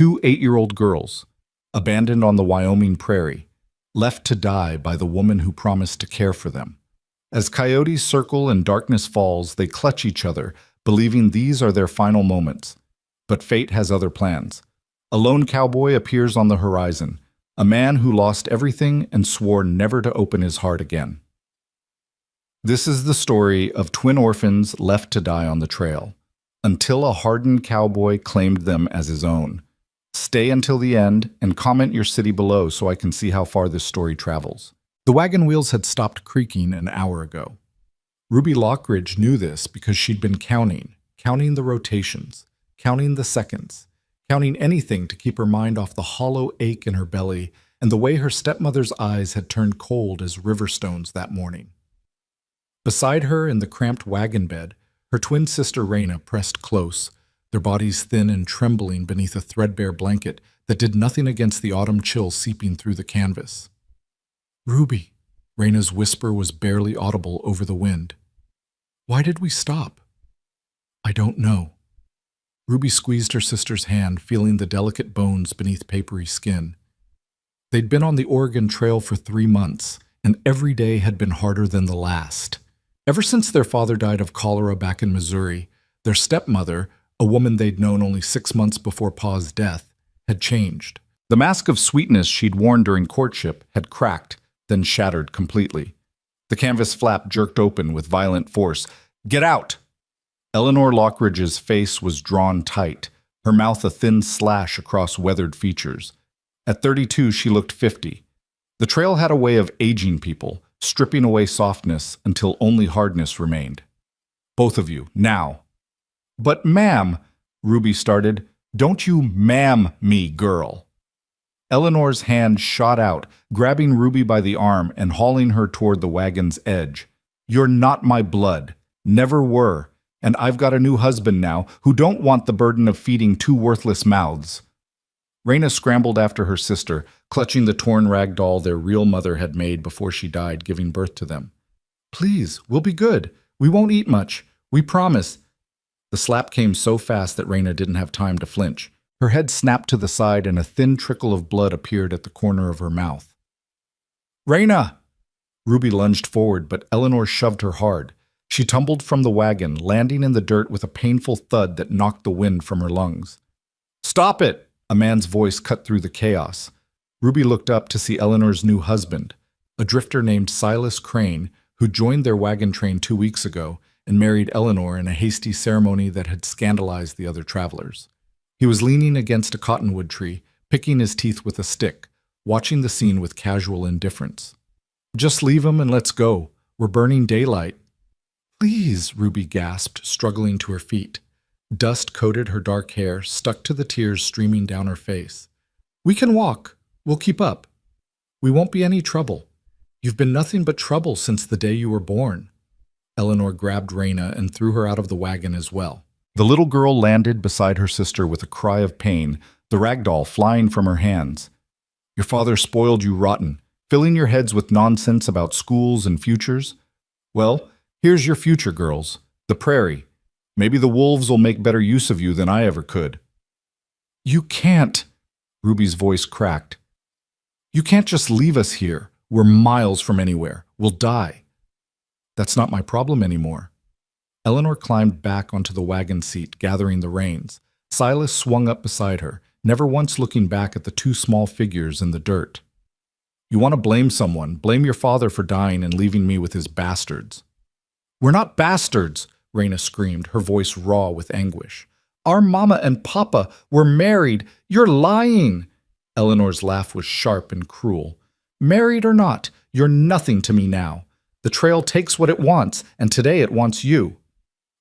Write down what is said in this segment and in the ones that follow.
Two 8-year-old girls, abandoned on the Wyoming prairie, left to die by the woman who promised to care for them. As coyotes circle and darkness falls, they clutch each other, believing these are their final moments. But fate has other plans. A lone cowboy appears on the horizon, a man who lost everything and swore never to open his heart again. This is the story of twin orphans left to die on the trail, until a hardened cowboy claimed them as his own. Stay until the end and comment your city below so I can see how far this story travels. The wagon wheels had stopped creaking an hour ago. Ruby Lockridge knew this because she'd been counting the rotations, counting the seconds, counting anything to keep her mind off the hollow ache in her belly and the way her stepmother's eyes had turned cold as river stones that morning. Beside her in the cramped wagon bed, her twin sister Raina pressed close, their bodies thin and trembling beneath a threadbare blanket that did nothing against the autumn chill seeping through the canvas. "Ruby," Raina's whisper was barely audible over the wind. "Why did we stop?" "I don't know." Ruby squeezed her sister's hand, feeling the delicate bones beneath papery skin. They'd been on the Oregon Trail for 3 months, and every day had been harder than the last. Ever since their father died of cholera back in Missouri, their stepmother, a woman they'd known only 6 months before Pa's death, had changed. The mask of sweetness she'd worn during courtship had cracked, then shattered completely. The canvas flap jerked open with violent force. "Get out!" Eleanor Lockridge's face was drawn tight, her mouth a thin slash across weathered features. At 32, she looked 50. The trail had a way of aging people, stripping away softness until only hardness remained. "Both of you, now." "But ma'am," Ruby started. "Don't you ma'am me, girl." Eleanor's hand shot out, grabbing Ruby by the arm and hauling her toward the wagon's edge. "You're not my blood. Never were. And I've got a new husband now who don't want the burden of feeding 2 worthless mouths." Raina scrambled after her sister, clutching the torn rag doll their real mother had made before she died, giving birth to them. "Please, we'll be good. We won't eat much. We promise." The slap came so fast that Raina didn't have time to flinch. Her head snapped to the side and a thin trickle of blood appeared at the corner of her mouth. "Raina!" Ruby lunged forward, but Eleanor shoved her hard. She tumbled from the wagon, landing in the dirt with a painful thud that knocked the wind from her lungs. "Stop it!" A man's voice cut through the chaos. Ruby looked up to see Eleanor's new husband, a drifter named Silas Crane, who joined their wagon train 2 weeks ago and married Eleanor in a hasty ceremony that had scandalized the other travelers. He was leaning against a cottonwood tree, picking his teeth with a stick, watching the scene with casual indifference. "Just leave him and let's go. We're burning daylight." "Please," Ruby gasped, struggling to her feet. Dust coated her dark hair, stuck to the tears streaming down her face. "We can walk. We'll keep up. We won't be any trouble. You've been nothing but trouble since the day you were born." Eleanor grabbed Raina and threw her out of the wagon as well. The little girl landed beside her sister with a cry of pain, the rag doll flying from her hands. "Your father spoiled you rotten, filling your heads with nonsense about schools and futures. Well, here's your future, girls. The prairie. Maybe the wolves will make better use of you than I ever could." "You can't," Ruby's voice cracked. "You can't just leave us here. We're miles from anywhere. We'll die." "That's not my problem anymore." Eleanor climbed back onto the wagon seat, gathering the reins. Silas swung up beside her, never once looking back at the 2 small figures in the dirt. "You want to blame someone. Blame your father for dying and leaving me with his bastards." "We're not bastards," Raina screamed, her voice raw with anguish. "Our mama and papa were married. You're lying." Eleanor's laugh was sharp and cruel. "Married or not, you're nothing to me now. The trail takes what it wants, and today it wants you."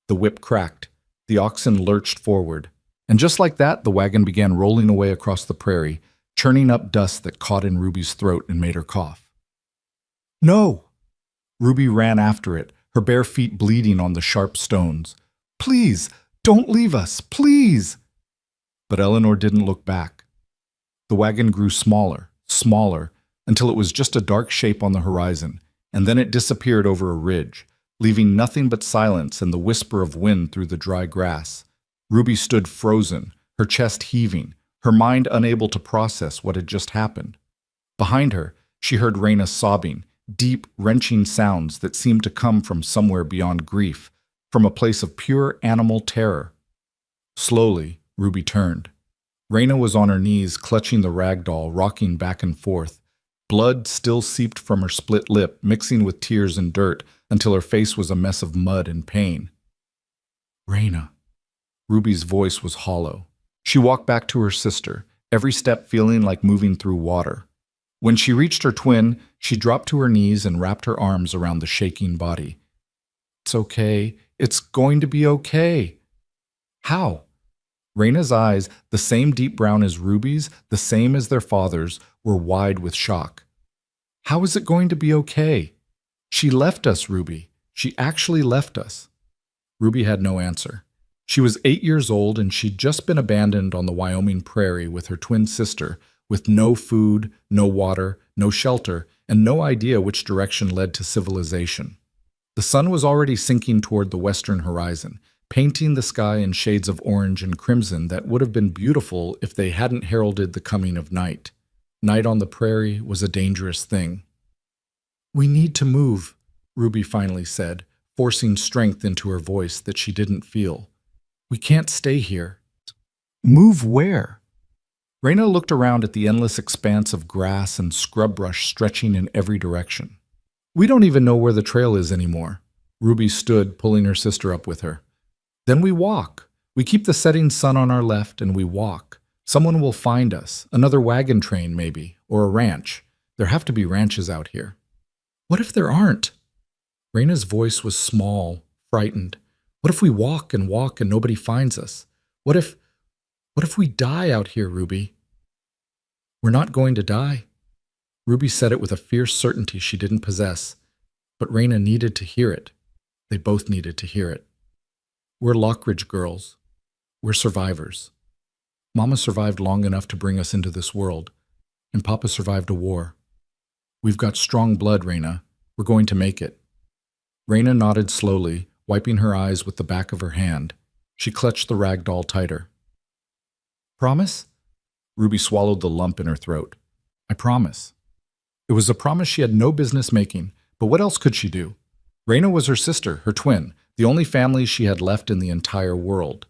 The whip cracked. The oxen lurched forward. And just like that, the wagon began rolling away across the prairie, churning up dust that caught in Ruby's throat and made her cough. "No!" Ruby ran after it, her bare feet bleeding on the sharp stones. "Please, don't leave us, please!" But Eleanor didn't look back. The wagon grew smaller, until it was just a dark shape on the horizon, and then it disappeared over a ridge, leaving nothing but silence and the whisper of wind through the dry grass. Ruby stood frozen, her chest heaving, her mind unable to process what had just happened. Behind her, she heard Reyna sobbing, deep, wrenching sounds that seemed to come from somewhere beyond grief, from a place of pure animal terror. Slowly, Ruby turned. Reyna was on her knees, clutching the rag doll, rocking back and forth. Blood still seeped from her split lip, mixing with tears and dirt, until her face was a mess of mud and pain. Reyna. Ruby's voice was hollow. She walked back to her sister, every step feeling like moving through water. When she reached her twin, she dropped to her knees and wrapped her arms around the shaking body. It's okay. It's going to be okay. How? Reyna's eyes, the same deep brown as Ruby's, the same as their father's, were wide with shock. How is it going to be okay? She left us, Ruby. She actually left us. Ruby had no answer. She was 8 years old and she'd just been abandoned on the Wyoming prairie with her twin sister, with no food, no water, no shelter, and no idea which direction led to civilization. The sun was already sinking toward the western horizon, painting the sky in shades of orange and crimson that would have been beautiful if they hadn't heralded the coming of night. Night on the prairie was a dangerous thing. We need to move, Ruby finally said, forcing strength into her voice that she didn't feel. We can't stay here. Move where? Reyna looked around at the endless expanse of grass and scrub brush stretching in every direction. We don't even know where the trail is anymore. Ruby stood, pulling her sister up with her. Then we walk. We keep the setting sun on our left and we walk. Someone will find us, another wagon train maybe, or a ranch. There have to be ranches out here. What if there aren't? Reyna's voice was small, frightened. What if we walk and nobody finds us? What if we die out here, Ruby? We're not going to die. Ruby said it with a fierce certainty she didn't possess, but Reyna needed to hear it. They both needed to hear it. We're Lockridge girls. We're survivors. Mama survived long enough to bring us into this world, and Papa survived a war. We've got strong blood, Reyna. We're going to make it. Reyna nodded slowly, wiping her eyes with the back of her hand. She clutched the rag doll tighter. Promise? Ruby swallowed the lump in her throat. I promise. It was a promise she had no business making, but what else could she do? Reyna was her sister, her twin, the only family she had left in the entire world.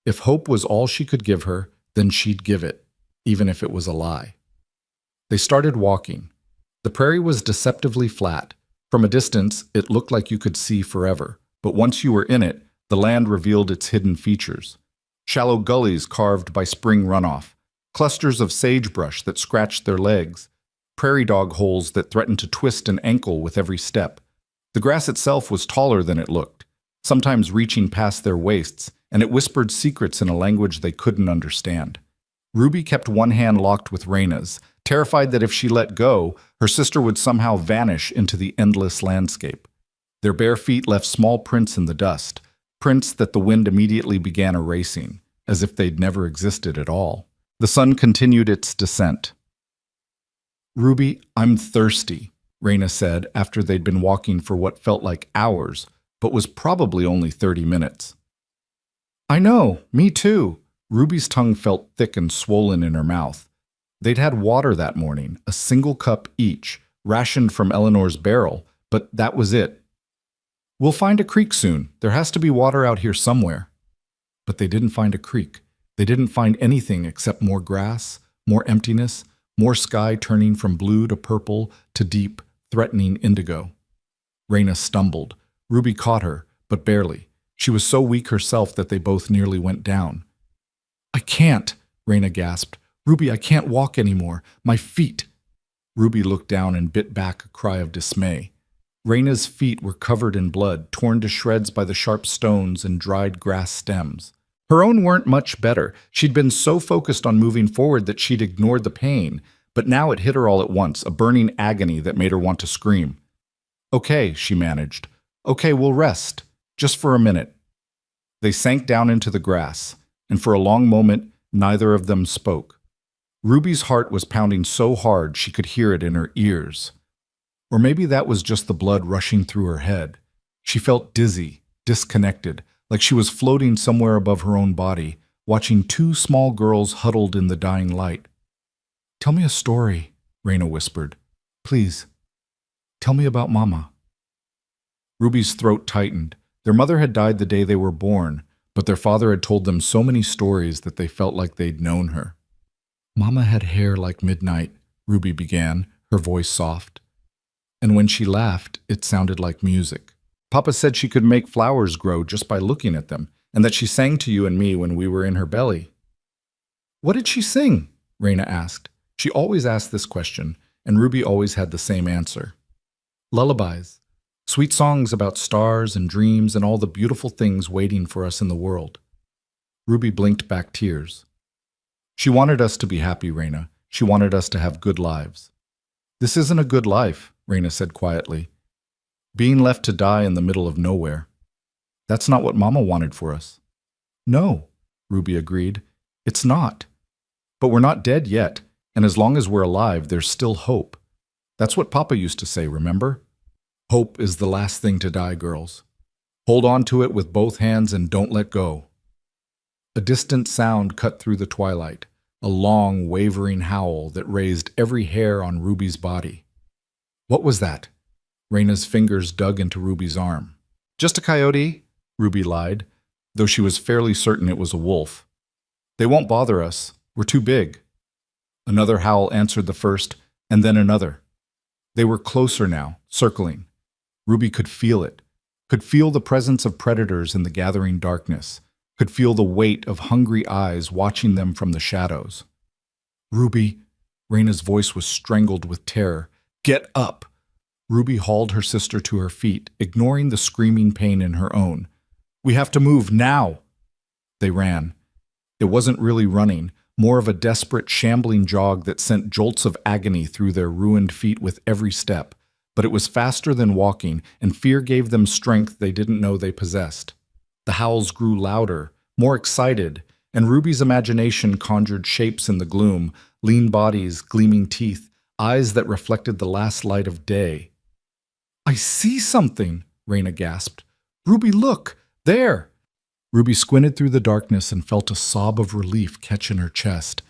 If hope was all she could give her, then she'd give it, even if it was a lie. They started walking. The prairie was deceptively flat. From a distance, it looked like you could see forever, but once you were in it, the land revealed its hidden features. Shallow gullies carved by spring runoff, clusters of sagebrush that scratched their legs, prairie dog holes that threatened to twist an ankle with every step. The grass itself was taller than it looked, sometimes reaching past their waists, and it whispered secrets in a language they couldn't understand. Ruby kept one hand locked with Reyna's, terrified that if she let go, her sister would somehow vanish into the endless landscape. Their bare feet left small prints in the dust, prints that the wind immediately began erasing, as if they'd never existed at all. The sun continued its descent. Ruby, I'm thirsty, Reyna said after they'd been walking for what felt like hours, but was probably only 30 minutes. I know, me too. Ruby's tongue felt thick and swollen in her mouth. They'd had water that morning, a single cup each, rationed from Eleanor's barrel, but that was it. We'll find a creek soon. There has to be water out here somewhere. But they didn't find a creek. They didn't find anything except more grass, more emptiness, more sky turning from blue to purple to deep, threatening indigo. Reyna stumbled. Ruby caught her, but barely. She was so weak herself that they both nearly went down. I can't, Reyna gasped. Ruby, I can't walk anymore. My feet. Ruby looked down and bit back a cry of dismay. Reyna's feet were covered in blood, torn to shreds by the sharp stones and dried grass stems. Her own weren't much better. She'd been so focused on moving forward that she'd ignored the pain, but now it hit her all at once, a burning agony that made her want to scream. Okay, she managed. Okay, we'll rest. Just for a minute. They sank down into the grass, and for a long moment, neither of them spoke. Ruby's heart was pounding so hard she could hear it in her ears. Or maybe that was just the blood rushing through her head. She felt dizzy, disconnected, like she was floating somewhere above her own body, watching two small girls huddled in the dying light. "Tell me a story," Raina whispered. "Please, tell me about Mama." Ruby's throat tightened. Their mother had died the day they were born, but their father had told them so many stories that they felt like they'd known her. "Mama had hair like midnight," Ruby began, her voice soft. "And when she laughed, it sounded like music. Papa said she could make flowers grow just by looking at them, and that she sang to you and me when we were in her belly." "What did she sing?" Raina asked. She always asked this question, and Ruby always had the same answer. "Lullabies. Sweet songs about stars and dreams and all the beautiful things waiting for us in the world." Ruby blinked back tears. "She wanted us to be happy, Raina. She wanted us to have good lives." "This isn't a good life," Raina said quietly. "Being left to die in the middle of nowhere. That's not what Mama wanted for us." "No," Ruby agreed. "It's not. But we're not dead yet, and as long as we're alive, there's still hope. That's what Papa used to say, remember? Hope is the last thing to die, girls. Hold on to it with both hands and don't let go." A distant sound cut through the twilight, a long, wavering howl that raised every hair on Ruby's body. "What was that?" Raina's fingers dug into Ruby's arm. "Just a coyote," Ruby lied, though she was fairly certain it was a wolf. "They won't bother us. We're too big." Another howl answered the first, and then another. They were closer now, circling. Ruby could feel it, could feel the presence of predators in the gathering darkness, could feel the weight of hungry eyes watching them from the shadows. "Ruby," Raina's voice was strangled with terror. "Get up!" Ruby hauled her sister to her feet, ignoring the screaming pain in her own. "We have to move now!" They ran. It wasn't really running, more of a desperate, shambling jog that sent jolts of agony through their ruined feet with every step. But it was faster than walking, and fear gave them strength they didn't know they possessed. The howls grew louder, more excited, and Ruby's imagination conjured shapes in the gloom, lean bodies, gleaming teeth, eyes that reflected the last light of day. "I see something," Raina gasped. "Ruby, look! There!" Ruby squinted through the darkness and felt a sob of relief catch in her chest.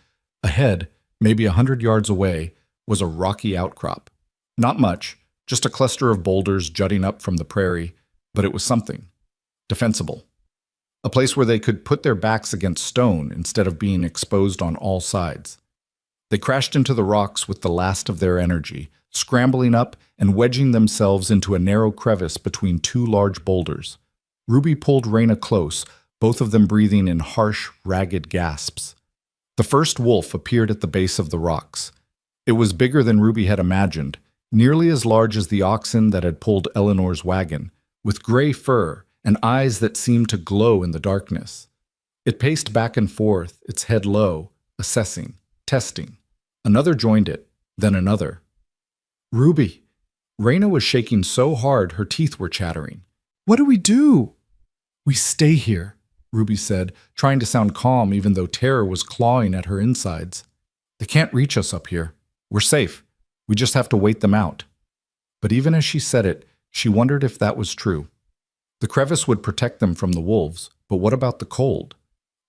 Ahead, maybe 100 yards away, was a rocky outcrop. Not much, just a cluster of boulders jutting up from the prairie, but it was something. Defensible. A place where they could put their backs against stone instead of being exposed on all sides. They crashed into the rocks with the last of their energy, scrambling up and wedging themselves into a narrow crevice between two large boulders. Ruby pulled Raina close, both of them breathing in harsh, ragged gasps. The first wolf appeared at the base of the rocks. It was bigger than Ruby had imagined, nearly as large as the oxen that had pulled Eleanor's wagon, with gray fur and eyes that seemed to glow in the darkness. It paced back and forth, its head low, assessing, testing. Another joined it, then another. "Ruby!" Raina was shaking so hard her teeth were chattering. "What do we do?" "We stay here," Ruby said, trying to sound calm even though terror was clawing at her insides. "They can't reach us up here. We're safe. We just have to wait them out." But even as she said it, she wondered if that was true. The crevice would protect them from the wolves, but what about the cold?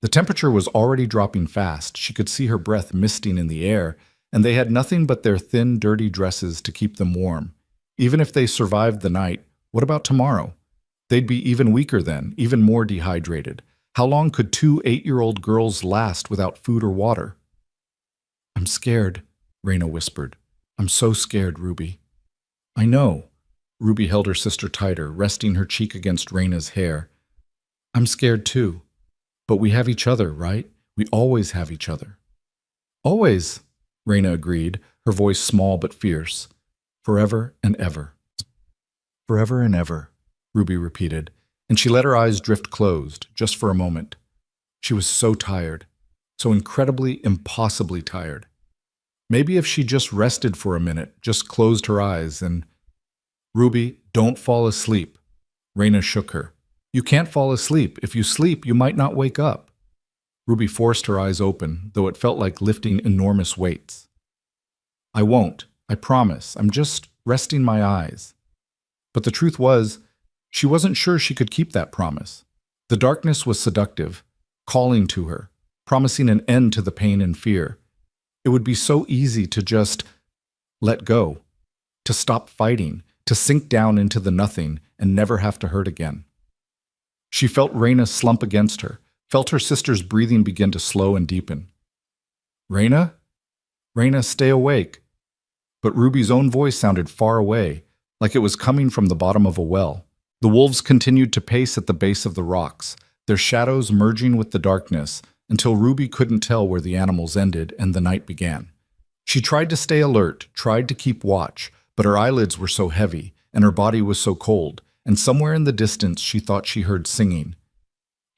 The temperature was already dropping fast. She could see her breath misting in the air, and they had nothing but their thin, dirty dresses to keep them warm. Even if they survived the night, what about tomorrow? They'd be even weaker then, even more dehydrated. How long could two 8-year-old girls last without food or water? "I'm scared," Raina whispered. "I'm so scared, Ruby." "I know." Ruby held her sister tighter, resting her cheek against Raina's hair. "I'm scared too. But we have each other, right? We always have each other." "Always," Raina agreed, her voice small but fierce. "Forever and ever." "Forever and ever," Ruby repeated, and she let her eyes drift closed, just for a moment. She was so tired, so incredibly, impossibly tired. Maybe if she just rested for a minute, just closed her eyes and... "Ruby, don't fall asleep." Raina shook her. "You can't fall asleep. If you sleep, you might not wake up." Ruby forced her eyes open, though it felt like lifting enormous weights. "I won't. I promise. I'm just resting my eyes." But the truth was, she wasn't sure she could keep that promise. The darkness was seductive, calling to her, promising an end to the pain and fear. It would be so easy to just let go, to stop fighting, to sink down into the nothing and never have to hurt again. She felt Raina slump against her, felt her sister's breathing begin to slow and deepen. Raina? Raina, stay awake. But Ruby's own voice sounded far away, like it was coming from the bottom of a well. The wolves continued to pace at the base of the rocks, their shadows merging with the darkness, until Ruby couldn't tell where the animals ended and the night began. She tried to stay alert, tried to keep watch, but her eyelids were so heavy, and her body was so cold, and somewhere in the distance she thought she heard singing.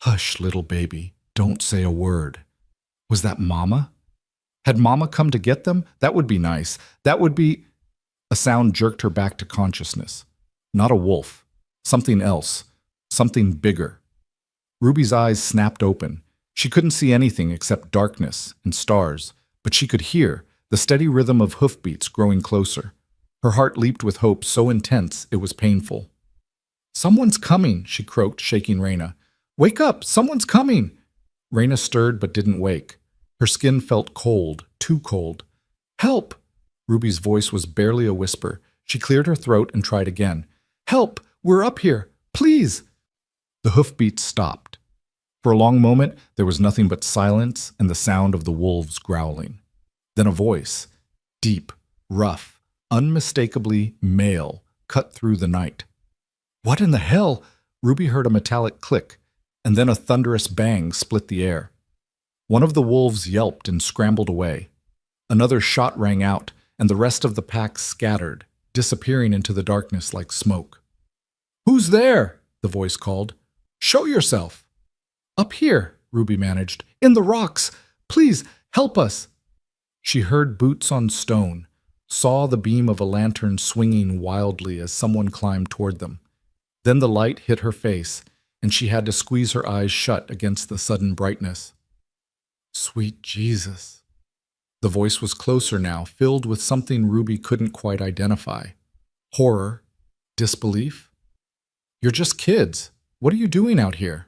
Hush, little baby, don't say a word. Was that Mama? Had Mama come to get them? That would be nice. That would be... A sound jerked her back to consciousness. Not a wolf. Something else. Something bigger. Ruby's eyes snapped open. She couldn't see anything except darkness and stars, but she could hear the steady rhythm of hoofbeats growing closer. Her heart leaped with hope so intense it was painful. Someone's coming, she croaked, shaking Raina. Wake up! Someone's coming! Raina stirred but didn't wake. Her skin felt cold, too cold. Help! Ruby's voice was barely a whisper. She cleared her throat and tried again. Help! We're up here! Please! The hoofbeats stopped. For a long moment, there was nothing but silence and the sound of the wolves growling. Then a voice, deep, rough, unmistakably male, cut through the night. What in the hell? Ruby heard a metallic click, and then a thunderous bang split the air. One of the wolves yelped and scrambled away. Another shot rang out, and the rest of the pack scattered, disappearing into the darkness like smoke. Who's there? The voice called. Show yourself. Up here, Ruby managed. In the rocks. Please, help us. She heard boots on stone, saw the beam of a lantern swinging wildly as someone climbed toward them. Then the light hit her face, and she had to squeeze her eyes shut against the sudden brightness. Sweet Jesus. The voice was closer now, filled with something Ruby couldn't quite identify. Horror? Disbelief? You're just kids. What are you doing out here?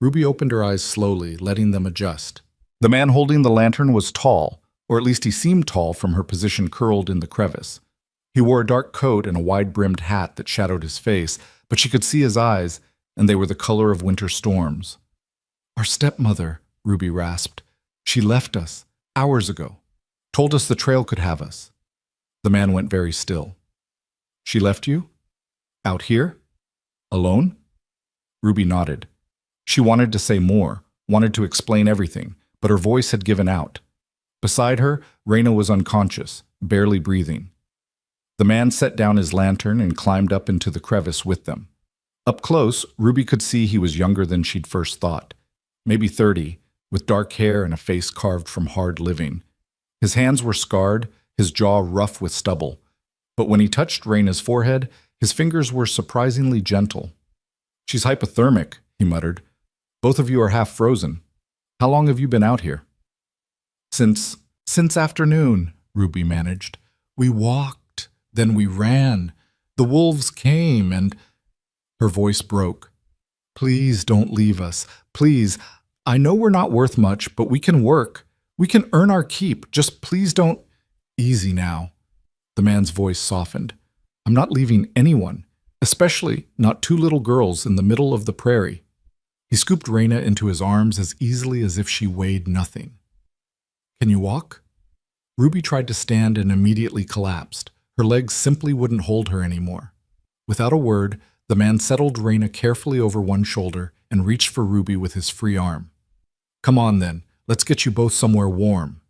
Ruby opened her eyes slowly, letting them adjust. The man holding the lantern was tall, or at least he seemed tall from her position curled in the crevice. He wore a dark coat and a wide-brimmed hat that shadowed his face, but she could see his eyes, and they were the color of winter storms. Our stepmother, Ruby rasped. She left us, hours ago. Told us the trail could have us. The man went very still. She left you? Out here? Alone? Ruby nodded. She wanted to say more, wanted to explain everything, but her voice had given out. Beside her, Raina was unconscious, barely breathing. The man set down his lantern and climbed up into the crevice with them. Up close, Ruby could see he was younger than she'd first thought. Maybe 30, with dark hair and a face carved from hard living. His hands were scarred, his jaw rough with stubble. But when he touched Raina's forehead, his fingers were surprisingly gentle. She's hypothermic, he muttered. Both of you are half frozen. How long have you been out here? Since afternoon, Ruby managed. We walked, then we ran. The wolves came and... Her voice broke. Please don't leave us. Please. I know we're not worth much, but we can work. We can earn our keep. Just please don't... Easy now. The man's voice softened. I'm not leaving anyone, especially not two little girls in the middle of the prairie. He scooped Raina into his arms as easily as if she weighed nothing. Can you walk? Ruby tried to stand and immediately collapsed. Her legs simply wouldn't hold her anymore. Without a word, the man settled Raina carefully over one shoulder and reached for Ruby with his free arm. Come on then, let's get you both somewhere warm.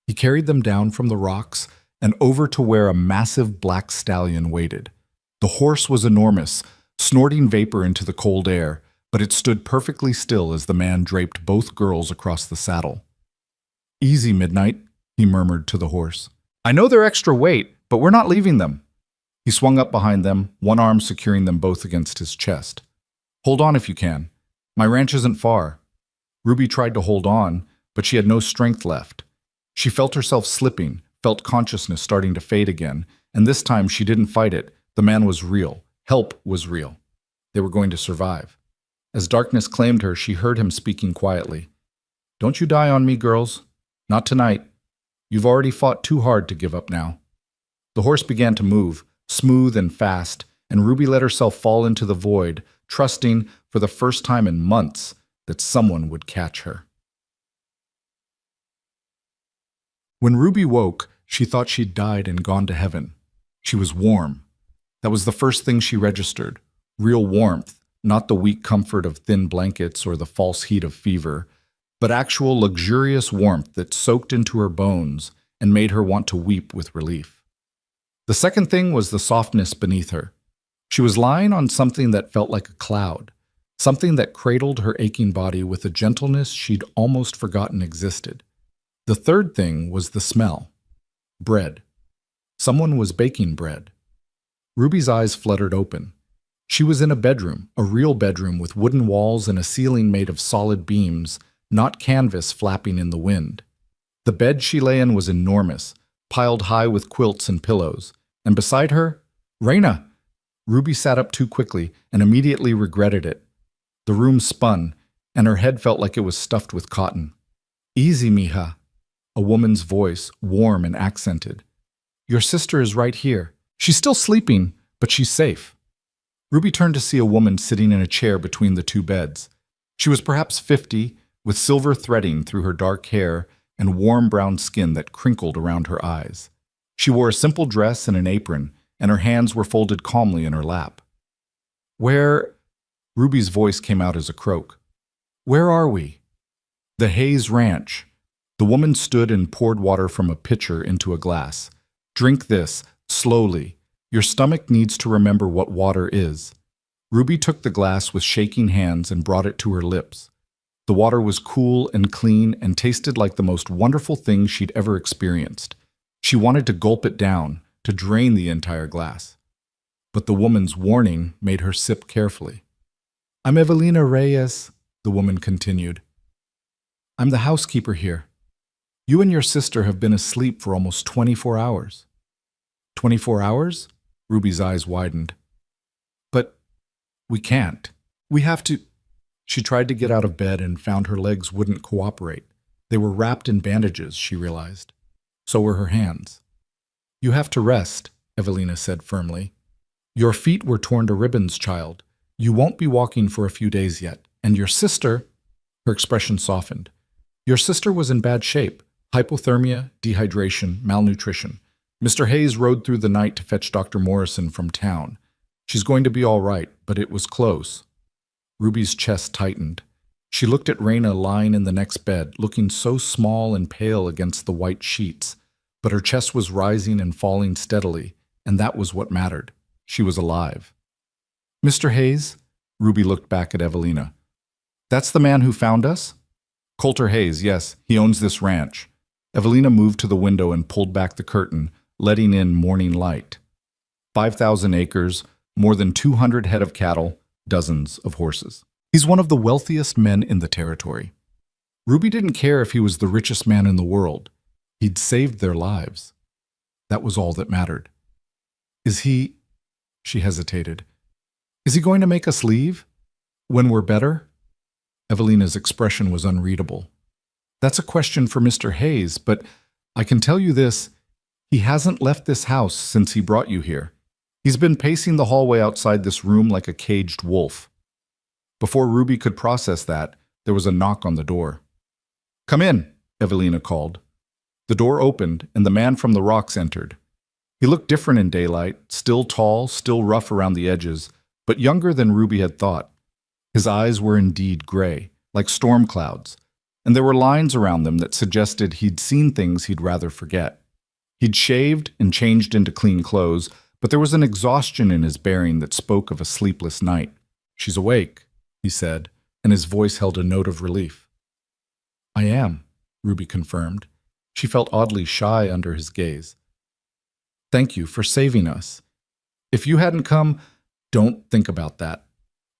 He carried them down from the rocks and over to where a massive black stallion waited. The horse was enormous, snorting vapor into the cold air, but it stood perfectly still as the man draped both girls across the saddle. Easy, Midnight, he murmured to the horse. I know they're extra weight, but we're not leaving them. He swung up behind them, one arm securing them both against his chest. Hold on if you can. My ranch isn't far. Ruby tried to hold on, but she had no strength left. She felt herself slipping, felt consciousness starting to fade again, and this time she didn't fight it. The man was real. Help was real. They were going to survive. As darkness claimed her, she heard him speaking quietly. Don't you die on me, girls. Not tonight. You've already fought too hard to give up now. The horse began to move, smooth and fast, and Ruby let herself fall into the void, trusting, for the first time in months, that someone would catch her. When Ruby woke, she thought she'd died and gone to heaven. She was warm. That was the first thing she registered. Real warmth, not the weak comfort of thin blankets or the false heat of fever, but actual luxurious warmth that soaked into her bones and made her want to weep with relief. The second thing was the softness beneath her. She was lying on something that felt like a cloud, something that cradled her aching body with a gentleness she'd almost forgotten existed. The third thing was the smell. Bread. Someone was baking bread. Ruby's eyes fluttered open. She was in a bedroom, a real bedroom with wooden walls and a ceiling made of solid beams, not canvas flapping in the wind. The bed she lay in was enormous, piled high with quilts and pillows, and beside her, Raina! Ruby sat up too quickly and immediately regretted it. The room spun, and her head felt like it was stuffed with cotton. Easy, mija, a woman's voice, warm and accented. Your sister is right here. She's still sleeping, but she's safe. Ruby turned to see a woman sitting in a chair between the two beds. She was perhaps 50, with silver threading through her dark hair and warm brown skin that crinkled around her eyes. She wore a simple dress and an apron, and her hands were folded calmly in her lap. Where? Ruby's voice came out as a croak. Where are we? The Hayes Ranch. The woman stood and poured water from a pitcher into a glass. Drink this, slowly. Your stomach needs to remember what water is. Ruby took the glass with shaking hands and brought it to her lips. The water was cool and clean and tasted like the most wonderful thing she'd ever experienced. She wanted to gulp it down, to drain the entire glass. But the woman's warning made her sip carefully. I'm Evelina Reyes, the woman continued. I'm the housekeeper here. You and your sister have been asleep for almost 24 hours. 24 hours? Ruby's eyes widened. But we can't. We have to... She tried to get out of bed and found her legs wouldn't cooperate. They were wrapped in bandages, she realized. So were her hands. You have to rest, Evelina said firmly. Your feet were torn to ribbons, child. You won't be walking for a few days yet. And your sister... Her expression softened. Your sister was in bad shape. Hypothermia, dehydration, malnutrition. Mr. Hayes rode through the night to fetch Dr. Morrison from town. She's going to be all right, but it was close. Ruby's chest tightened. She looked at Raina lying in the next bed, looking so small and pale against the white sheets, but her chest was rising and falling steadily, and that was what mattered. She was alive. Mr. Hayes? Ruby looked back at Evelina. That's the man who found us? Coulter Hayes, yes, he owns this ranch. Evelina moved to the window and pulled back the curtain, letting in morning light. 5,000 acres, more than 200 head of cattle, dozens of horses. He's one of the wealthiest men in the territory. Ruby didn't care if he was the richest man in the world. He'd saved their lives. That was all that mattered. Is he... She hesitated. Is he going to make us leave? When we're better? Evelina's expression was unreadable. That's a question for Mr. Hayes, but I can tell you this, he hasn't left this house since he brought you here. He's been pacing the hallway outside this room like a caged wolf. Before Ruby could process that, there was a knock on the door. Come in, Evelina called. The door opened, and the man from the rocks entered. He looked different in daylight, still tall, still rough around the edges, but younger than Ruby had thought. His eyes were indeed gray, like storm clouds, and there were lines around them that suggested he'd seen things he'd rather forget. He'd shaved and changed into clean clothes, but there was an exhaustion in his bearing that spoke of a sleepless night. She's awake, he said, and his voice held a note of relief. I am, Ruby confirmed. She felt oddly shy under his gaze. Thank you for saving us. If you hadn't come, don't think about that.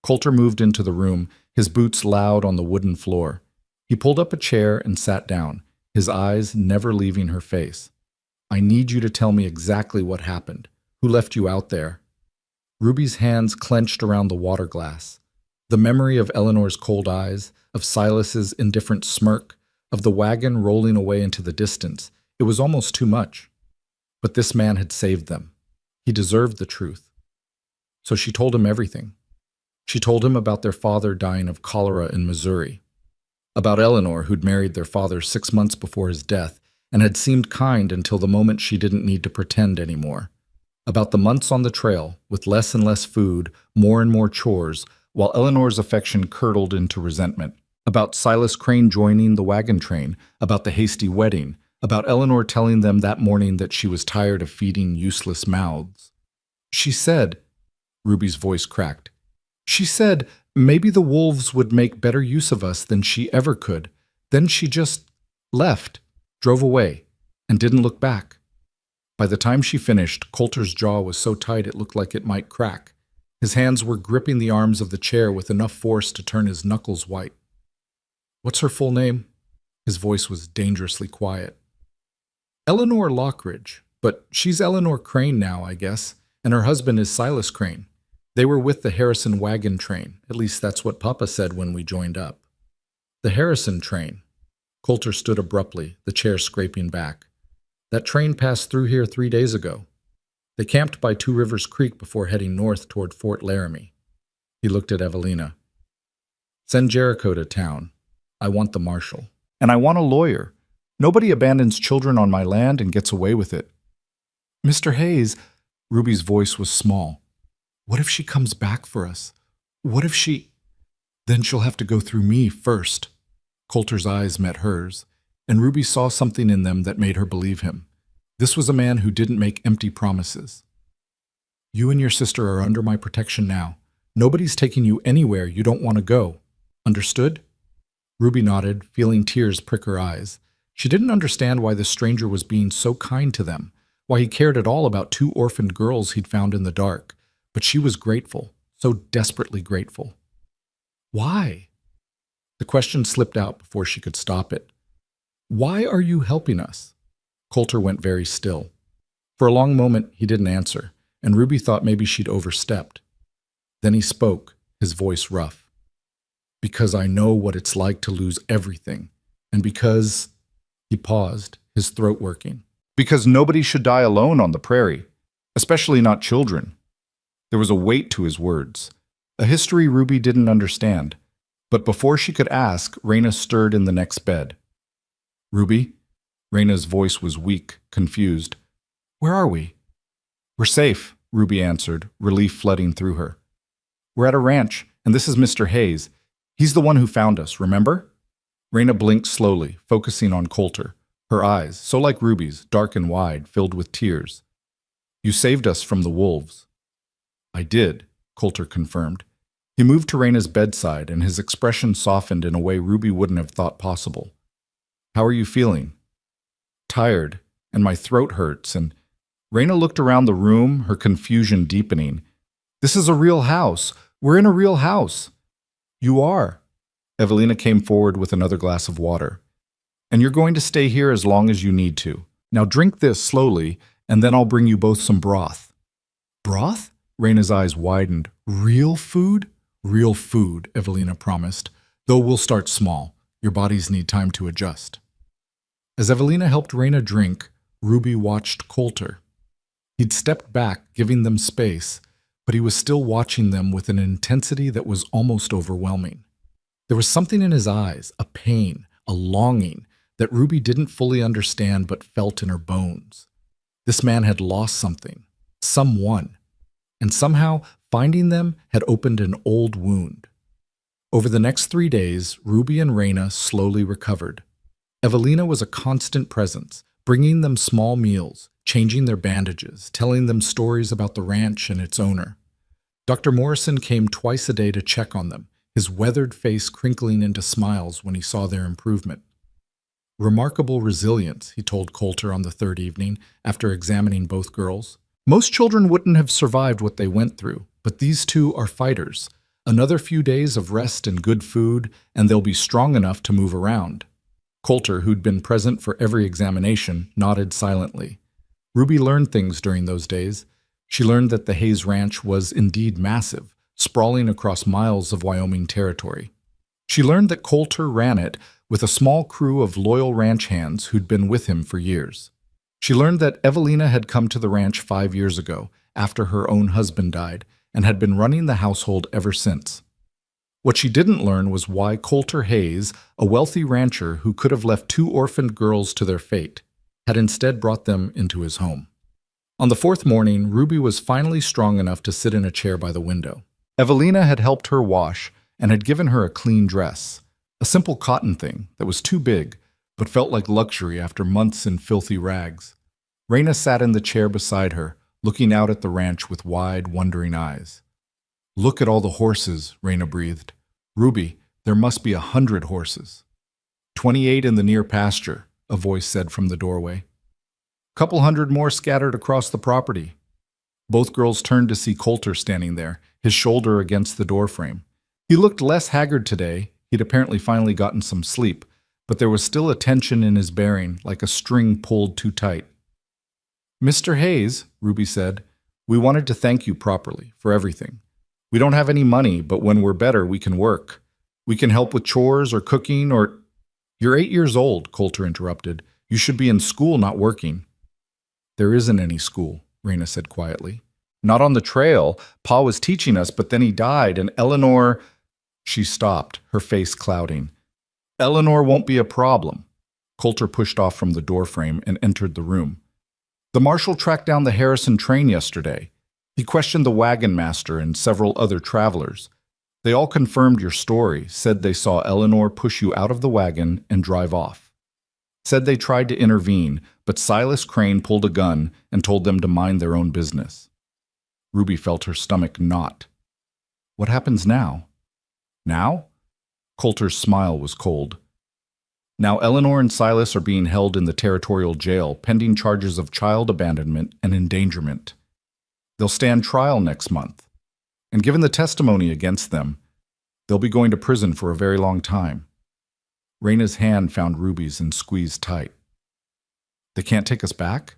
Coulter moved into the room, his boots loud on the wooden floor. He pulled up a chair and sat down, his eyes never leaving her face. I need you to tell me exactly what happened. Who left you out there? Ruby's hands clenched around the water glass. The memory of Eleanor's cold eyes, of Silas's indifferent smirk, of the wagon rolling away into the distance. It was almost too much. But this man had saved them. He deserved the truth. So she told him everything. She told him about their father dying of cholera in Missouri, about Eleanor, who'd married their father 6 months before his death and had seemed kind until the moment she didn't need to pretend anymore, about the months on the trail with less and less food, more and more chores, while Eleanor's affection curdled into resentment, about Silas Crane joining the wagon train, about the hasty wedding, about Eleanor telling them that morning that she was tired of feeding useless mouths. She said, Ruby's voice cracked, she said maybe the wolves would make better use of us than she ever could. Then she just left, drove away, and didn't look back. By the time she finished, Coulter's jaw was so tight it looked like it might crack. His hands were gripping the arms of the chair with enough force to turn his knuckles white. What's her full name? His voice was dangerously quiet. Eleanor Lockridge, but she's Eleanor Crane now, I guess, and her husband is Silas Crane. They were with the Harrison wagon train, at least that's what Papa said when we joined up. The Harrison train. Coulter stood abruptly, the chair scraping back. That train passed through here 3 days ago. They camped by Two Rivers Creek before heading north toward Fort Laramie. He looked at Evelina. Send Jericho to town. I want the marshal. And I want a lawyer. Nobody abandons children on my land and gets away with it. Mr. Hayes, Ruby's voice was small. What if she comes back for us? What if she... Then she'll have to go through me first. Coulter's eyes met hers, and Ruby saw something in them that made her believe him. This was a man who didn't make empty promises. You and your sister are under my protection now. Nobody's taking you anywhere you don't want to go. Understood? Ruby nodded, feeling tears prick her eyes. She didn't understand why the stranger was being so kind to them, why he cared at all about 2 orphaned girls he'd found in the dark. But she was grateful, so desperately grateful. Why? The question slipped out before she could stop it. Why are you helping us? Coulter went very still. For a long moment, he didn't answer, and Ruby thought maybe she'd overstepped. Then he spoke, his voice rough. Because I know what it's like to lose everything, and because... He paused, his throat working. Because nobody should die alone on the prairie, especially not children. There was a weight to his words, a history Ruby didn't understand. But before she could ask, Raina stirred in the next bed. Ruby? Raina's voice was weak, confused. Where are we? We're safe, Ruby answered, relief flooding through her. We're at a ranch, and this is Mr. Hayes. He's the one who found us, remember? Raina blinked slowly, focusing on Coulter, her eyes, so like Ruby's, dark and wide, filled with tears. You saved us from the wolves. I did, Coulter confirmed. He moved to Raina's bedside, and his expression softened in a way Ruby wouldn't have thought possible. How are you feeling? Tired, and my throat hurts, and... Raina looked around the room, her confusion deepening. This is a real house. We're in a real house. You are. Evelina came forward with another glass of water. And you're going to stay here as long as you need to. Now drink this slowly, and then I'll bring you both some broth. Broth? Raina's eyes widened. Real food? Real food, Evelina promised. Though we'll start small. Your bodies need time to adjust. As Evelina helped Raina drink, Ruby watched Coulter. He'd stepped back, giving them space, but he was still watching them with an intensity that was almost overwhelming. There was something in his eyes, a pain, a longing, that Ruby didn't fully understand but felt in her bones. This man had lost something, someone, and somehow finding them had opened an old wound. Over the next 3 days, Ruby and Raina slowly recovered. Evelina was a constant presence, bringing them small meals, changing their bandages, telling them stories about the ranch and its owner. Dr. Morrison came twice a day to check on them, his weathered face crinkling into smiles when he saw their improvement. Remarkable resilience, he told Coulter on the 3rd evening, after examining both girls. Most children wouldn't have survived what they went through, but these 2 are fighters. Another few days of rest and good food, and they'll be strong enough to move around. Coulter, who'd been present for every examination, nodded silently. Ruby learned things during those days. She learned that the Hayes Ranch was indeed massive, sprawling across miles of Wyoming territory. She learned that Coulter ran it with a small crew of loyal ranch hands who'd been with him for years. She learned that Evelina had come to the ranch 5 years ago, after her own husband died, and had been running the household ever since. What she didn't learn was why Coulter Hayes, a wealthy rancher who could have left two orphaned girls to their fate, had instead brought them into his home. On the fourth morning, Ruby was finally strong enough to sit in a chair by the window. Evelina had helped her wash and had given her a clean dress, a simple cotton thing that was too big but felt like luxury after months in filthy rags. Raina sat in the chair beside her, looking out at the ranch with wide, wondering eyes. "Look at all the horses," Raina breathed. "Ruby, there must be 100 horses." 28 in the near pasture," a voice said from the doorway. "Couple hundred more scattered across the property." Both girls turned to see Coulter standing there, his shoulder against the doorframe. He looked less haggard today. He'd apparently finally gotten some sleep, but there was still a tension in his bearing, like a string pulled too tight. "Mr. Hayes," Ruby said, "we wanted to thank you properly for everything. We don't have any money, but when we're better, we can work. We can help with chores or cooking or—" "You're 8 years old," Coulter interrupted. "You should be in school, not working." "There isn't any school," Raina said quietly. "Not on the trail. Pa was teaching us, but then he died, and Eleanor—" She stopped, her face clouding. "Eleanor won't be a problem." Coulter pushed off from the doorframe and entered the room. "The marshal tracked down the Harrison train yesterday. He questioned the wagon master and several other travelers. They all confirmed your story, said they saw Eleanor push you out of the wagon and drive off. Said they tried to intervene, but Silas Crane pulled a gun and told them to mind their own business." Ruby felt her stomach knot. "What happens now?" "Now?" Coulter's smile was cold. "Now Eleanor and Silas are being held in the territorial jail pending charges of child abandonment and endangerment. They'll stand trial next month. And given the testimony against them, they'll be going to prison for a very long time." Raina's hand found Ruby's and squeezed tight. "They can't take us back?"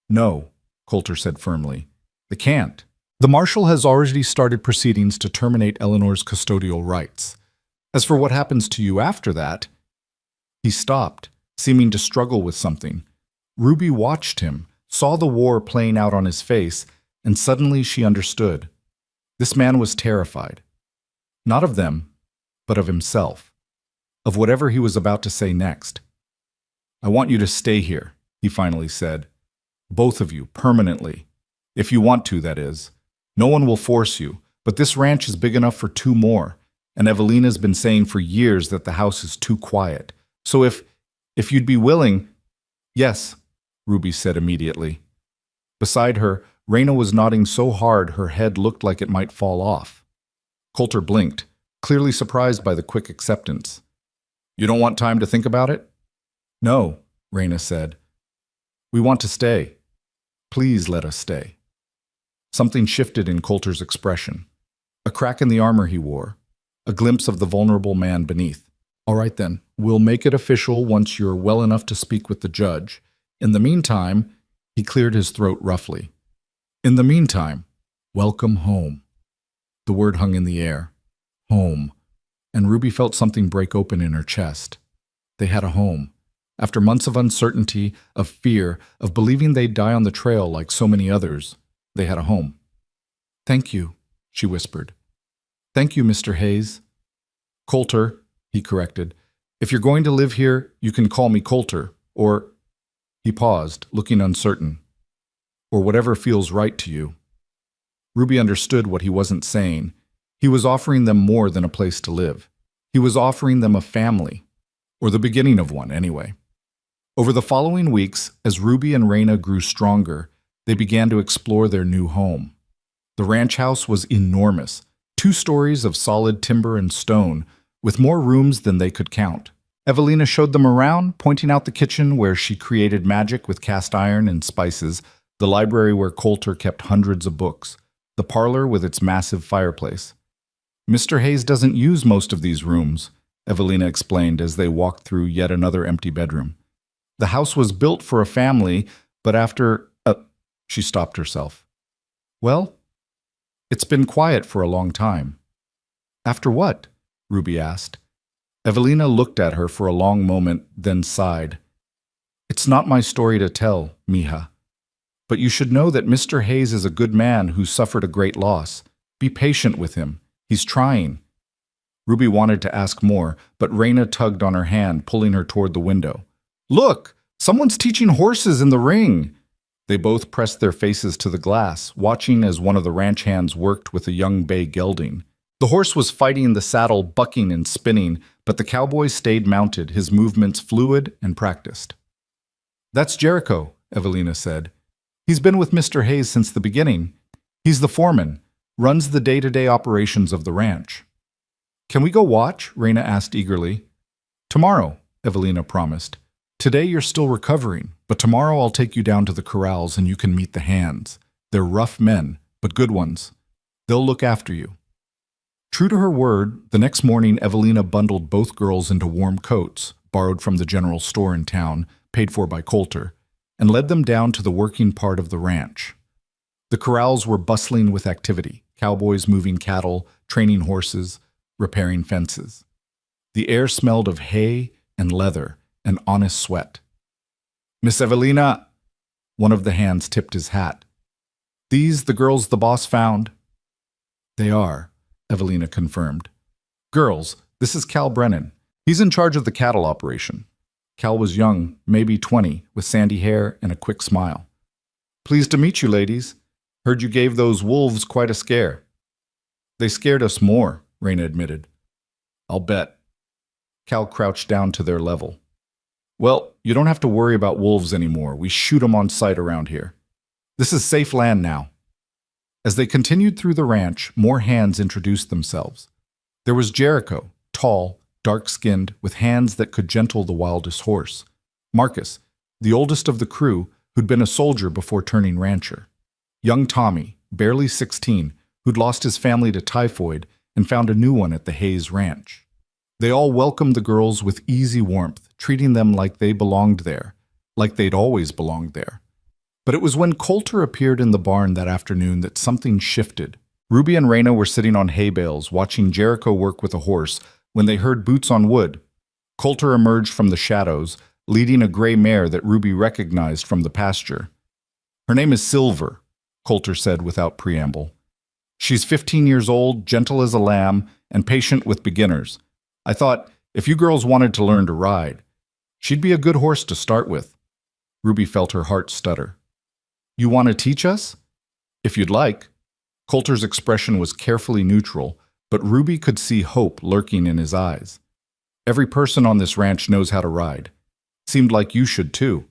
"No," Coulter said firmly. "They can't. The marshal has already started proceedings to terminate Eleanor's custodial rights. As for what happens to you after that—" He stopped, seeming to struggle with something. Ruby watched him, saw the war playing out on his face, and suddenly she understood. This man was terrified. Not of them, but of himself. Of whatever he was about to say next. "I want you to stay here," he finally said. "Both of you, permanently. If you want to, that is. No one will force you, but this ranch is big enough for 2 more, and Evelina's been saying for years that the house is too quiet. So if you'd be willing—" "Yes," Ruby said immediately. Beside her, Raina was nodding so hard her head looked like it might fall off. Coulter blinked, clearly surprised by the quick acceptance. "You don't want time to think about it?" "No," Raina said. "We want to stay. Please let us stay." Something shifted in Coulter's expression. A crack in the armor he wore. A glimpse of the vulnerable man beneath. "All right then, we'll make it official once you're well enough to speak with the judge. In the meantime—" He cleared his throat roughly. "In the meantime, welcome home." The word hung in the air. Home. And Ruby felt something break open in her chest. They had a home. After months of uncertainty, of fear, of believing they'd die on the trail like so many others, they had a home. "Thank you," she whispered. "Thank you, Mr. Hayes." "Coulter," he corrected. "If you're going to live here, you can call me Coulter, or—" He paused, looking uncertain. "Or whatever feels right to you." Ruby understood what he wasn't saying. He was offering them more than a place to live. He was offering them a family, or the beginning of one, anyway. Over the following weeks, as Ruby and Raina grew stronger, they began to explore their new home. The ranch house was enormous, 2 stories of solid timber and stone, with more rooms than they could count. Evelina showed them around, pointing out the kitchen where she created magic with cast iron and spices, the library where Coulter kept hundreds of books, the parlor with its massive fireplace. "Mr. Hayes doesn't use most of these rooms," Evelina explained as they walked through yet another empty bedroom. "The house was built for a family, but after—" She stopped herself. "Well, it's been quiet for a long time." "After what?" Ruby asked. Evelina looked at her for a long moment, then sighed. It's not my story to tell, mija. But you should know that Mr. Hayes is a good man who suffered a great loss. Be patient with him. He's trying. Ruby wanted to ask more, but Reina tugged on her hand, pulling her toward the window. Look! Someone's teaching horses in the ring! They both pressed their faces to the glass, watching as one of the ranch hands worked with a young bay gelding. The horse was fighting the saddle, bucking and spinning, but the cowboy stayed mounted, his movements fluid and practiced. That's Jericho, Evelina said. He's been with Mr. Hayes since the beginning. He's the foreman, runs the day-to-day operations of the ranch. Can we go watch? Reina asked eagerly. Tomorrow, Evelina promised. Today you're still recovering, but tomorrow I'll take you down to the corrals and you can meet the hands. They're rough men, but good ones. They'll look after you. True to her word, the next morning Evelina bundled both girls into warm coats, borrowed from the general store in town, paid for by Coulter, and led them down to the working part of the ranch. The corrals were bustling with activity, cowboys moving cattle, training horses, repairing fences. The air smelled of hay and leather and honest sweat. Miss Evelina, one of the hands tipped his hat. These the girls the boss found? They are, Evelina confirmed. Girls, this is Cal Brennan. He's in charge of the cattle operation. Cal was young, maybe 20, with sandy hair and a quick smile. Pleased to meet you, ladies. Heard you gave those wolves quite a scare. They scared us more, Reina admitted. I'll bet. Cal crouched down to their level. Well, you don't have to worry about wolves anymore. We shoot 'em on sight around here. This is safe land now. As they continued through the ranch, more hands introduced themselves. There was Jericho, tall, dark-skinned, with hands that could gentle the wildest horse. Marcus, the oldest of the crew, who'd been a soldier before turning rancher. Young Tommy, barely 16, who'd lost his family to typhoid and found a new one at the Hayes Ranch. They all welcomed the girls with easy warmth, treating them like they belonged there, like they'd always belonged there. But it was when Coulter appeared in the barn that afternoon that something shifted. Ruby and Reina were sitting on hay bales, watching Jericho work with a horse, when they heard boots on wood. Coulter emerged from the shadows, leading a gray mare that Ruby recognized from the pasture. Her name is Silver, Coulter said without preamble. She's 15 years old, gentle as a lamb, and patient with beginners. I thought, if you girls wanted to learn to ride, she'd be a good horse to start with. Ruby felt her heart stutter. You want to teach us? If you'd like. Coulter's expression was carefully neutral, but Ruby could see hope lurking in his eyes. Every person on this ranch knows how to ride. Seemed like you should too.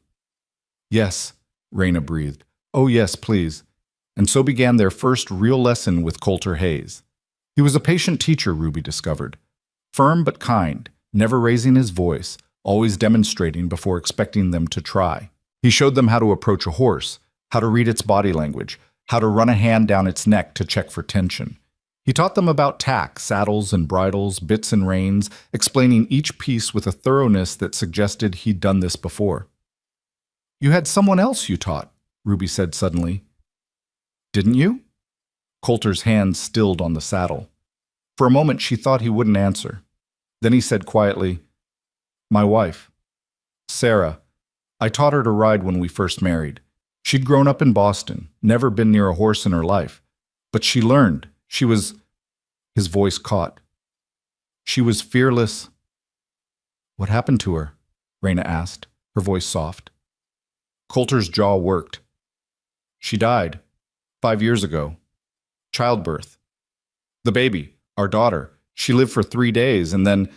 Yes, Reina breathed. Oh yes, please. And so began their first real lesson with Coulter Hayes. He was a patient teacher, Ruby discovered. Firm but kind, never raising his voice, always demonstrating before expecting them to try. He showed them how to approach a horse, how to read its body language, how to run a hand down its neck to check for tension. He taught them about tack, saddles and bridles, bits and reins, explaining each piece with a thoroughness that suggested he'd done this before. You had someone else you taught, Ruby said suddenly. Didn't you? Coulter's hands stilled on the saddle. For a moment she thought he wouldn't answer. Then he said quietly, My wife, Sarah. I taught her to ride when we first married. She'd grown up in Boston, never been near a horse in her life. But she learned. She was... His voice caught. She was fearless. What happened to her? Reina asked, her voice soft. Coulter's jaw worked. She died 5 years ago. Childbirth. The baby, our daughter, she lived for 3 days and then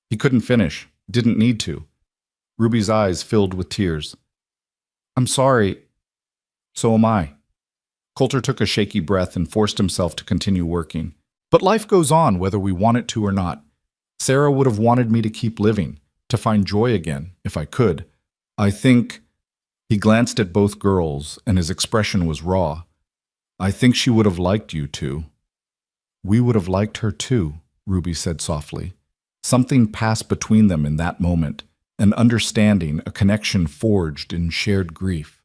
he couldn't finish, didn't need to. Ruby's eyes filled with tears. I'm sorry. So am I. Coulter took a shaky breath and forced himself to continue working. But life goes on whether we want it to or not. Sarah would have wanted me to keep living, to find joy again, if I could. I think... He glanced at both girls, and his expression was raw. I think she would have liked you too. We would have liked her too, Ruby said softly. Something passed between them in that moment, an understanding, a connection forged in shared grief.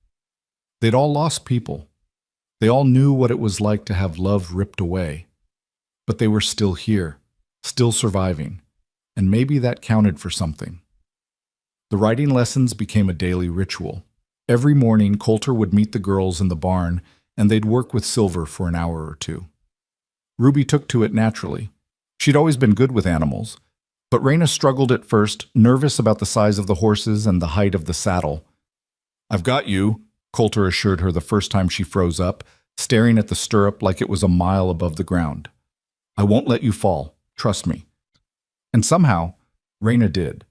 They'd all lost people. They all knew what it was like to have love ripped away. But they were still here, still surviving. and maybe that counted for something. The writing lessons became a daily ritual. Every morning, Coulter would meet the girls in the barn, and they'd work with Silver for an hour or two. Ruby took to it naturally. She'd always been good with animals, but Raina struggled at first, nervous about the size of the horses and the height of the saddle. "I've got you," Coulter assured her the first time she froze up, staring at the stirrup like it was a mile above the ground. "I won't let you fall. Trust me." And somehow, Raina did.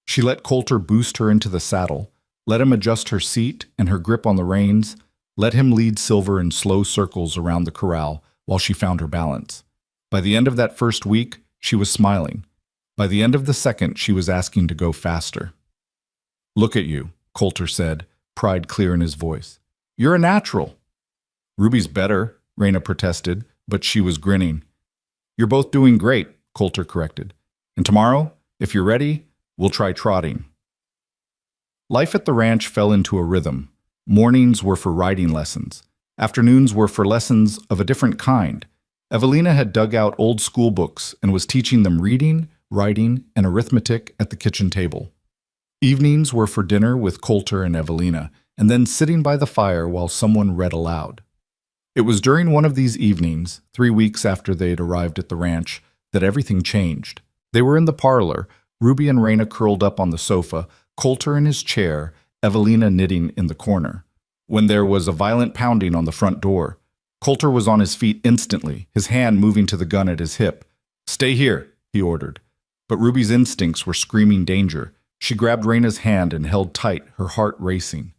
She let Coulter boost her into the saddle, let him adjust her seat and her grip on the reins, let him lead Silver in slow circles around the corral while she found her balance. By the end of that first week, she was smiling. By the end of the second, she was asking to go faster. "Look at you," Coulter said, pride clear in his voice. "You're a natural." "Ruby's better," Raina protested, but she was grinning. "You're both doing great," Coulter corrected. "And tomorrow, if you're ready, we'll try trotting." Life at the ranch fell into a rhythm. Mornings were for riding lessons. Afternoons were for lessons of a different kind. Evelina had dug out old school books and was teaching them reading, writing, and arithmetic at the kitchen table. Evenings were for dinner with Coulter and Evelina, and then sitting by the fire while someone read aloud. It was during one of these evenings, 3 weeks after they had arrived at the ranch, that everything changed. They were in the parlor, Ruby and Raina curled up on the sofa, Coulter in his chair, Evelina knitting in the corner, when there was a violent pounding on the front door. Coulter was on his feet instantly, his hand moving to the gun at his hip. "Stay here," he ordered. But Ruby's instincts were screaming danger. She grabbed Raina's hand and held tight, her heart racing.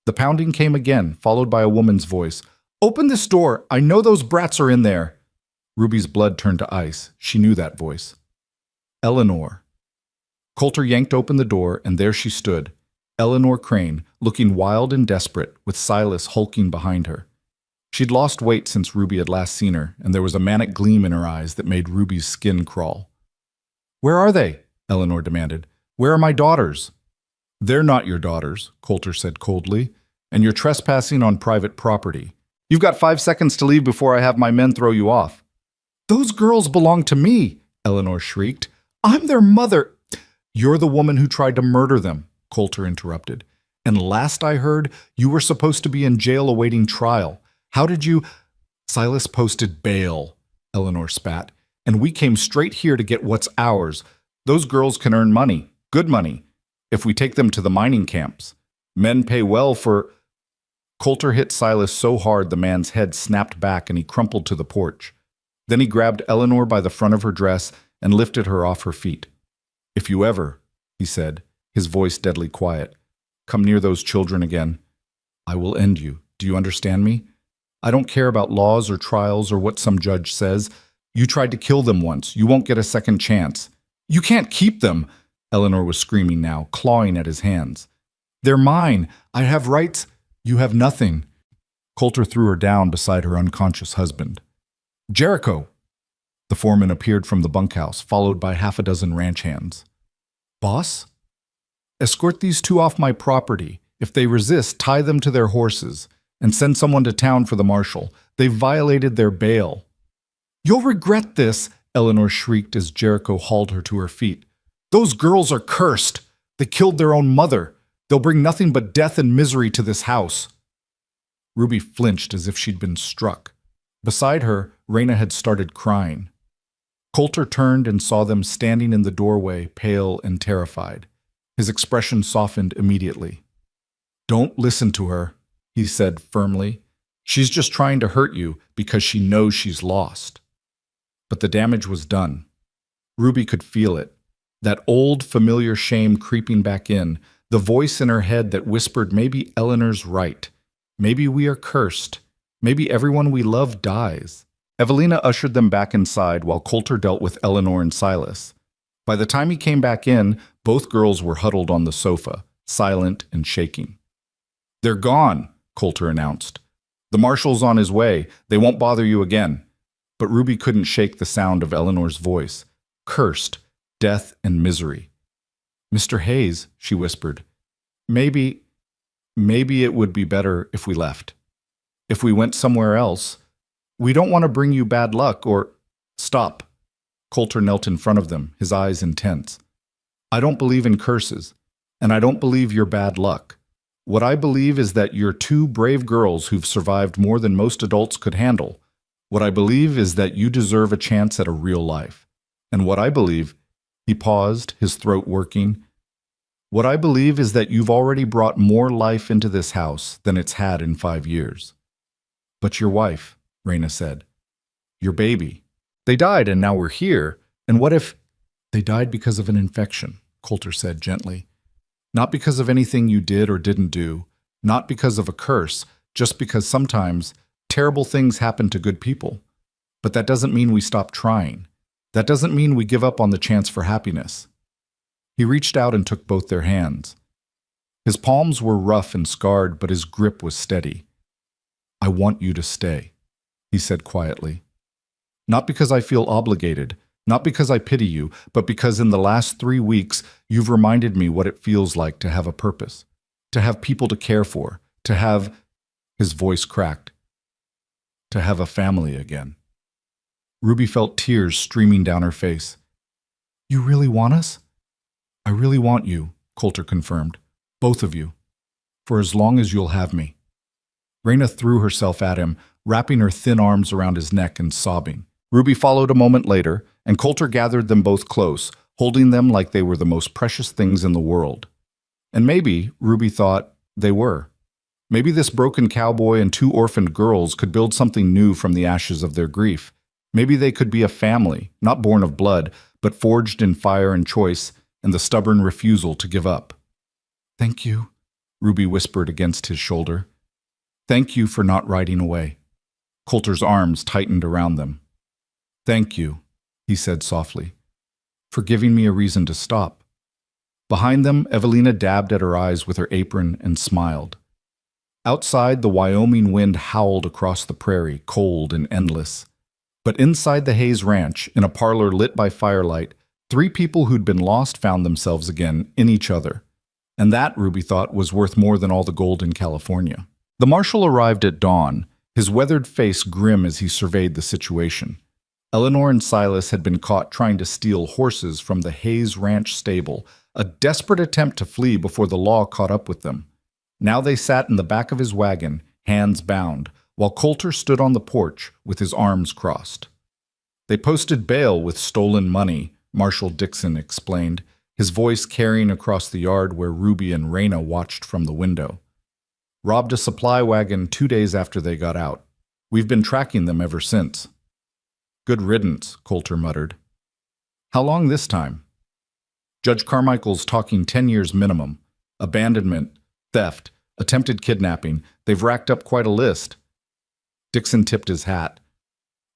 The pounding came again, followed by a woman's voice. "Open this door! I know those brats are in there!" Ruby's blood turned to ice. She knew that voice. Eleanor. Coulter yanked open the door, and there she stood, Eleanor Crane, looking wild and desperate, with Silas hulking behind her. She'd lost weight since Ruby had last seen her, and there was a manic gleam in her eyes that made Ruby's skin crawl. "Where are they?" Eleanor demanded. "Where are my daughters?" "They're not your daughters," Coulter said coldly, "and you're trespassing on private property. You've got 5 seconds to leave before I have my men throw you off." "Those girls belong to me," Eleanor shrieked. "I'm their mother." "You're the woman who tried to murder them," Coulter interrupted. "And last I heard, you were supposed to be in jail awaiting trial. How did you—" "Silas posted bail," Eleanor spat, "and we came straight here to get what's ours. Those girls can earn money, good money, if we take them to the mining camps. Men pay well for—" Coulter hit Silas so hard the man's head snapped back and he crumpled to the porch. Then he grabbed Eleanor by the front of her dress and lifted her off her feet. "If you ever," he said, his voice deadly quiet, "come near those children again, I will end you. Do you understand me? I don't care about laws or trials or what some judge says. You tried to kill them once. You won't get a second chance." "You can't keep them," Eleanor was screaming now, clawing at his hands. "They're mine. I have rights." "You have nothing." Coulter threw her down beside her unconscious husband. "Jericho!" The foreman appeared from the bunkhouse, followed by 6 ranch hands. "Boss?" "Escort these 2 off my property. If they resist, tie them to their horses, and send someone to town for the marshal. They've violated their bail." "You'll regret this," Eleanor shrieked as Jericho hauled her to her feet. "Those girls are cursed. They killed their own mother. They'll bring nothing but death and misery to this house." Ruby flinched as if she'd been struck. Beside her, Raina had started crying. Coulter turned and saw them standing in the doorway, pale and terrified. His expression softened immediately. "Don't listen to her," he said firmly. "She's just trying to hurt you because she knows she's lost." But the damage was done. Ruby could feel it. That old, familiar shame creeping back in, the voice in her head that whispered maybe Eleanor's right. Maybe we are cursed. Maybe everyone we love dies. Evelina ushered them back inside while Coulter dealt with Eleanor and Silas. By the time he came back in, both girls were huddled on the sofa, silent and shaking. "They're gone," Coulter announced. "The marshal's on his way. They won't bother you again." But Ruby couldn't shake the sound of Eleanor's voice. Cursed, death and misery. "Mr. Hayes," she whispered, maybe it would be better if we left. If we went somewhere else. We don't want to bring you bad luck or—" "Stop." Coulter knelt in front of them, his eyes intense. I don't believe in curses, and I don't believe you're bad luck. What I believe is that you're two brave girls who've survived more than most adults could handle. What I believe is that you deserve a chance at a real life. And what I believe, he paused, his throat working, what I believe is that you've already brought more life into this house than it's had in 5 years. But your wife, Raina said. Your baby. They died and now we're here. And what if... They died because of an infection, Coulter said gently. Not because of anything you did or didn't do. Not because of a curse. Just because sometimes terrible things happen to good people. But that doesn't mean we stop trying. That doesn't mean we give up on the chance for happiness. He reached out and took both their hands. His palms were rough and scarred, but his grip was steady. I want you to stay, he said quietly. Not because I feel obligated, not because I pity you, but because in the last 3 weeks you've reminded me what it feels like to have a purpose, to have people to care for, to have, his voice cracked, to have a family again. Ruby felt tears streaming down her face. You really want us? I really want you, Coulter confirmed. Both of you. For as long as you'll have me. Raina threw herself at him, wrapping her thin arms around his neck and sobbing. Ruby followed a moment later, and Coulter gathered them both close, holding them like they were the most precious things in the world. And maybe, Ruby thought, they were. Maybe this broken cowboy and 2 orphaned girls could build something new from the ashes of their grief. Maybe they could be a family, not born of blood, but forged in fire and choice, and the stubborn refusal to give up. Thank you, Ruby whispered against his shoulder. Thank you for not riding away. Coulter's arms tightened around them. Thank you, he said softly, for giving me a reason to stop. Behind them, Evelina dabbed at her eyes with her apron and smiled. Outside, the Wyoming wind howled across the prairie, cold and endless. But inside the Hayes Ranch, in a parlor lit by firelight, 3 people who'd been lost found themselves again in each other. And that, Ruby thought, was worth more than all the gold in California. The marshal arrived at dawn, his weathered face grim as he surveyed the situation. Eleanor and Silas had been caught trying to steal horses from the Hayes Ranch stable, a desperate attempt to flee before the law caught up with them. Now they sat in the back of his wagon, hands bound, while Coulter stood on the porch with his arms crossed. They posted bail with stolen money, Marshal Dixon explained, his voice carrying across the yard where Ruby and Raina watched from the window. Robbed a supply wagon 2 days after they got out. We've been tracking them ever since. Good riddance, Coulter muttered. How long this time? Judge Carmichael's talking 10 years minimum. Abandonment, theft, attempted kidnapping. They've racked up quite a list. Dixon tipped his hat.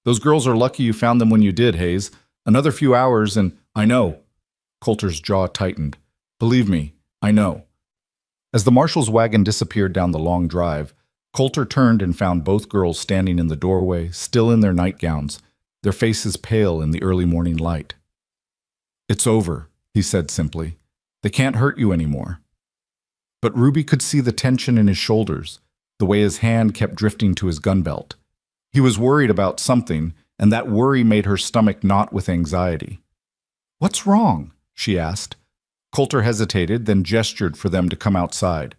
Those girls are lucky you found them when you did, Hayes. Another few hours and... I know. Coulter's jaw tightened. Believe me, I know. As the marshal's wagon disappeared down the long drive, Coulter turned and found both girls standing in the doorway, still in their nightgowns, their faces pale in the early morning light. It's over, he said simply. They can't hurt you anymore. But Ruby could see the tension in his shoulders, the way his hand kept drifting to his gun belt. He was worried about something, and that worry made her stomach knot with anxiety. What's wrong? She asked. Coulter hesitated, then gestured for them to come outside.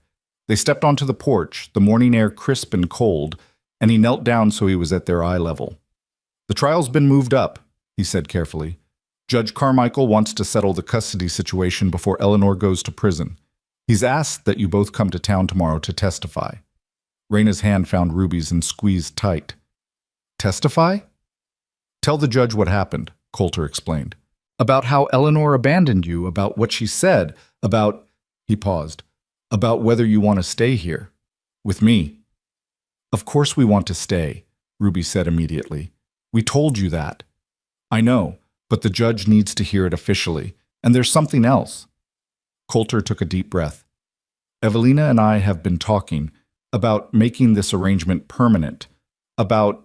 They stepped onto the porch, the morning air crisp and cold, and he knelt down so he was at their eye level. The trial's been moved up, he said carefully. Judge Carmichael wants to settle the custody situation before Eleanor goes to prison. He's asked that you both come to town tomorrow to testify. Raina's hand found Ruby's and squeezed tight. Testify? Tell the judge what happened, Coulter explained. About how Eleanor abandoned you, about what she said, about... He paused. About whether you want to stay here. With me. Of course we want to stay, Ruby said immediately. We told you that. I know, but the judge needs to hear it officially, and there's something else. Coulter took a deep breath. Evelina and I have been talking about making this arrangement permanent, about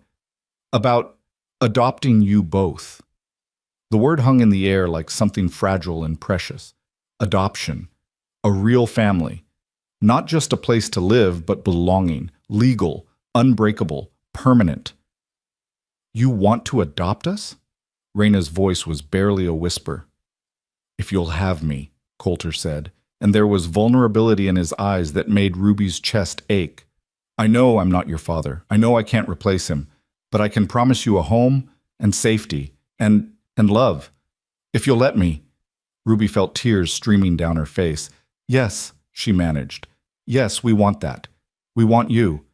adopting you both. The word hung in the air like something fragile and precious. Adoption. A real family. Not just a place to live, but belonging, legal, unbreakable, permanent. You want to adopt us? Raina's voice was barely a whisper. "If you'll have me," Coulter said, and there was vulnerability in his eyes that made Ruby's chest ache. "I know I'm not your father. I know I can't replace him, but I can promise you a home and safety and love. If you'll let me." Ruby felt tears streaming down her face. "Yes," she managed. "Yes, we want that. We want you."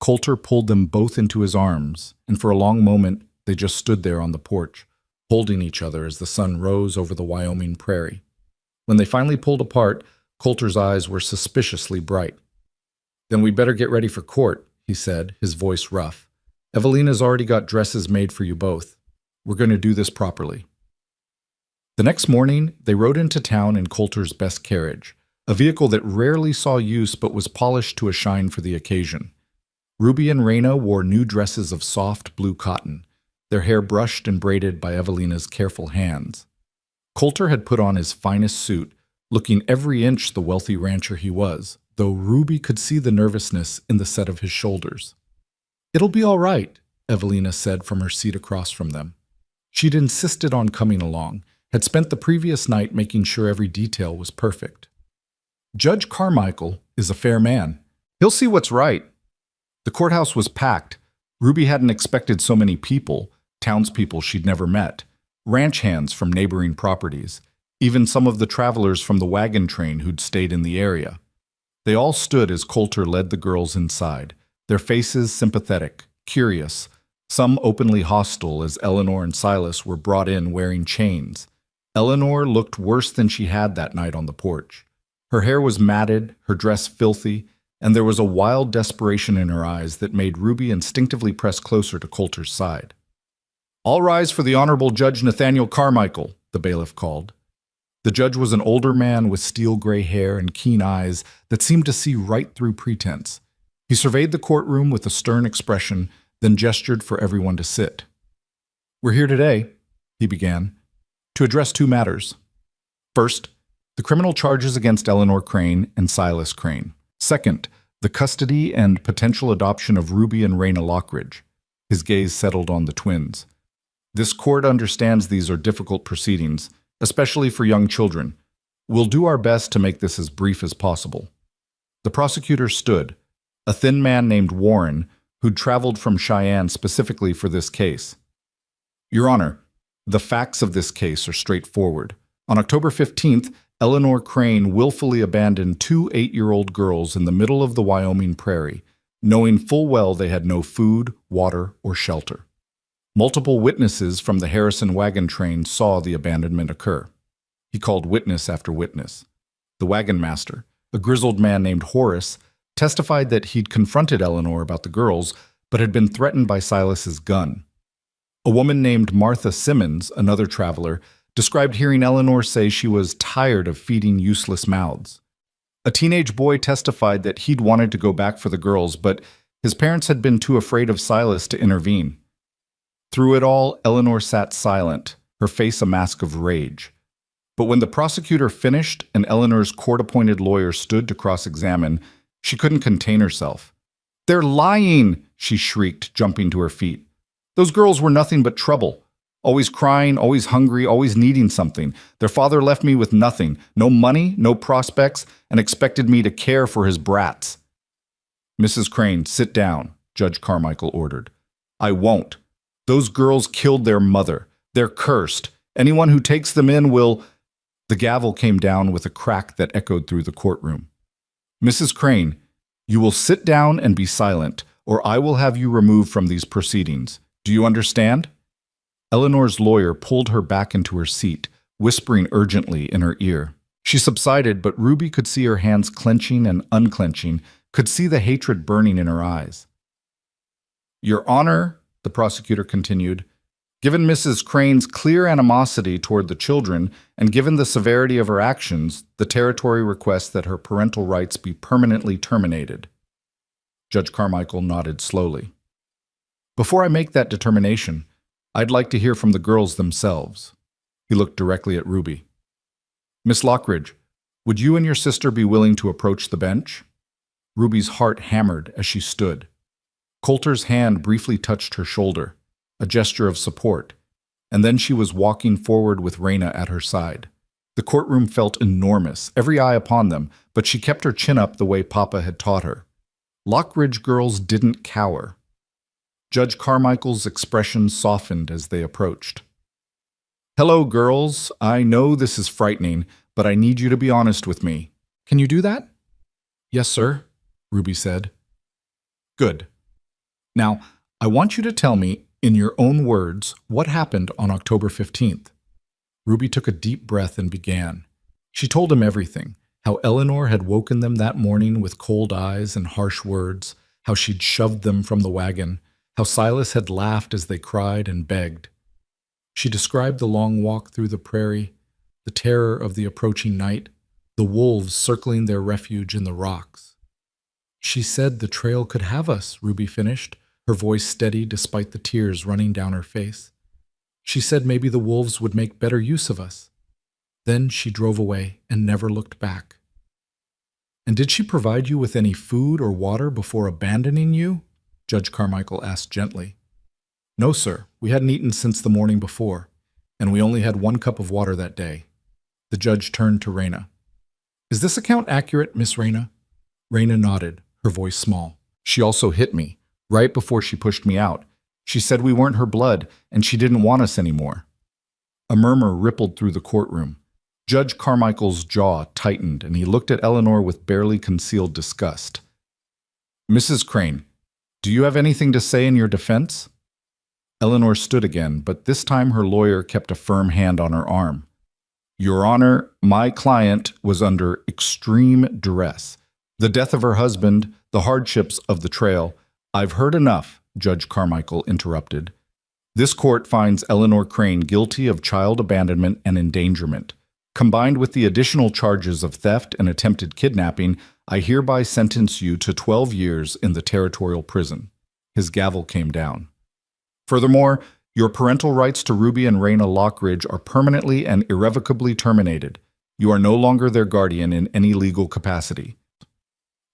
Coulter pulled them both into his arms, and for a long moment they just stood there on the porch, holding each other as the sun rose over the Wyoming prairie. When they finally pulled apart, Coulter's eyes were suspiciously bright. "Then we better get ready for court," he said, his voice rough. "Evelina's already got dresses made for you both. We're going to do this properly." The next morning, they rode into town in Coulter's best carriage, a vehicle that rarely saw use but was polished to a shine for the occasion. Ruby and Raina wore new dresses of soft blue cotton, their hair brushed and braided by Evelina's careful hands. Coulter had put on his finest suit, looking every inch the wealthy rancher he was, though Ruby could see the nervousness in the set of his shoulders. "It'll be all right," Evelina said from her seat across from them. She'd insisted on coming along, had spent the previous night making sure every detail was perfect. "Judge Carmichael is a fair man. He'll see what's right." The courthouse was packed. Ruby hadn't expected so many people, townspeople she'd never met, ranch hands from neighboring properties, even some of the travelers from the wagon train who'd stayed in the area. They all stood as Coulter led the girls inside, their faces sympathetic, curious, some openly hostile as Eleanor and Silas were brought in wearing chains. Eleanor looked worse than she had that night on the porch. Her hair was matted, her dress filthy, and there was a wild desperation in her eyes that made Ruby instinctively press closer to Coulter's side. "All rise for the Honorable Judge Nathaniel Carmichael," the bailiff called. The judge was an older man with steel-gray hair and keen eyes that seemed to see right through pretense. He surveyed the courtroom with a stern expression, then gestured for everyone to sit. "We're here today," he began, "to address two matters. First, the criminal charges against Eleanor Crane and Silas Crane. Second, the custody and potential adoption of Ruby and Raina Lockridge." His gaze settled on the twins. "This court understands these are difficult proceedings, especially for young children. We'll do our best to make this as brief as possible." The prosecutor stood, a thin man named Warren, who'd traveled from Cheyenne specifically for this case. "Your Honor, the facts of this case are straightforward. On October 15th, Eleanor Crane willfully abandoned two 8-year-old girls in the middle of the Wyoming prairie, knowing full well they had no food, water, or shelter. Multiple witnesses from the Harrison wagon train saw the abandonment occur. He called witness after witness. The wagon master, a grizzled man named Horace, testified that he'd confronted Eleanor about the girls, but had been threatened by Silas's gun. A woman named Martha Simmons, another traveler, described hearing Eleanor say she was tired of feeding useless mouths. A teenage boy testified that he'd wanted to go back for the girls, but his parents had been too afraid of Silas to intervene. Through it all, Eleanor sat silent, her face a mask of rage. But when the prosecutor finished and Eleanor's court-appointed lawyer stood to cross-examine, she couldn't contain herself. "They're lying!" she shrieked, jumping to her feet. "Those girls were nothing but trouble. Always crying, always hungry, always needing something. Their father left me with nothing, no money, no prospects, and expected me to care for his brats." "Mrs. Crane, sit down," Judge Carmichael ordered. "I won't. Those girls killed their mother. They're cursed. Anyone who takes them in will—" The gavel came down with a crack that echoed through the courtroom. "Mrs. Crane, you will sit down and be silent, or I will have you removed from these proceedings. Do you understand?" Eleanor's lawyer pulled her back into her seat, whispering urgently in her ear. She subsided, but Ruby could see her hands clenching and unclenching, could see the hatred burning in her eyes. "Your Honor," the prosecutor continued, "given Mrs. Crane's clear animosity toward the children, and given the severity of her actions, the territory requests that her parental rights be permanently terminated." Judge Carmichael nodded slowly. "Before I make that determination, I'd like to hear from the girls themselves." He looked directly at Ruby. "Miss Lockridge, would you and your sister be willing to approach the bench?" Ruby's heart hammered as she stood. Coulter's hand briefly touched her shoulder, a gesture of support. and then she was walking forward with Raina at her side. The courtroom felt enormous, every eye upon them, but she kept her chin up the way Papa had taught her. Lockridge girls didn't cower. Judge Carmichael's expression softened as they approached. "Hello, girls. I know this is frightening, but I need you to be honest with me. Can you do that?" "Yes, sir," Ruby said. "Good. Now, I want you to tell me, in your own words, what happened on October 15th. Ruby took a deep breath and began. She told him everything, how Eleanor had woken them that morning with cold eyes and harsh words, how she'd shoved them from the wagon, how Silas had laughed as they cried and begged. She described the long walk through the prairie, the terror of the approaching night, the wolves circling their refuge in the rocks. "She said the trail could have us," Ruby finished, her voice steady despite the tears running down her face. "She said maybe the wolves would make better use of us." Then she drove away and never looked back. "And did she provide you with any food or water before abandoning you?" Judge Carmichael asked gently. "No, sir. We hadn't eaten since the morning before, and we only had 1 cup of water that day." The judge turned to Raina. "Is this account accurate, Miss Raina?" Raina nodded, her voice small. "She also hit me, right before she pushed me out. She said we weren't her blood, and she didn't want us anymore." A murmur rippled through the courtroom. Judge Carmichael's jaw tightened, and he looked at Eleanor with barely concealed disgust. "Mrs. Crane, do you have anything to say in your defense?" Eleanor stood again, but this time her lawyer kept a firm hand on her arm. "Your Honor, my client was under extreme duress. The death of her husband, the hardships of the trail. I've heard enough," Judge Carmichael interrupted. "This court finds Eleanor Crane guilty of child abandonment and endangerment. Combined with the additional charges of theft and attempted kidnapping, I hereby sentence you to 12 years in the territorial prison." His gavel came down. "Furthermore, your parental rights to Ruby and Raina Lockridge are permanently and irrevocably terminated. You are no longer their guardian in any legal capacity."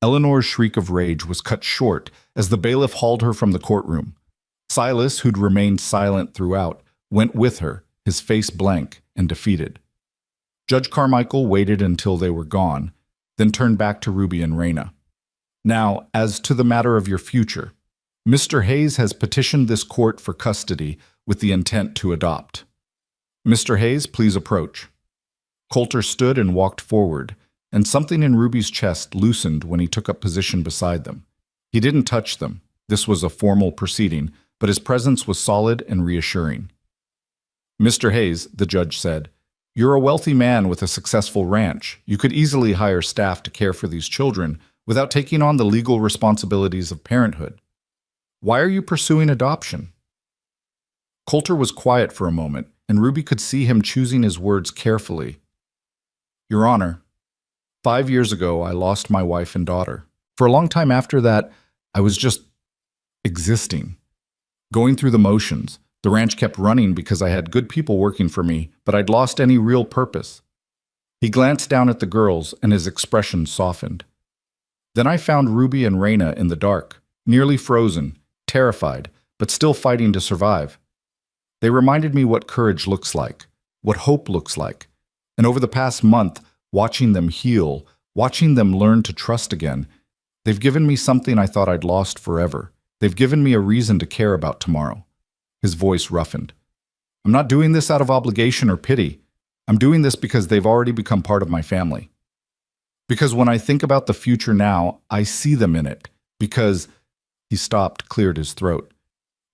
Eleanor's shriek of rage was cut short as the bailiff hauled her from the courtroom. Silas, who'd remained silent throughout, went with her, his face blank and defeated. Judge Carmichael waited until they were gone, then turned back to Ruby and Raina. "Now, as to the matter of your future, Mr. Hayes has petitioned this court for custody with the intent to adopt. Mr. Hayes, please approach." Coulter stood and walked forward, and something in Ruby's chest loosened when he took up position beside them. He didn't touch them. This was a formal proceeding, but his presence was solid and reassuring. "Mr. Hayes," the judge said, "you're a wealthy man with a successful ranch. You could easily hire staff to care for these children without taking on the legal responsibilities of parenthood. Why are you pursuing adoption?" Coulter was quiet for a moment, and Ruby could see him choosing his words carefully. "Your Honor, 5 years ago I lost my wife and daughter. For a long time after that, I was just existing, going through the motions. The ranch kept running because I had good people working for me, but I'd lost any real purpose." He glanced down at the girls, and his expression softened. "Then I found Ruby and Raina in the dark, nearly frozen, terrified, but still fighting to survive. They reminded me what courage looks like, what hope looks like, and over the past month, watching them heal, watching them learn to trust again, they've given me something I thought I'd lost forever. They've given me a reason to care about tomorrow." His voice roughened. "I'm not doing this out of obligation or pity. I'm doing this because they've already become part of my family. Because when I think about the future now, I see them in it. Because," he stopped, cleared his throat,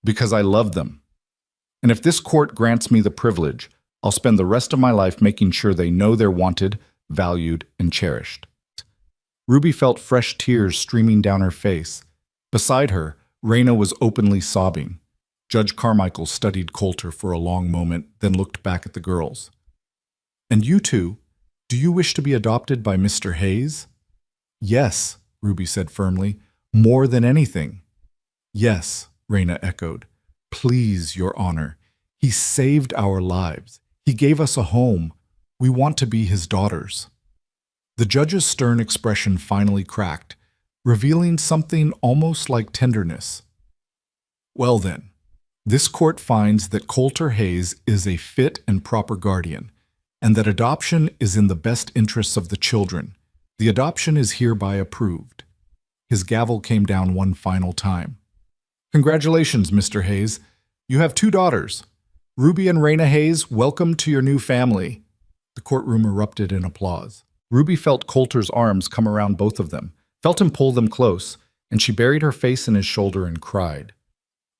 "because I love them. And if this court grants me the privilege, I'll spend the rest of my life making sure they know they're wanted, valued, and cherished." Ruby felt fresh tears streaming down her face. Beside her, Raina was openly sobbing. Judge Carmichael studied Coulter for a long moment, then looked back at the girls. "And you two, do you wish to be adopted by Mr. Hayes?" "Yes," Ruby said firmly, "more than anything." "Yes," Raina echoed. "Please, Your Honor. He saved our lives. He gave us a home. We want to be his daughters." The judge's stern expression finally cracked, revealing something almost like tenderness. "Well then, This court finds that Coulter Hayes is a fit and proper guardian, and that adoption is in the best interests of the children. The adoption is hereby approved. His gavel came down one final time. Congratulations, Mr. Hayes. You have 2 daughters. Ruby and Raina Hayes, welcome to your new family. The courtroom erupted in applause. Ruby felt Coulter's arms come around both of them, felt him pull them close, and she buried her face in his shoulder and cried.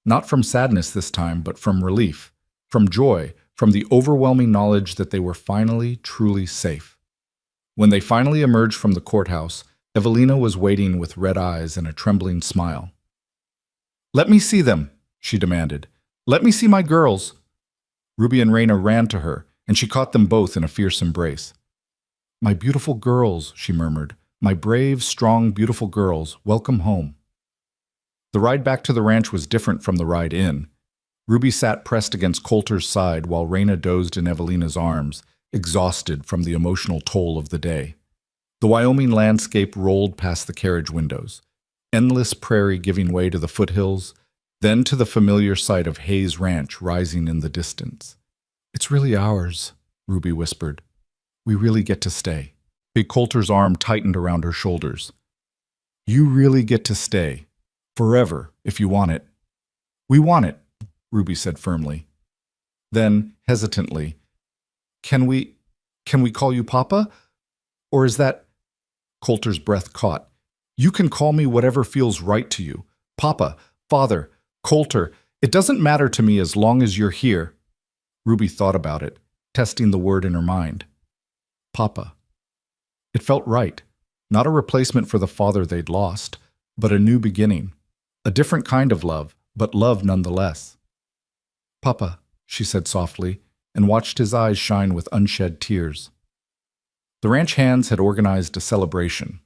Not from sadness this time, but from relief, from joy, from the overwhelming knowledge that they were finally, truly safe. When they finally emerged from the courthouse, Evelina was waiting with red eyes and a trembling smile. "Let me see them," she demanded. "Let me see my girls." Ruby and Raina ran to her, and she caught them both in a fierce embrace. "My beautiful girls," she murmured. "My brave, strong, beautiful girls, welcome home." The ride back to the ranch was different from the ride in. Ruby sat pressed against Coulter's side while Raina dozed in Evelina's arms, exhausted from the emotional toll of the day. The Wyoming landscape rolled past the carriage windows, endless prairie giving way to the foothills, then to the familiar sight of Hayes Ranch rising in the distance. "It's really ours," Ruby whispered. "We really get to stay." Big Coulter's arm tightened around her shoulders. "You really get to stay. Forever, if you want it." "We want it," Ruby said firmly. Then, hesitantly, Can we call you Papa? Or is that—" Coulter's breath caught. "You can call me whatever feels right to you. Papa, Father, Coulter, it doesn't matter to me as long as you're here." Ruby thought about it, testing the word in her mind. Papa. It felt right. Not a replacement for the father they'd lost, but a new beginning. A different kind of love, but love nonetheless. "Papa," she said softly, and watched his eyes shine with unshed tears. The ranch hands had organized a celebration.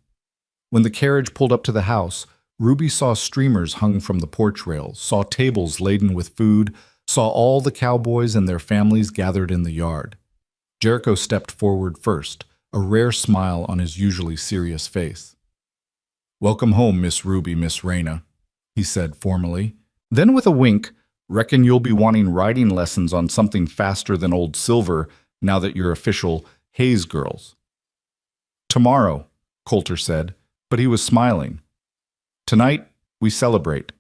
When the carriage pulled up to the house, Ruby saw streamers hung from the porch rails, saw tables laden with food, saw all the cowboys and their families gathered in the yard. Jericho stepped forward first, a rare smile on his usually serious face. "Welcome home, Miss Ruby, Miss Raina," he said formally. Then with a wink, "Reckon you'll be wanting riding lessons on something faster than old Silver now that you're official Hayes girls." "Tomorrow," Coulter said, but he was smiling. "Tonight, we celebrate."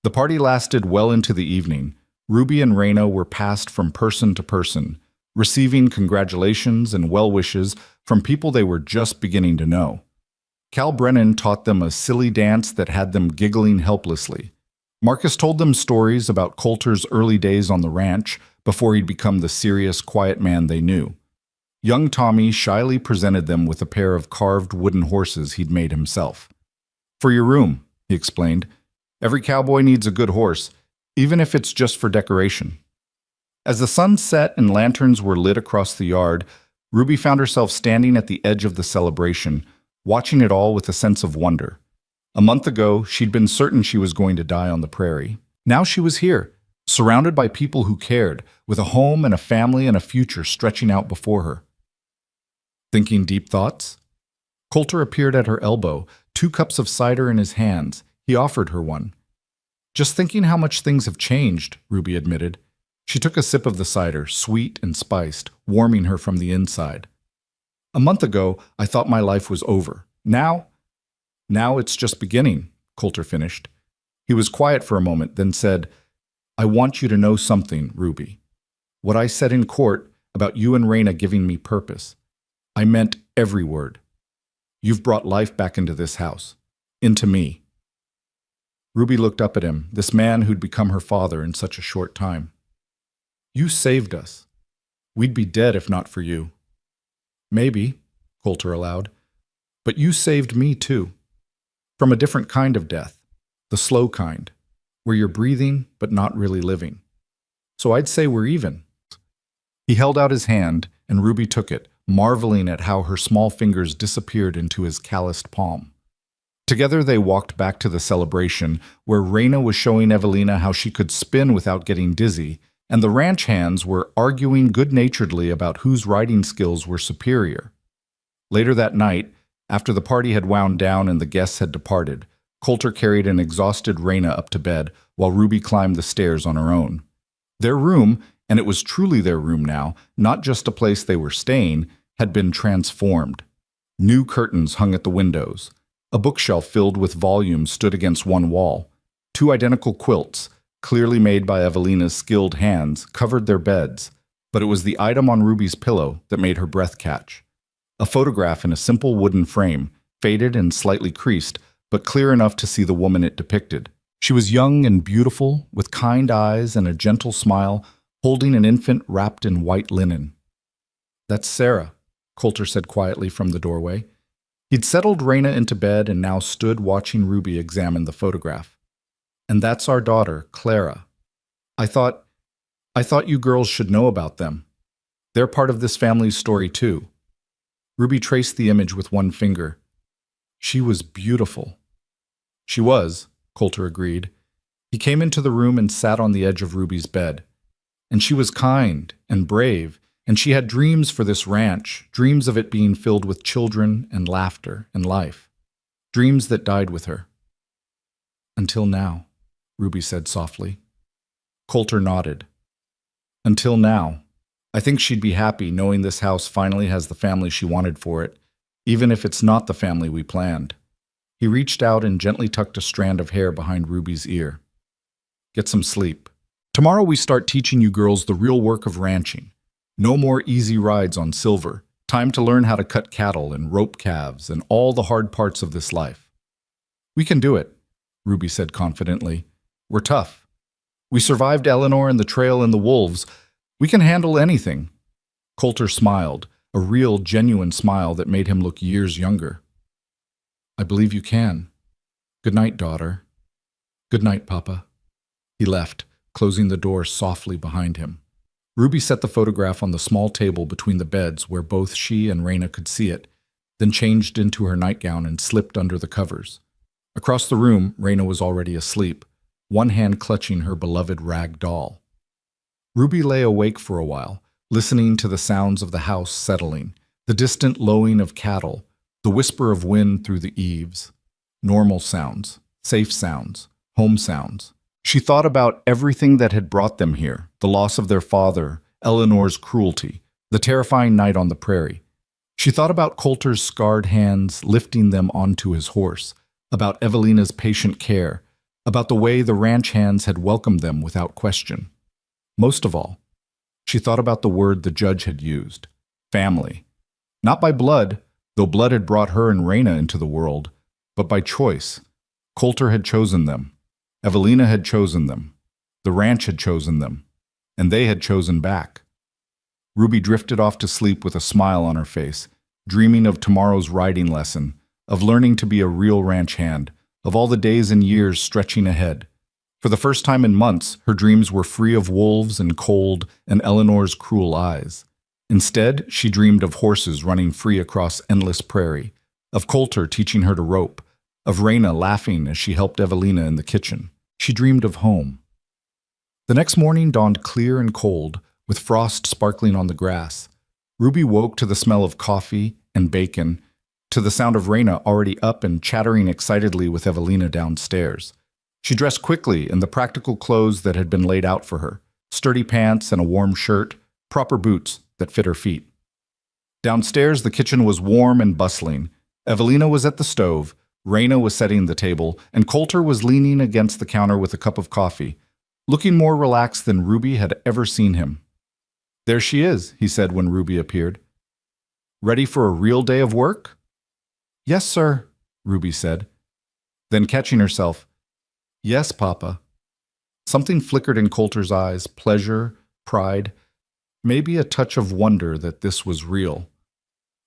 The party lasted well into the evening. Ruby and Raina were passed from person to person, receiving congratulations and well wishes from people they were just beginning to know. Cal Brennan taught them a silly dance that had them giggling helplessly. Marcus told them stories about Coulter's early days on the ranch before he'd become the serious, quiet man they knew. Young Tommy shyly presented them with a pair of carved wooden horses he'd made himself. "For your room," he explained. "Every cowboy needs a good horse, even if it's just for decoration." As the sun set and lanterns were lit across the yard, Ruby found herself standing at the edge of the celebration, watching it all with a sense of wonder. A month ago, she'd been certain she was going to die on the prairie. Now she was here, surrounded by people who cared, with a home and a family and a future stretching out before her. Thinking deep thoughts? Coulter appeared at her elbow, 2 cups of cider in his hands. He offered her one. "Just thinking how much things have changed," Ruby admitted. She took a sip of the cider, sweet and spiced, warming her from the inside. "A month ago, I thought my life was over. Now it's just beginning," Coulter finished. He was quiet for a moment, then said, "I want you to know something, Ruby. What I said in court about you and Raina giving me purpose, I meant every word. You've brought life back into this house, into me." Ruby looked up at him, this man who'd become her father in such a short time. "You saved us. We'd be dead if not for you." "Maybe," Coulter allowed, "but you saved me too. From a different kind of death, the slow kind, where you're breathing but not really living. So I'd say we're even." He held out his hand, and Ruby took it, marveling at how her small fingers disappeared into his calloused palm. Together they walked back to the celebration, where Raina was showing Evelina how she could spin without getting dizzy, and the ranch hands were arguing good-naturedly about whose riding skills were superior. Later that night, after the party had wound down and the guests had departed, Coulter carried an exhausted Reyna up to bed, while Ruby climbed the stairs on her own. Their room, and it was truly their room now, not just a place they were staying, had been transformed. New curtains hung at the windows. A bookshelf filled with volumes stood against one wall. Two identical quilts, clearly made by Evelina's skilled hands, covered their beds, but it was the item on Ruby's pillow that made her breath catch. A photograph in a simple wooden frame, faded and slightly creased, but clear enough to see the woman it depicted. She was young and beautiful, with kind eyes and a gentle smile, holding an infant wrapped in white linen. "That's Sarah," Coulter said quietly from the doorway. He'd settled Reyna into bed and now stood watching Ruby examine the photograph. "And that's our daughter, Clara. I thought you girls should know about them. They're part of this family's story too." Ruby traced the image with one finger. "She was beautiful." "She was," Coulter agreed. He came into the room and sat on the edge of Ruby's bed. "And she was kind and brave, and she had dreams for this ranch, dreams of it being filled with children and laughter and life. Dreams that died with her." "Until now," Ruby said softly. Coulter nodded. "Until now. I think she'd be happy knowing this house finally has the family she wanted for it, even if it's not the family we planned." He reached out and gently tucked a strand of hair behind Ruby's ear. "Get some sleep. Tomorrow we start teaching you girls the real work of ranching. No more easy rides on Silver. Time to learn how to cut cattle and rope calves and all the hard parts of this life." "We can do it," Ruby said confidently. "We're tough. We survived Eleanor and the trail and the wolves. We can handle anything." Coulter smiled, a real, genuine smile that made him look years younger. "I believe you can. Good night, daughter." "Good night, Papa." He left, closing the door softly behind him. Ruby set the photograph on the small table between the beds where both she and Reyna could see it, then changed into her nightgown and slipped under the covers. Across the room, Reyna was already asleep, one hand clutching her beloved rag doll. Ruby lay awake for a while, listening to the sounds of the house settling, the distant lowing of cattle, the whisper of wind through the eaves. Normal sounds, safe sounds, home sounds. She thought about everything that had brought them here, the loss of their father, Eleanor's cruelty, the terrifying night on the prairie. She thought about Coulter's scarred hands lifting them onto his horse, about Evelina's patient care, about the way the ranch hands had welcomed them without question. Most of all, she thought about the word the judge had used, family. Not by blood, though blood had brought her and Reyna into the world, but by choice. Coulter had chosen them. Evelina had chosen them. The ranch had chosen them. And they had chosen back. Ruby drifted off to sleep with a smile on her face, dreaming of tomorrow's riding lesson, of learning to be a real ranch hand, of all the days and years stretching ahead. For the first time in months, her dreams were free of wolves and cold and Eleanor's cruel eyes. Instead, she dreamed of horses running free across endless prairie, of Coulter teaching her to rope, of Reyna laughing as she helped Evelina in the kitchen. She dreamed of home. The next morning dawned clear and cold, with frost sparkling on the grass. Ruby woke to the smell of coffee and bacon, to the sound of Reyna already up and chattering excitedly with Evelina downstairs. She dressed quickly in the practical clothes that had been laid out for her, sturdy pants and a warm shirt, proper boots that fit her feet. Downstairs, the kitchen was warm and bustling. Evelina was at the stove, Reyna was setting the table, and Coulter was leaning against the counter with a cup of coffee, looking more relaxed than Ruby had ever seen him. "There she is," he said when Ruby appeared. "Ready for a real day of work?" "Yes, sir," Ruby said. Then catching herself, "Yes, Papa." Something flickered in Coulter's eyes, pleasure, pride, maybe a touch of wonder that this was real.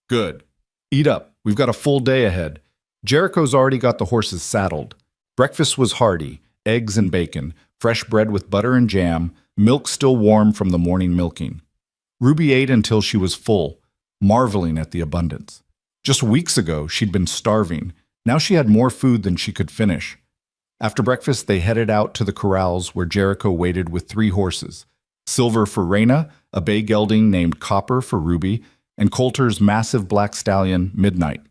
"Good. Eat up. We've got a full day ahead. Jericho's already got the horses saddled. Breakfast was hearty, eggs and bacon, fresh bread with butter and jam, milk still warm from the morning milking. Ruby ate until she was full, marveling at the abundance. Just weeks ago, she'd been starving. Now she had more food than she could finish. After breakfast, they headed out to the corrals where Jericho waited with 3 horses. Silver for Reyna, a bay gelding named Copper for Ruby, and Coulter's massive black stallion, Midnight.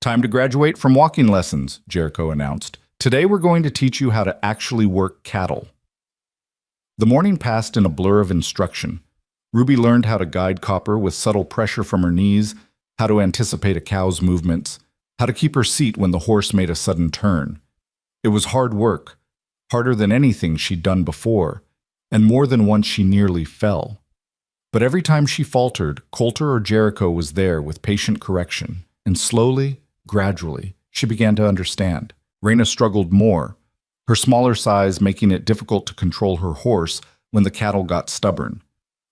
Time to graduate from walking lessons, Jericho announced. Today we're going to teach you how to actually work cattle. The morning passed in a blur of instruction. Ruby learned how to guide Copper with subtle pressure from her knees, how to anticipate a cow's movements, how to keep her seat when the horse made a sudden turn. It was hard work, harder than anything she'd done before, and more than once she nearly fell. But every time she faltered, Coulter or Jericho was there with patient correction, and slowly, gradually, she began to understand. Raina struggled more, her smaller size making it difficult to control her horse when the cattle got stubborn.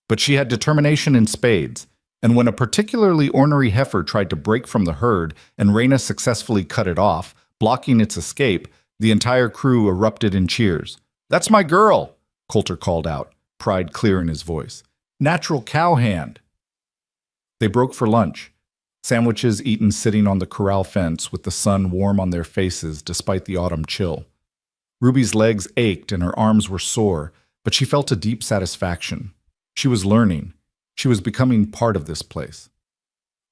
But she had determination in spades, and when a particularly ornery heifer tried to break from the herd and Raina successfully cut it off, blocking its escape, the entire crew erupted in cheers. "That's my girl," Coulter called out, pride clear in his voice. "Natural cow hand." They broke for lunch, sandwiches eaten sitting on the corral fence with the sun warm on their faces despite the autumn chill. Ruby's legs ached and her arms were sore, but she felt a deep satisfaction. She was learning. She was becoming part of this place.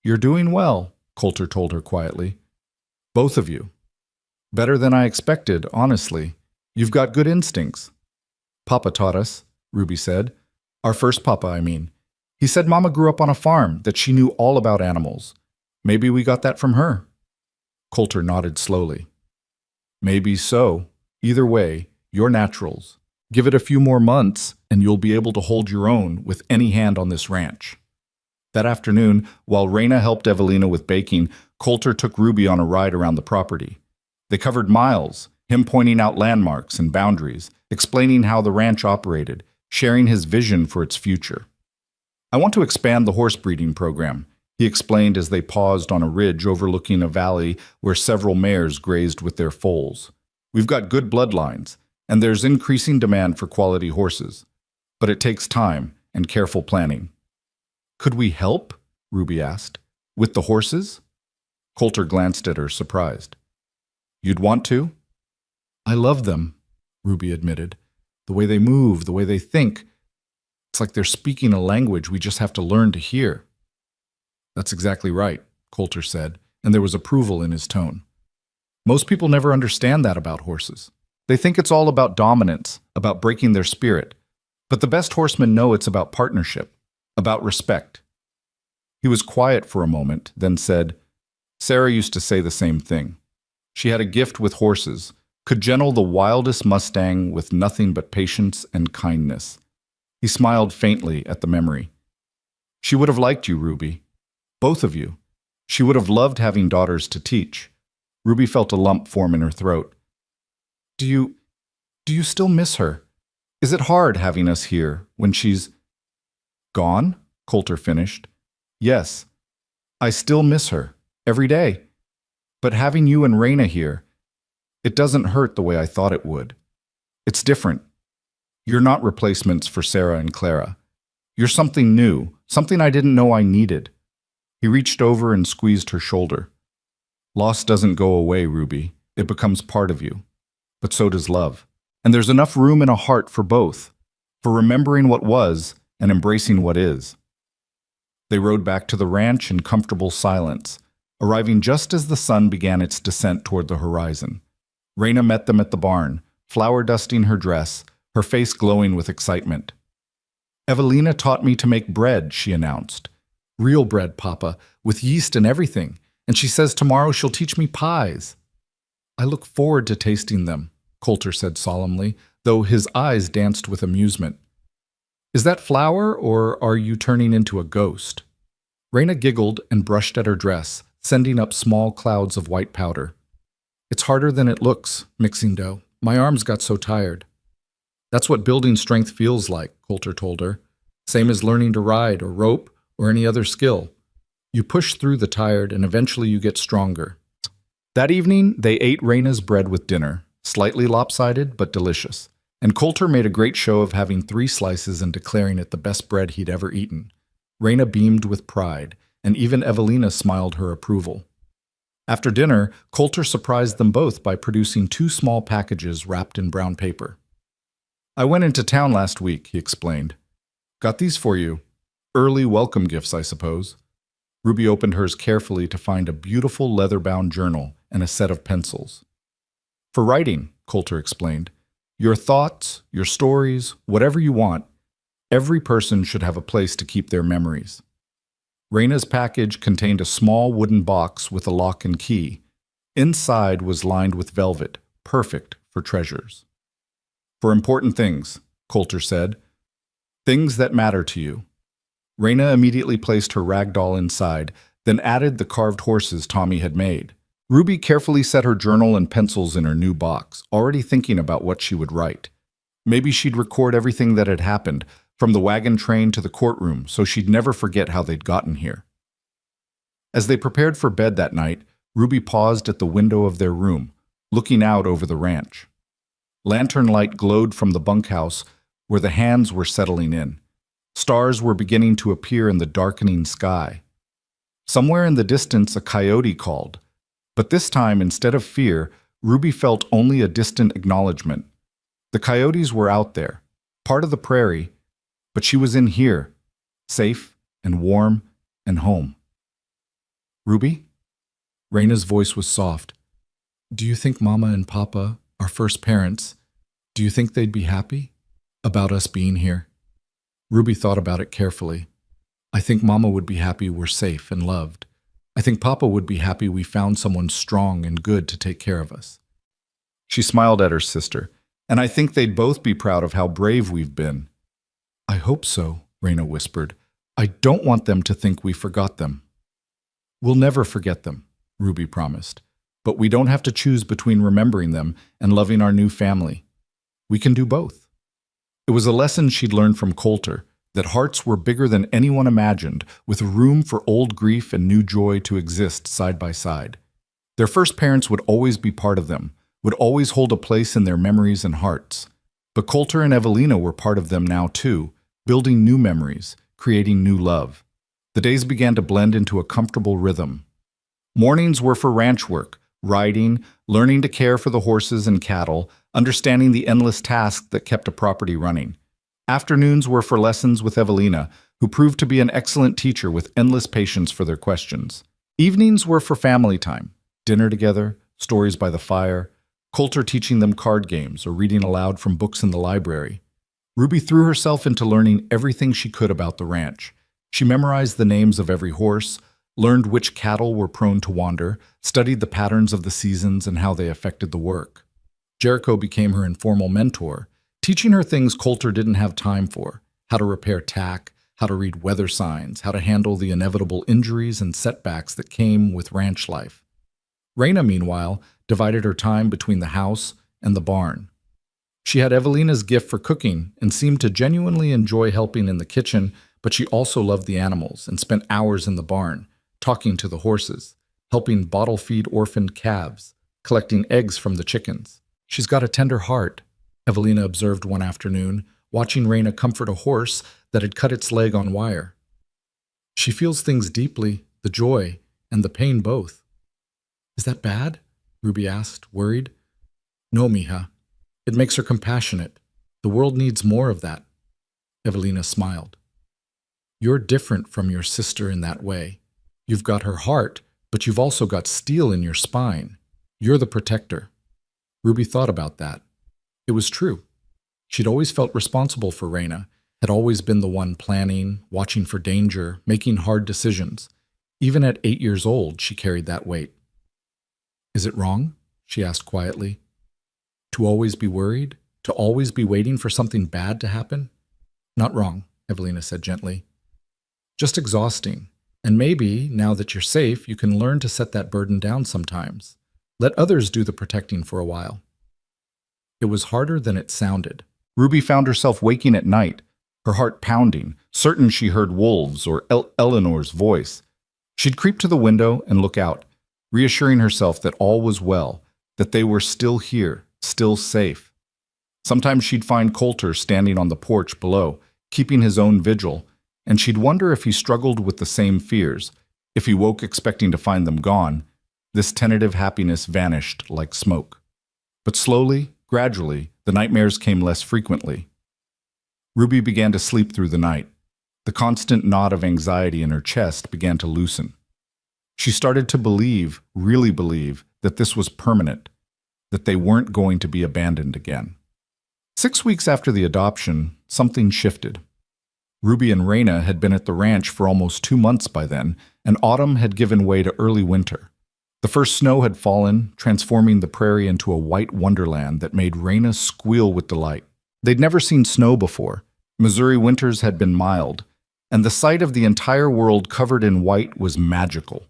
"You're doing well," Coulter told her quietly. "Both of you. Better than I expected, honestly. You've got good instincts." "Papa taught us," Ruby said. "Our first papa, I mean. He said Mama grew up on a farm, that she knew all about animals. Maybe we got that from her." Coulter nodded slowly. "Maybe so. Either way, you're naturals. Give it a few more months, and you'll be able to hold your own with any hand on this ranch." That afternoon, while Raina helped Evelina with baking, Coulter took Ruby on a ride around the property. They covered miles, him pointing out landmarks and boundaries, explaining how the ranch operated, sharing his vision for its future. "I want to expand the horse breeding program," he explained as they paused on a ridge overlooking a valley where several mares grazed with their foals. "We've got good bloodlines, and there's increasing demand for quality horses. But it takes time and careful planning." "Could we help?" Ruby asked. "With the horses?" Coulter glanced at her, surprised. "You'd want to?" "I love them," Ruby admitted. "The way they move, the way they think. It's like they're speaking a language we just have to learn to hear." "That's exactly right," Coulter said, and there was approval in his tone. "Most people never understand that about horses. They think it's all about dominance, about breaking their spirit. But the best horsemen know it's about partnership, about respect." He was quiet for a moment, then said, "Sarah used to say the same thing. She had a gift with horses, could gentle the wildest Mustang with nothing but patience and kindness." He smiled faintly at the memory. "She would have liked you, Ruby. Both of you. She would have loved having daughters to teach." Ruby felt a lump form in her throat. Do you still miss her? Is it hard having us here when she's gone?" Coulter finished. "Yes, I still miss her, every day. But having you and Raina here, it doesn't hurt the way I thought it would. It's different. You're not replacements for Sarah and Clara. You're something new, something I didn't know I needed." He reached over and squeezed her shoulder. "Loss doesn't go away, Ruby. It becomes part of you. But so does love. And there's enough room in a heart for both, for remembering what was and embracing what is." They rode back to the ranch in comfortable silence, arriving just as the sun began its descent toward the horizon. Raina met them at the barn, flour dusting her dress, her face glowing with excitement. "Evelina taught me to make bread," she announced. "Real bread, Papa, with yeast and everything. And she says tomorrow she'll teach me pies." "I look forward to tasting them," Coulter said solemnly, though his eyes danced with amusement. "Is that flour, or are you turning into a ghost?" Raina giggled and brushed at her dress, sending up small clouds of white powder. "It's harder than it looks, mixing dough. My arms got so tired." "That's what building strength feels like," Coulter told her. "Same as learning to ride or rope or any other skill. You push through the tired and eventually you get stronger." That evening, they ate Raina's bread with dinner, slightly lopsided but delicious, and Coulter made a great show of having 3 slices and declaring it the best bread he'd ever eaten. Raina beamed with pride, and even Evelina smiled her approval. After dinner, Coulter surprised them both by producing 2 small packages wrapped in brown paper. "I went into town last week," he explained. "Got these for you. Early welcome gifts, I suppose." Ruby opened hers carefully to find a beautiful leather-bound journal and a set of pencils. For writing, Coulter explained. Your thoughts, your stories, whatever you want, every person should have a place to keep their memories. Raina's package contained a small wooden box with a lock and key. Inside was lined with velvet, perfect for treasures. For important things, Coulter said. Things that matter to you. Raina immediately placed her rag doll inside, then added the carved horses Tommy had made. Ruby carefully set her journal and pencils in her new box, already thinking about what she would write. Maybe she'd record everything that had happened, from the wagon train to the courtroom, so she'd never forget how they'd gotten here. As they prepared for bed that night, Ruby paused at the window of their room, looking out over the ranch. Lantern light glowed from the bunkhouse where the hands were settling in. Stars were beginning to appear in the darkening sky. Somewhere in the distance, a coyote called. But this time, instead of fear, Ruby felt only a distant acknowledgement. The coyotes were out there, part of the prairie, but she was in here, safe and warm and home. Ruby? Raina's voice was soft. Do you think Mama and Papa, our first parents, do you think they'd be happy about us being here? Ruby thought about it carefully. I think Mama would be happy we're safe and loved. I think Papa would be happy we found someone strong and good to take care of us. She smiled at her sister, and I think they'd both be proud of how brave we've been. I hope so, Raina whispered. I don't want them to think we forgot them. We'll never forget them, Ruby promised. But we don't have to choose between remembering them and loving our new family. We can do both. It was a lesson she'd learned from Coulter, that hearts were bigger than anyone imagined, with room for old grief and new joy to exist side by side. Their first parents would always be part of them, would always hold a place in their memories and hearts. But Coulter and Evelina were part of them now too, building new memories, creating new love. The days began to blend into a comfortable rhythm. Mornings were for ranch work, riding, learning to care for the horses and cattle, understanding the endless tasks that kept a property running. Afternoons were for lessons with Evelina, who proved to be an excellent teacher with endless patience for their questions. Evenings were for family time, dinner together, stories by the fire, Coulter teaching them card games or reading aloud from books in the library. Ruby threw herself into learning everything she could about the ranch. She memorized the names of every horse, learned which cattle were prone to wander, studied the patterns of the seasons and how they affected the work. Jericho became her informal mentor, teaching her things Coulter didn't have time for: how to repair tack, how to read weather signs, how to handle the inevitable injuries and setbacks that came with ranch life. Raina, meanwhile, divided her time between the house and the barn. She had Evelina's gift for cooking and seemed to genuinely enjoy helping in the kitchen, but she also loved the animals and spent hours in the barn, talking to the horses, helping bottle feed orphaned calves, collecting eggs from the chickens. She's got a tender heart, Evelina observed one afternoon, watching Raina comfort a horse that had cut its leg on wire. She feels things deeply, the joy and the pain both. Is that bad? Ruby asked, worried. No, mija. It makes her compassionate. The world needs more of that. Evelina smiled. You're different from your sister in that way. You've got her heart, but you've also got steel in your spine. You're the protector. Ruby thought about that. It was true. She'd always felt responsible for Raina, had always been the one planning, watching for danger, making hard decisions. Even at 8 years old, she carried that weight. Is it wrong? She asked quietly. To always be worried? To always be waiting for something bad to happen? Not wrong, Evelina said gently. Just exhausting. And maybe, now that you're safe, you can learn to set that burden down sometimes. Let others do the protecting for a while. It was harder than it sounded. Ruby found herself waking at night, her heart pounding, certain she heard wolves or Eleanor's voice. She'd creep to the window and look out, reassuring herself that all was well, that they were still here, still safe. Sometimes she'd find Coulter standing on the porch below, keeping his own vigil, and she'd wonder if he struggled with the same fears. If he woke expecting to find them gone, this tentative happiness vanished like smoke. But slowly, gradually, the nightmares came less frequently. Ruby began to sleep through the night. The constant knot of anxiety in her chest began to loosen. She started to believe, really believe, that this was permanent, that they weren't going to be abandoned again. 6 weeks after the adoption, something shifted. Ruby and Raina had been at the ranch for almost 2 months by then, and autumn had given way to early winter. The first snow had fallen, transforming the prairie into a white wonderland that made Raina squeal with delight. They'd never seen snow before. Missouri winters had been mild, and the sight of the entire world covered in white was magical.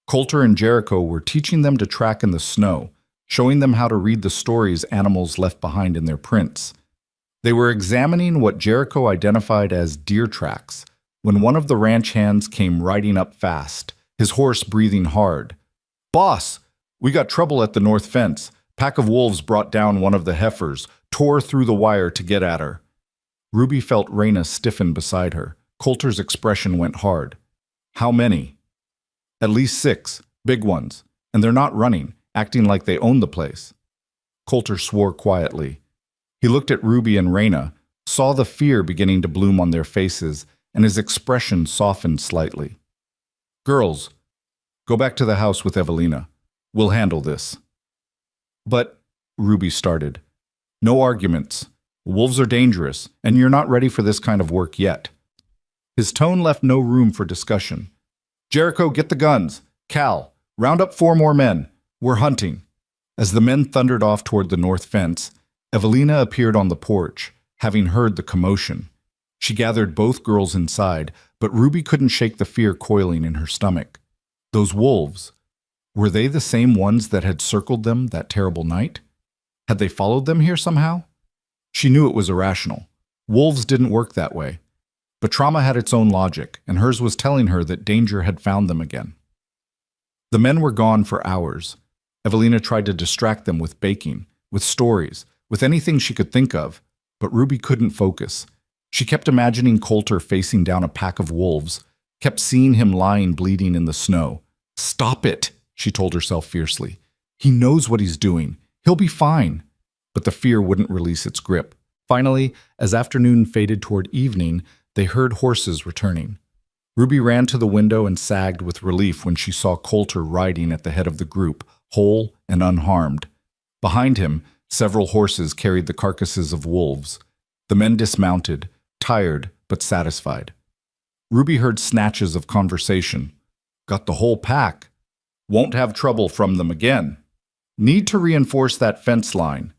Coulter and Jericho were teaching them to track in the snow, showing them how to read the stories animals left behind in their prints. They were examining what Jericho identified as deer tracks when one of the ranch hands came riding up fast, his horse breathing hard. "Boss, we got trouble at the north fence. Pack of wolves brought down one of the heifers, tore through the wire to get at her." Ruby felt Raina stiffen beside her. Coulter's expression went hard. "How many?" "At least 6, big ones, and they're not running, acting like they own the place." Coulter swore quietly. He looked at Ruby and Raina, saw the fear beginning to bloom on their faces, and his expression softened slightly. "Girls, go back to the house with Evelina. We'll handle this." "But," Ruby started, "no arguments. Wolves are dangerous, and you're not ready for this kind of work yet." His tone left no room for discussion. "Jericho, get the guns. Cal, round up 4 more men. We're hunting." As the men thundered off toward the north fence, Evelina appeared on the porch, having heard the commotion. She gathered both girls inside, but Ruby couldn't shake the fear coiling in her stomach. Those wolves, were they the same ones that had circled them that terrible night? Had they followed them here somehow? She knew it was irrational. Wolves didn't work that way. But trauma had its own logic, and hers was telling her that danger had found them again. The men were gone for hours. Evelina tried to distract them with baking, with stories, with anything she could think of, but Ruby couldn't focus. She kept imagining Coulter facing down a pack of wolves, kept seeing him lying bleeding in the snow. "Stop it," she told herself fiercely. "He knows what he's doing. He'll be fine." But the fear wouldn't release its grip. Finally, as afternoon faded toward evening, they heard horses returning. Ruby ran to the window and sagged with relief when she saw Coulter riding at the head of the group, whole and unharmed. Behind him, several horses carried the carcasses of wolves. The men dismounted, tired but satisfied. Ruby heard snatches of conversation. "Got the whole pack. Won't have trouble from them again. Need to reinforce that fence line."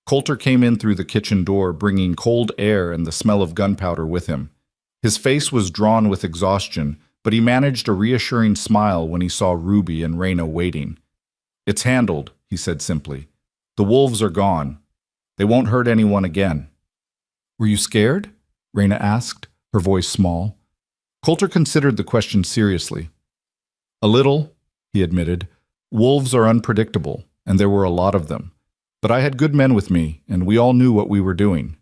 Coulter came in through the kitchen door, bringing cold air and the smell of gunpowder with him. His face was drawn with exhaustion, but he managed a reassuring smile when he saw Ruby and Raina waiting. "It's handled," he said simply. "The wolves are gone. They won't hurt anyone again." "Were you scared?" Raina asked, her voice small. Coulter considered the question seriously. "A little," he admitted. "Wolves are unpredictable, and there were a lot of them. But I had good men with me, and we all knew what we were doing."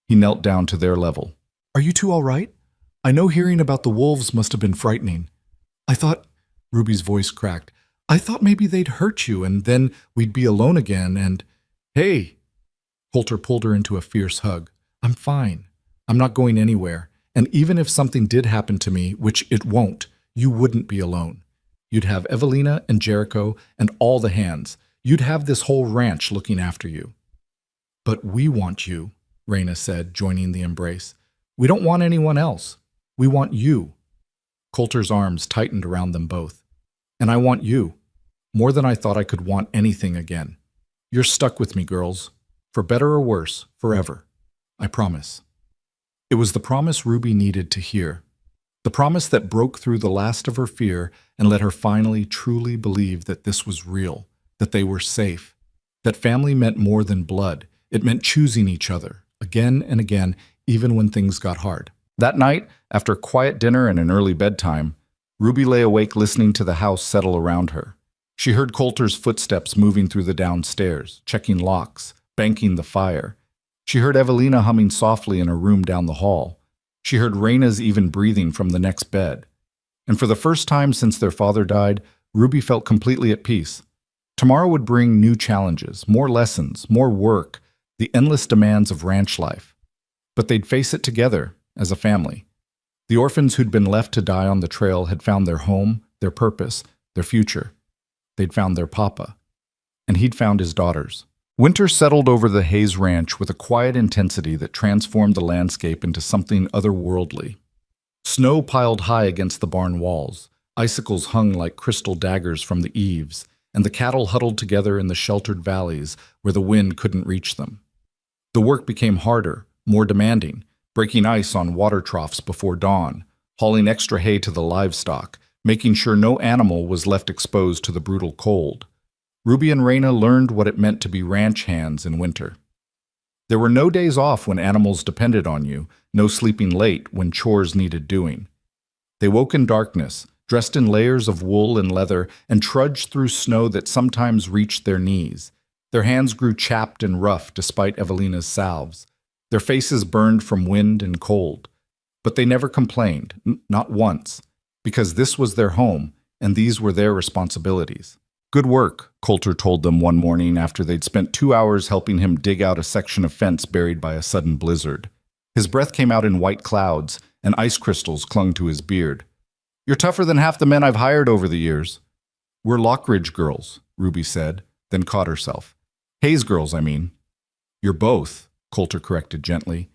He knelt down to their level. "Are you two all right? I know hearing about the wolves must have been frightening. I thought," Ruby's voice cracked, "I thought maybe they'd hurt you, and then we'd be alone again, and—" "Hey!" Coulter pulled her into a fierce hug. "I'm fine. I'm not going anywhere. And even if something did happen to me, which it won't, you wouldn't be alone. You'd have Evelina and Jericho and all the hands. You'd have this whole ranch looking after you." "But we want you," Raina said, joining the embrace. "We don't want anyone else. We want you." Coulter's arms tightened around them both. "And I want you, more than I thought I could want anything again. You're stuck with me, girls, for better or worse, forever. I promise." It was the promise Ruby needed to hear. The promise that broke through the last of her fear and let her finally truly believe that this was real, that they were safe, that family meant more than blood. It meant choosing each other, again and again, even when things got hard. That night, after a quiet dinner and an early bedtime, Ruby lay awake listening to the house settle around her. She heard Coulter's footsteps moving through the downstairs, checking locks, banking the fire. She heard Evelina humming softly in her room down the hall. She heard Raina's even breathing from the next bed. And for the first time since their father died, Ruby felt completely at peace. Tomorrow would bring new challenges, more lessons, more work, the endless demands of ranch life. But they'd face it together, as a family. The orphans who'd been left to die on the trail had found their home, their purpose, their future. They'd found their papa, and he'd found his daughters. Winter settled over the Hayes Ranch with a quiet intensity that transformed the landscape into something otherworldly. Snow piled high against the barn walls, icicles hung like crystal daggers from the eaves, and the cattle huddled together in the sheltered valleys where the wind couldn't reach them. The work became harder, more demanding, breaking ice on water troughs before dawn, hauling extra hay to the livestock, making sure no animal was left exposed to the brutal cold. Ruby and Raina learned what it meant to be ranch hands in winter. There were no days off when animals depended on you, no sleeping late when chores needed doing. They woke in darkness, dressed in layers of wool and leather, and trudged through snow that sometimes reached their knees. Their hands grew chapped and rough despite Evelina's salves. Their faces burned from wind and cold. But they never complained, not once, because this was their home, and these were their responsibilities. "Good work," Coulter told them one morning after they'd spent 2 hours helping him dig out a section of fence buried by a sudden blizzard. His breath came out in white clouds, and ice crystals clung to his beard. "You're tougher than half the men I've hired over the years." "We're Lockridge girls," Ruby said, then caught herself. "Hayes girls, I mean." "You're both," Coulter corrected gently.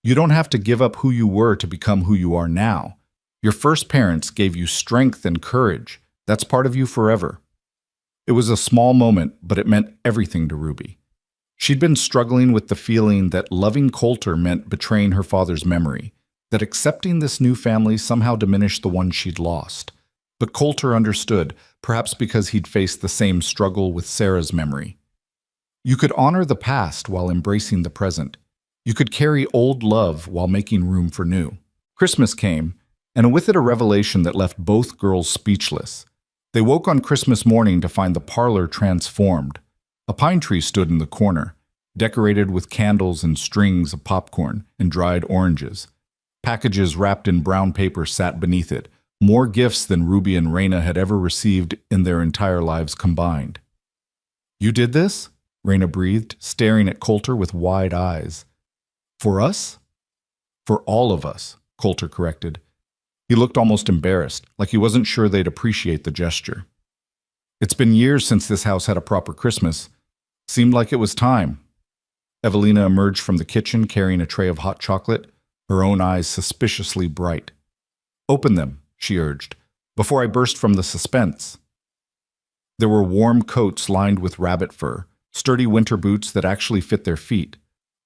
"You don't have to give up who you were to become who you are now. Your first parents gave you strength and courage. That's part of you forever." It was a small moment, but it meant everything to Ruby. She'd been struggling with the feeling that loving Coulter meant betraying her father's memory, that accepting this new family somehow diminished the one she'd lost. But Coulter understood, perhaps because he'd faced the same struggle with Sarah's memory. You could honor the past while embracing the present. You could carry old love while making room for new. Christmas came, and with it a revelation that left both girls speechless. They woke on Christmas morning to find the parlor transformed. A pine tree stood in the corner, decorated with candles and strings of popcorn and dried oranges. Packages wrapped in brown paper sat beneath it, more gifts than Ruby and Raina had ever received in their entire lives combined. "You did this?" Raina breathed, staring at Coulter with wide eyes. "For us?" "For all of us," Coulter corrected. He looked almost embarrassed, like he wasn't sure they'd appreciate the gesture. "It's been years since this house had a proper Christmas. Seemed like it was time." Evelina emerged from the kitchen carrying a tray of hot chocolate, her own eyes suspiciously bright. "Open them," she urged, "before I burst from the suspense." There were warm coats lined with rabbit fur, sturdy winter boots that actually fit their feet,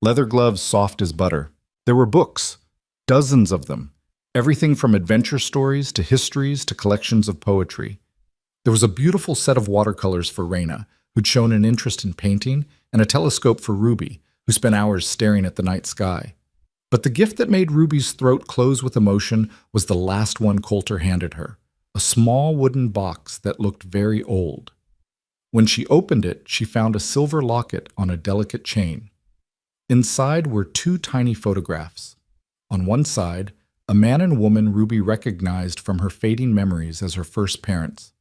leather gloves soft as butter. There were books, dozens of them. Everything from adventure stories to histories to collections of poetry. There was a beautiful set of watercolors for Raina, who'd shown an interest in painting, and a telescope for Ruby, who spent hours staring at the night sky. But the gift that made Ruby's throat close with emotion was the last one Coulter handed her, a small wooden box that looked very old. When she opened it, she found a silver locket on a delicate chain. Inside were 2 tiny photographs. On one side, a man and woman Ruby recognized from her fading memories as her first parents.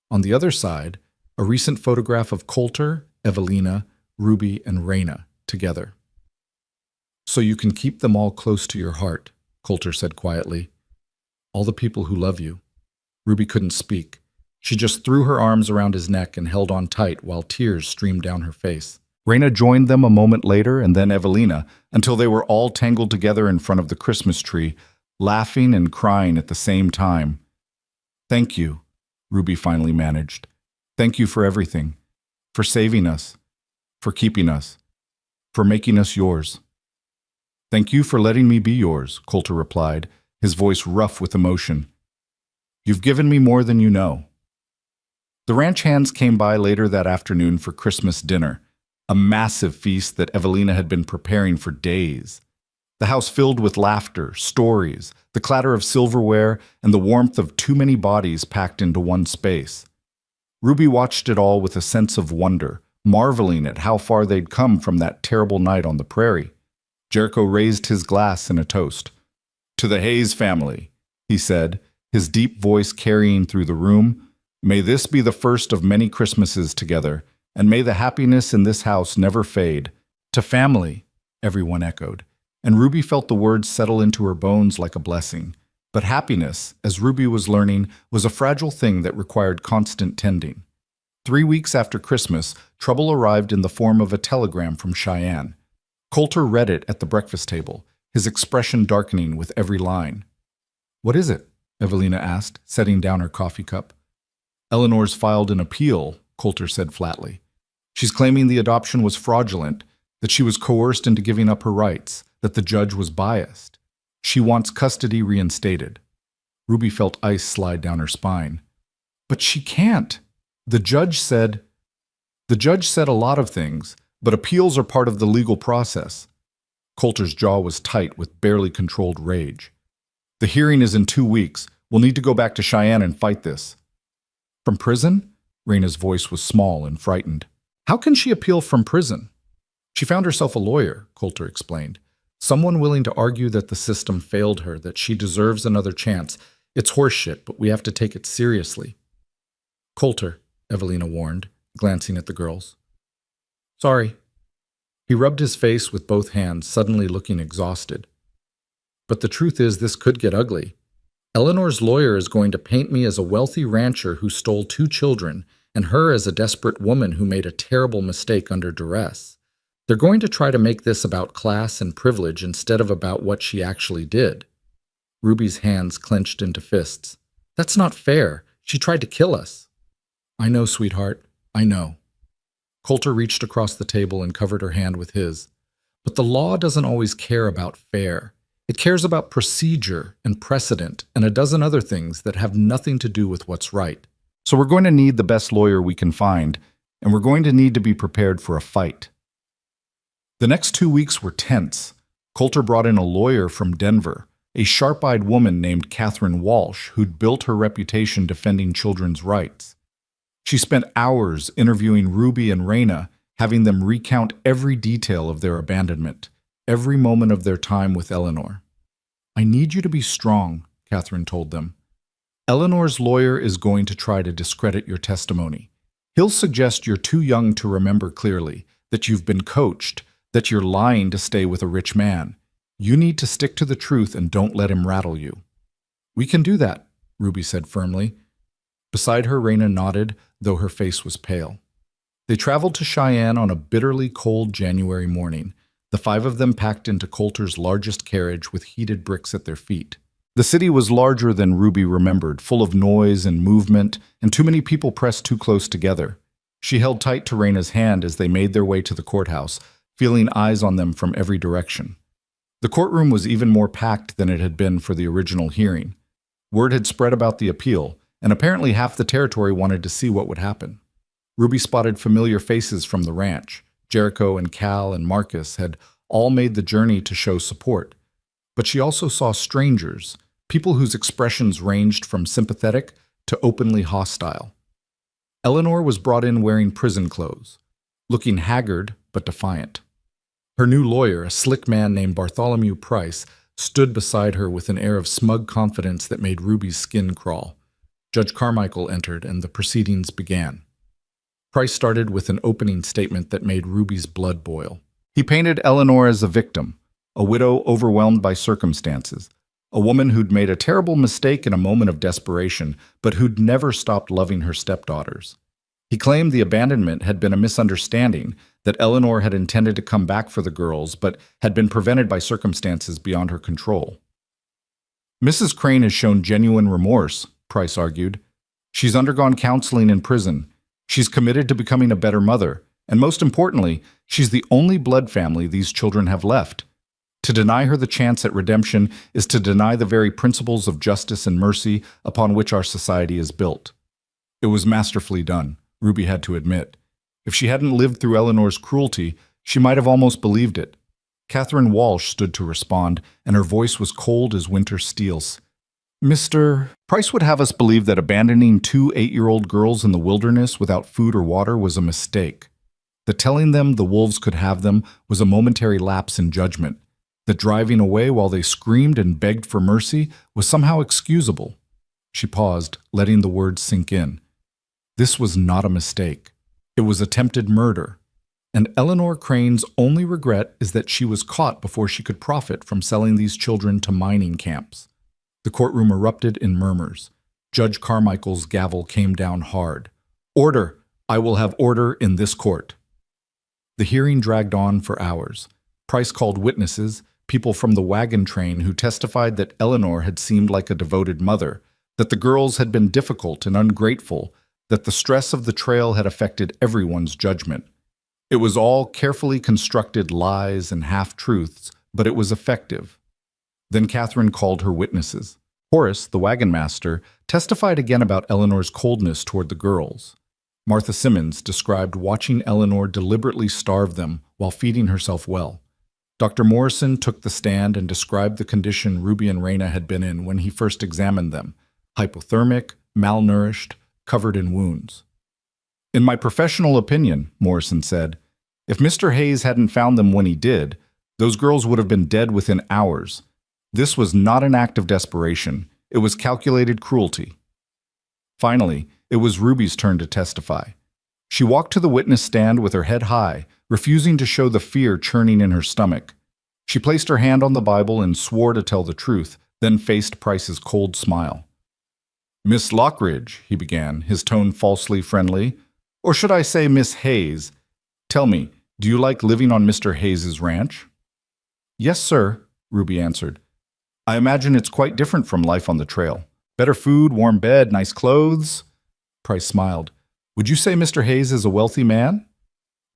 On the other side, a recent photograph of Coulter, Evelina, Ruby, and Raina together. "So you can keep them all close to your heart," Coulter said quietly. "All the people who love you." Ruby couldn't speak. She just threw her arms around his neck and held on tight while tears streamed down her face. Raina joined them a moment later, and then Evelina, until they were all tangled together in front of the Christmas tree, laughing and crying at the same time. "Thank you," Ruby finally managed. "Thank you for everything. For saving us. For keeping us. For making us yours." "Thank you for letting me be yours," Coulter replied, his voice rough with emotion. "You've given me more than you know." The ranch hands came by later that afternoon for Christmas dinner, a massive feast that Evelina had been preparing for days. The house filled with laughter, stories, the clatter of silverware, and the warmth of too many bodies packed into one space. Ruby watched it all with a sense of wonder, marveling at how far they'd come from that terrible night on the prairie. Jericho raised his glass in a toast. "To the Hayes family," he said, his deep voice carrying through the room. "May this be the first of many Christmases together, and may the happiness in this house never fade." "To family," everyone echoed, and Ruby felt the words settle into her bones like a blessing. But happiness, as Ruby was learning, was a fragile thing that required constant tending. 3 weeks after Christmas, trouble arrived in the form of a telegram from Cheyenne. Coulter read it at the breakfast table, his expression darkening with every line. "What is it?" Evelina asked, setting down her coffee cup. "Eleanor's filed an appeal," Coulter said flatly. "She's claiming the adoption was fraudulent, that she was coerced into giving up her rights, that the judge was biased. She wants custody reinstated." Ruby felt ice slide down her spine. "But she can't. The judge said a lot of things, but appeals are part of the legal process." Coulter's jaw was tight with barely controlled rage. "The hearing is in 2 weeks. We'll need to go back to Cheyenne and fight this." "From prison?" Raina's voice was small and frightened. "How can she appeal from prison?" "She found herself a lawyer," Coulter explained. "Someone willing to argue that the system failed her, that she deserves another chance. It's horseshit, but we have to take it seriously." "Coulter," Evelina warned, glancing at the girls. "Sorry." He rubbed his face with both hands, suddenly looking exhausted. "But the truth is, this could get ugly. Eleanor's lawyer is going to paint me as a wealthy rancher who stole 2 children, and her as a desperate woman who made a terrible mistake under duress. They're going to try to make this about class and privilege instead of about what she actually did." Ruby's hands clenched into fists. "That's not fair. She tried to kill us." "I know, sweetheart. I know." Coulter reached across the table and covered her hand with his. "But the law doesn't always care about fair. It cares about procedure and precedent and a dozen other things that have nothing to do with what's right. So we're going to need the best lawyer we can find, and we're going to need to be prepared for a fight." The next 2 weeks were tense. Coulter brought in a lawyer from Denver, a sharp-eyed woman named Catherine Walsh, who'd built her reputation defending children's rights. She spent hours interviewing Ruby and Raina, having them recount every detail of their abandonment, every moment of their time with Eleanor. "I need you to be strong," Catherine told them. "Eleanor's lawyer is going to try to discredit your testimony. He'll suggest you're too young to remember clearly, that you've been coached, that you're lying to stay with a rich man. You need to stick to the truth and don't let him rattle you." "We can do that," Ruby said firmly. Beside her, Raina nodded, though her face was pale. They traveled to Cheyenne on a bitterly cold January morning, the 5 of them packed into Coulter's largest carriage with heated bricks at their feet. The city was larger than Ruby remembered, full of noise and movement, and too many people pressed too close together. She held tight to Raina's hand as they made their way to the courthouse, feeling eyes on them from every direction. The courtroom was even more packed than it had been for the original hearing. Word had spread about the appeal, and apparently half the territory wanted to see what would happen. Ruby spotted familiar faces from the ranch. Jericho and Cal and Marcus had all made the journey to show support. But she also saw strangers, people whose expressions ranged from sympathetic to openly hostile. Eleanor was brought in wearing prison clothes, looking haggard but defiant. Her new lawyer, a slick man named Bartholomew Price, stood beside her with an air of smug confidence that made Ruby's skin crawl. Judge Carmichael entered, and the proceedings began. Price started with an opening statement that made Ruby's blood boil. He painted Eleanor as a victim, a widow overwhelmed by circumstances, a woman who'd made a terrible mistake in a moment of desperation, but who'd never stopped loving her stepdaughters. He claimed the abandonment had been a misunderstanding, that Eleanor had intended to come back for the girls, but had been prevented by circumstances beyond her control. "Mrs. Crane has shown genuine remorse," Price argued. "She's undergone counseling in prison. She's committed to becoming a better mother, and most importantly, she's the only blood family these children have left. To deny her the chance at redemption is to deny the very principles of justice and mercy upon which our society is built." It was masterfully done, Ruby had to admit. If she hadn't lived through Eleanor's cruelty, she might have almost believed it. Catherine Walsh stood to respond, and her voice was cold as winter steels. "Mr. Price would have us believe that abandoning 2 8-year-old girls in the wilderness without food or water was a mistake. That telling them the wolves could have them was a momentary lapse in judgment. That driving away while they screamed and begged for mercy was somehow excusable." She paused, letting the words sink in. This was not a mistake. It was attempted murder. And Eleanor Crane's only regret is that she was caught before she could profit from selling these children to mining camps. The courtroom erupted in murmurs. Judge Carmichael's gavel came down hard. "Order! I will have order in this court." The hearing dragged on for hours. Price called witnesses, people from the wagon train who testified that Eleanor had seemed like a devoted mother, that the girls had been difficult and ungrateful, that the stress of the trail had affected everyone's judgment. It was all carefully constructed lies and half-truths, but it was effective. Then Catherine called her witnesses. Horace, the wagon master, testified again about Eleanor's coldness toward the girls. Martha Simmons described watching Eleanor deliberately starve them while feeding herself well. Dr. Morrison took the stand and described the condition Ruby and Raina had been in when he first examined them: hypothermic, malnourished, covered in wounds. "In my professional opinion," Morrison said, "if Mr. Hayes hadn't found them when he did, those girls would have been dead within hours. This was not an act of desperation. It was calculated cruelty." Finally, it was Ruby's turn to testify. She walked to the witness stand with her head high, refusing to show the fear churning in her stomach. She placed her hand on the Bible and swore to tell the truth, then faced Price's cold smile. "Miss Lockridge," he began, his tone falsely friendly, "or should I say Miss Hayes, tell me, do you like living on Mr. Hayes's ranch?" "Yes, sir," Ruby answered. "I imagine it's quite different from life on the trail. Better food, warm bed, nice clothes." Price smiled. "Would you say Mr. Hayes is a wealthy man?"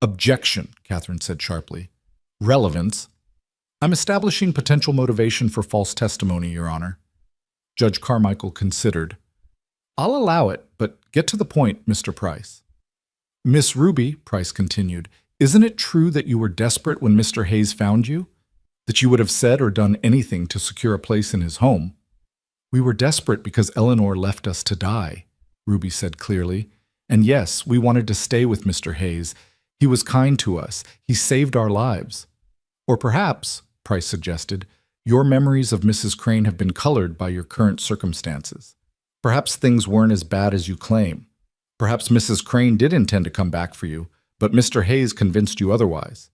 "Objection," Catherine said sharply. "Relevance. I'm establishing potential motivation for false testimony, Your Honor." Judge Carmichael considered. "I'll allow it, but get to the point, Mr. Price." "Miss Ruby," Price continued, "isn't it true that you were desperate when Mr. Hayes found you? That you would have said or done anything to secure a place in his home?" "We were desperate because Eleanor left us to die," Ruby said clearly. "And yes, we wanted to stay with Mr. Hayes. He was kind to us. He saved our lives." "Or perhaps," Price suggested, "your memories of Mrs. Crane have been colored by your current circumstances. Perhaps things weren't as bad as you claim. Perhaps Mrs. Crane did intend to come back for you, but Mr. Hayes convinced you otherwise."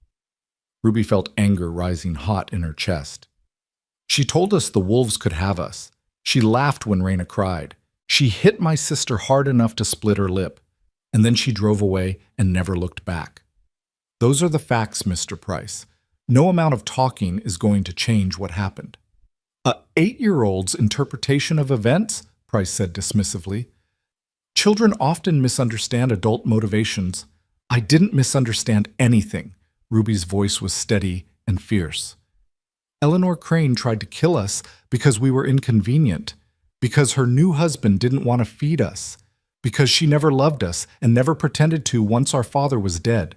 Ruby felt anger rising hot in her chest. "She told us the wolves could have us. She laughed when Raina cried. She hit my sister hard enough to split her lip. And then she drove away and never looked back. Those are the facts, Mr. Price. No amount of talking is going to change what happened." "A 8-year-old's interpretation of events?" Price said dismissively. "Children often misunderstand adult motivations." "I didn't misunderstand anything." Ruby's voice was steady and fierce. "Eleanor Crane tried to kill us because we were inconvenient, because her new husband didn't want to feed us, because she never loved us and never pretended to once our father was dead.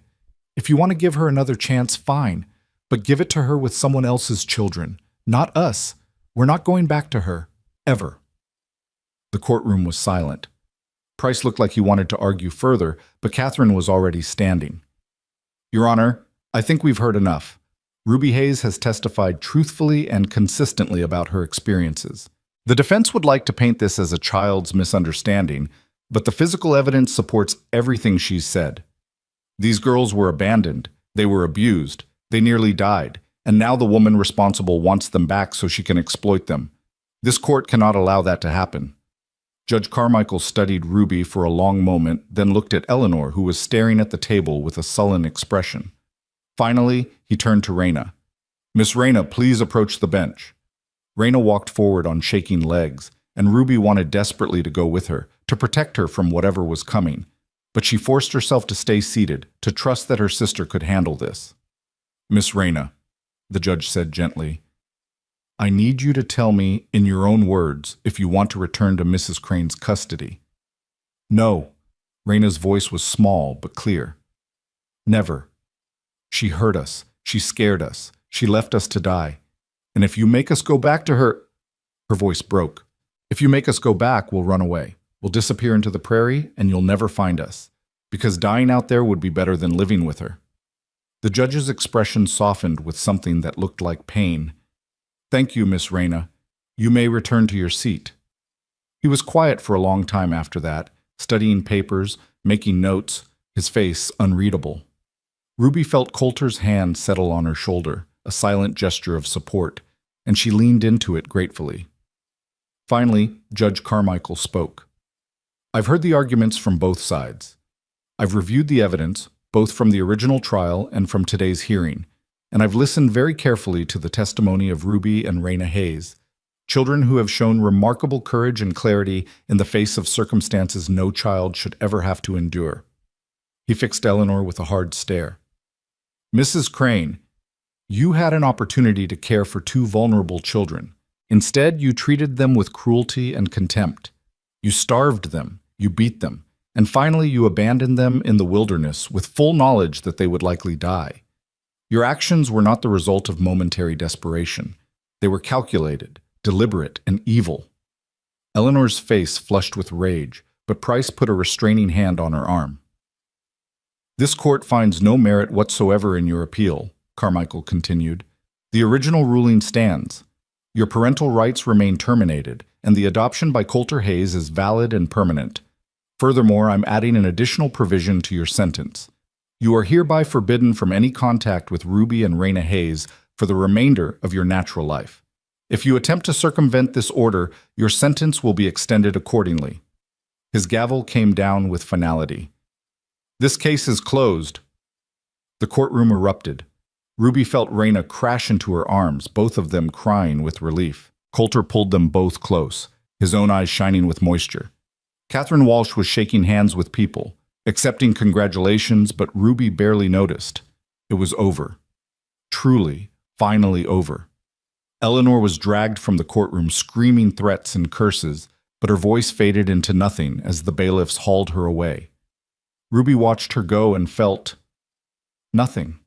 If you want to give her another chance, fine, but give it to her with someone else's children, not us. We're not going back to her, ever." The courtroom was silent. Price looked like he wanted to argue further, but Catherine was already standing. "Your Honor, I think we've heard enough. Ruby Hayes has testified truthfully and consistently about her experiences. The defense would like to paint this as a child's misunderstanding, but the physical evidence supports everything she's said. These girls were abandoned, they were abused, they nearly died, and now the woman responsible wants them back so she can exploit them. This court cannot allow that to happen." Judge Carmichael studied Ruby for a long moment, then looked at Eleanor, who was staring at the table with a sullen expression. Finally, he turned to Raina. "Miss Raina, please approach the bench." Raina walked forward on shaking legs, and Ruby wanted desperately to go with her, to protect her from whatever was coming. But she forced herself to stay seated, to trust that her sister could handle this. "Miss Raina," the judge said gently, "I need you to tell me, in your own words, if you want to return to Mrs. Crane's custody." "No." Raina's voice was small but clear. "Never. She hurt us. She scared us. She left us to die. And if you make us go back to her—" Her voice broke. "If you make us go back, we'll run away. We'll disappear into the prairie, and you'll never find us. Because dying out there would be better than living with her." The judge's expression softened with something that looked like pain. "Thank you, Miss Raina. You may return to your seat." He was quiet for a long time after that, studying papers, making notes, his face unreadable. Ruby felt Coulter's hand settle on her shoulder, a silent gesture of support, and she leaned into it gratefully. Finally, Judge Carmichael spoke. I've heard the arguments from both sides. I've reviewed the evidence, both from the original trial and from today's hearing, and I've listened very carefully to the testimony of Ruby and Raina Hayes, children who have shown remarkable courage and clarity in the face of circumstances no child should ever have to endure. He fixed Eleanor with a hard stare. Mrs. Crane, you had an opportunity to care for two vulnerable children. Instead, you treated them with cruelty and contempt. You starved them, you beat them, and finally you abandoned them in the wilderness with full knowledge that they would likely die. Your actions were not the result of momentary desperation. They were calculated, deliberate, and evil. Eleanor's face flushed with rage, but Price put a restraining hand on her arm. This court finds no merit whatsoever in your appeal, Carmichael continued. The original ruling stands. Your parental rights remain terminated, and the adoption by Coulter Hayes is valid and permanent. Furthermore, I'm adding an additional provision to your sentence. You are hereby forbidden from any contact with Ruby and Raina Hayes for the remainder of your natural life. If you attempt to circumvent this order, your sentence will be extended accordingly. His gavel came down with finality. This case is closed. The courtroom erupted. Ruby felt Raina crash into her arms, both of them crying with relief. Coulter pulled them both close, his own eyes shining with moisture. Catherine Walsh was shaking hands with people, accepting congratulations, but Ruby barely noticed. It was over. Truly, finally over. Eleanor was dragged from the courtroom screaming threats and curses, but her voice faded into nothing as the bailiffs hauled her away. Ruby watched her go and felt nothing.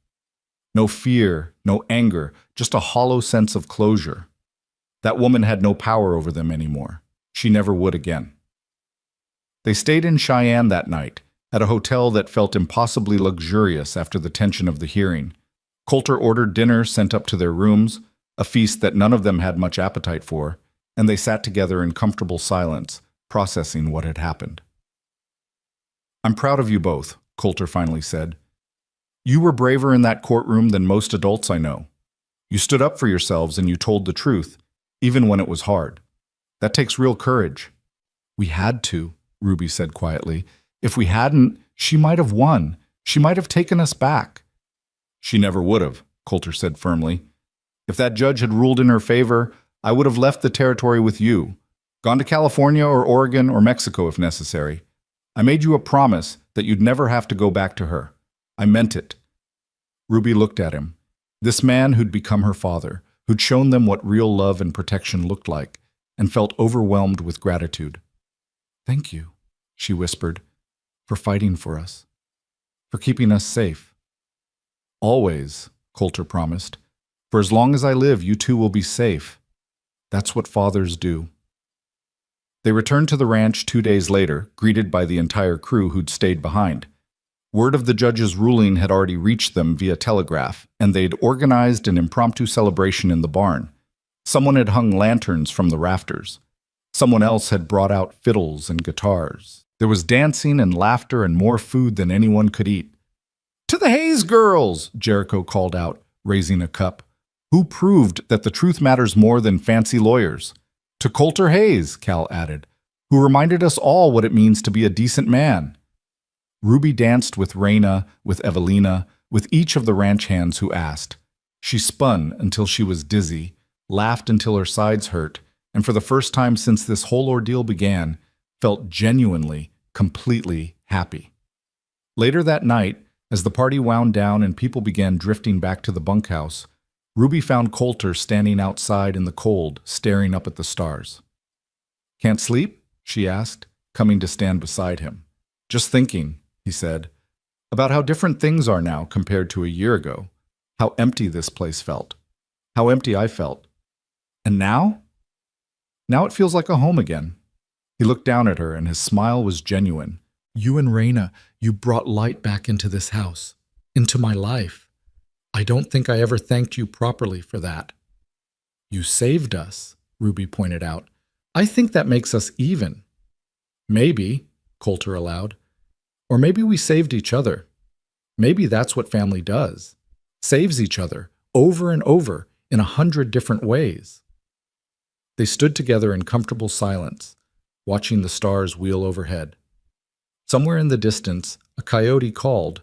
No fear, no anger, just a hollow sense of closure. That woman had no power over them anymore. She never would again. They stayed in Cheyenne that night, at a hotel that felt impossibly luxurious after the tension of the hearing. Coulter ordered dinner sent up to their rooms, a feast that none of them had much appetite for, and they sat together in comfortable silence, processing what had happened. I'm proud of you both, Coulter finally said. You were braver in that courtroom than most adults I know. You stood up for yourselves and you told the truth, even when it was hard. That takes real courage. We had to, Ruby said quietly. If we hadn't, she might have won. She might have taken us back. She never would have, Coulter said firmly. If that judge had ruled in her favor, I would have left the territory with you, gone to California or Oregon or Mexico if necessary. I made you a promise that you'd never have to go back to her. I meant it. Ruby looked at him. This man who'd become her father, who'd shown them what real love and protection looked like, and felt overwhelmed with gratitude. Thank you, she whispered, for fighting for us, for keeping us safe. Always, Coulter promised. For as long as I live, you two will be safe. That's what fathers do. They returned to the ranch 2 days later, greeted by the entire crew who'd stayed behind. Word of the judge's ruling had already reached them via telegraph, and they'd organized an impromptu celebration in the barn. Someone had hung lanterns from the rafters. Someone else had brought out fiddles and guitars. There was dancing and laughter and more food than anyone could eat. To the Hayes girls, Jericho called out, raising a cup. Who proved that the truth matters more than fancy lawyers? To Coulter Hayes, Cal added, who reminded us all what it means to be a decent man. Ruby danced with Raina, with Evelina, with each of the ranch hands who asked. She spun until she was dizzy, laughed until her sides hurt, and for the first time since this whole ordeal began, felt genuinely, completely happy. Later that night, as the party wound down and people began drifting back to the bunkhouse, Ruby found Coulter standing outside in the cold, staring up at the stars. Can't sleep? She asked, coming to stand beside him. Just thinking, he said, about how different things are now compared to a year ago, how empty this place felt, how empty I felt. And now? Now it feels like a home again. He looked down at her and his smile was genuine. You and Raina, you brought light back into this house, into my life. I don't think I ever thanked you properly for that. You saved us, Ruby pointed out. I think that makes us even. Maybe, Coulter allowed. Or maybe we saved each other. Maybe that's what family does. Saves each other, over and over, in 100 different ways. They stood together in comfortable silence, watching the stars wheel overhead. Somewhere in the distance, a coyote called,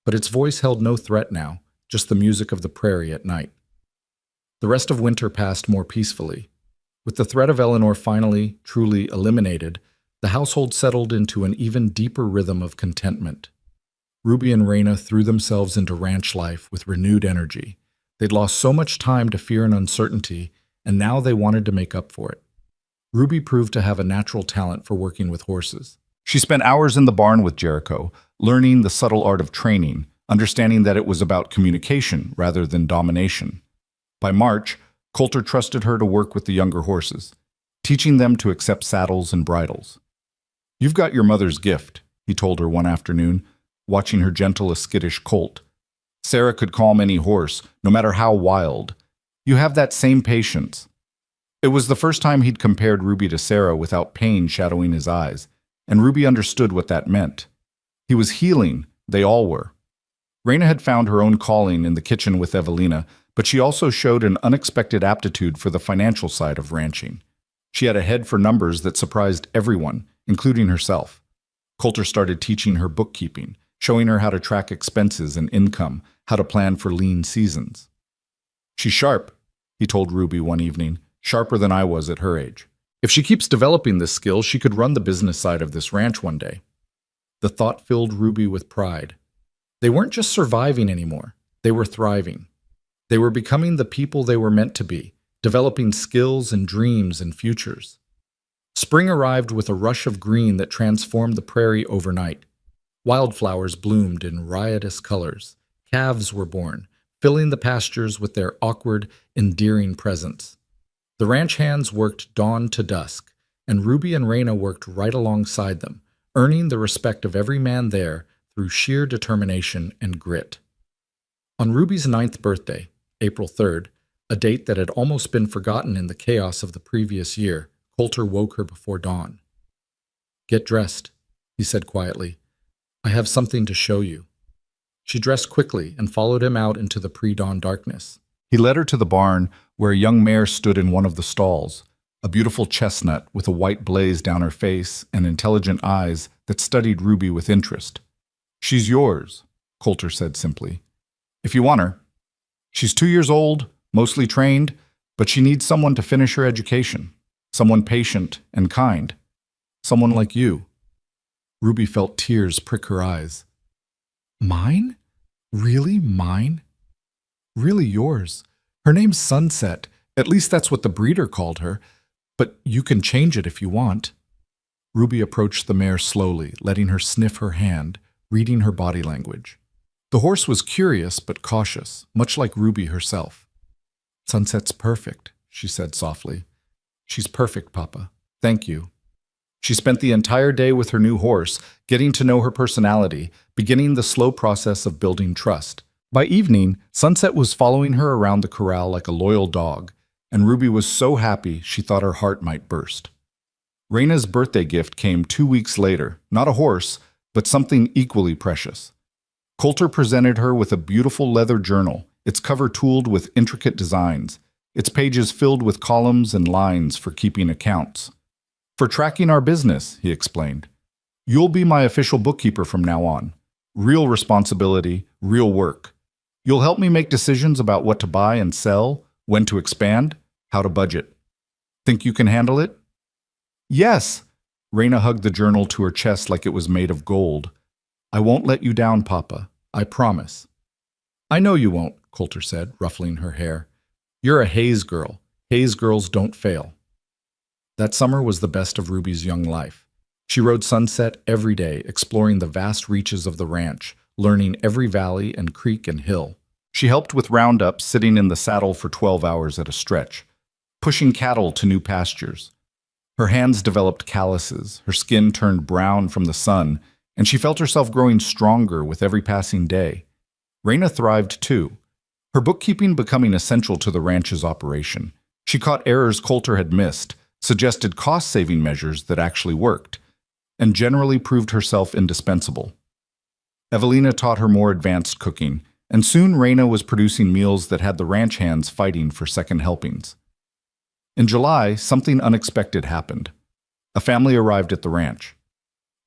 but its voice held no threat now, just the music of the prairie at night. The rest of winter passed more peacefully. With the threat of Eleanor finally, truly eliminated, the household settled into an even deeper rhythm of contentment. Ruby and Raina threw themselves into ranch life with renewed energy. They'd lost so much time to fear and uncertainty, and now they wanted to make up for it. Ruby proved to have a natural talent for working with horses. She spent hours in the barn with Jericho, learning the subtle art of training, understanding that it was about communication rather than domination. By March, Coulter trusted her to work with the younger horses, teaching them to accept saddles and bridles. "You've got your mother's gift," he told her one afternoon, watching her gentle a skittish colt. "Sarah could calm any horse, no matter how wild. You have that same patience." It was the first time he'd compared Ruby to Sarah without pain shadowing his eyes, and Ruby understood what that meant. He was healing, they all were. Raina had found her own calling in the kitchen with Evelina, but she also showed an unexpected aptitude for the financial side of ranching. She had a head for numbers that surprised everyone, including herself. Coulter started teaching her bookkeeping, showing her how to track expenses and income, how to plan for lean seasons. "She's sharp," he told Ruby one evening, "sharper than I was at her age. If she keeps developing this skill, she could run the business side of this ranch one day." The thought filled Ruby with pride. They weren't just surviving anymore, they were thriving. They were becoming the people they were meant to be, developing skills and dreams and futures. Spring arrived with a rush of green that transformed the prairie overnight. Wildflowers bloomed in riotous colors. Calves were born, filling the pastures with their awkward, endearing presence. The ranch hands worked dawn to dusk, and Ruby and Raina worked right alongside them, earning the respect of every man there through sheer determination and grit. On Ruby's 9th birthday, April 3rd, a date that had almost been forgotten in the chaos of the previous year, Coulter woke her before dawn. "Get dressed," he said quietly. "I have something to show you." She dressed quickly and followed him out into the pre-dawn darkness. He led her to the barn, where a young mare stood in one of the stalls, a beautiful chestnut with a white blaze down her face and intelligent eyes that studied Ruby with interest. "She's yours," Coulter said simply, "if you want her. She's 2 years old, mostly trained, but she needs someone to finish her education, someone patient and kind, someone like you." Ruby felt tears prick her eyes. "Mine? Really mine?" "Really yours. Her name's Sunset. At least that's what the breeder called her. But you can change it if you want." Ruby approached the mare slowly, letting her sniff her hand, reading her body language. The horse was curious but cautious, much like Ruby herself. "Sunset's perfect," she said softly. "She's perfect, Papa. Thank you." She spent the entire day with her new horse, getting to know her personality, beginning the slow process of building trust. By evening, Sunset was following her around the corral like a loyal dog, and Ruby was so happy she thought her heart might burst. Raina's birthday gift came 2 weeks later, not a horse, but something equally precious. Coulter presented her with a beautiful leather journal, its cover tooled with intricate designs, its pages filled with columns and lines for keeping accounts. "For tracking our business," he explained. "You'll be my official bookkeeper from now on. Real responsibility, real work. You'll help me make decisions about what to buy and sell, when to expand, how to budget. Think you can handle it?" "Yes!" Raina hugged the journal to her chest like it was made of gold. "I won't let you down, Papa. I promise." "I know you won't," Coulter said, ruffling her hair. "You're a Hayes girl. Hayes girls don't fail." That summer was the best of Ruby's young life. She rode Sunset every day, exploring the vast reaches of the ranch, learning every valley and creek and hill. She helped with roundups, sitting in the saddle for 12 hours at a stretch, pushing cattle to new pastures. Her hands developed calluses, her skin turned brown from the sun, and she felt herself growing stronger with every passing day. Raina thrived too, her bookkeeping becoming essential to the ranch's operation. She caught errors Coulter had missed, suggested cost-saving measures that actually worked, and generally proved herself indispensable. Evelina taught her more advanced cooking, and soon Raina was producing meals that had the ranch hands fighting for second helpings. In July, something unexpected happened. A family arrived at the ranch.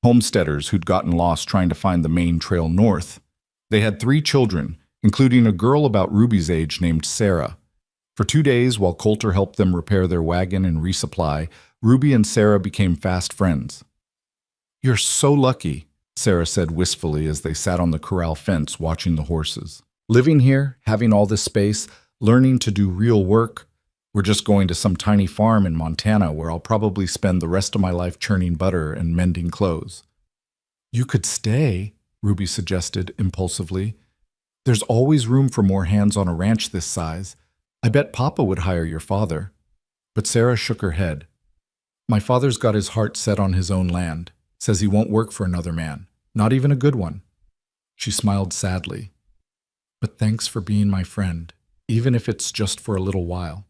Homesteaders who'd gotten lost trying to find the main trail north. They had 3 children, including a girl about Ruby's age named Sarah. For 2 days, while Coulter helped them repair their wagon and resupply, Ruby and Sarah became fast friends. "You're so lucky," Sarah said wistfully as they sat on the corral fence watching the horses. "Living here, having all this space, learning to do real work. We're just going to some tiny farm in Montana where I'll probably spend the rest of my life churning butter and mending clothes." "You could stay," Ruby suggested impulsively. "There's always room for more hands on a ranch this size. I bet Papa would hire your father." But Sarah shook her head. "My father's got his heart set on his own land. Says he won't work for another man, not even a good one." She smiled sadly. "But thanks for being my friend, even if it's just for a little while.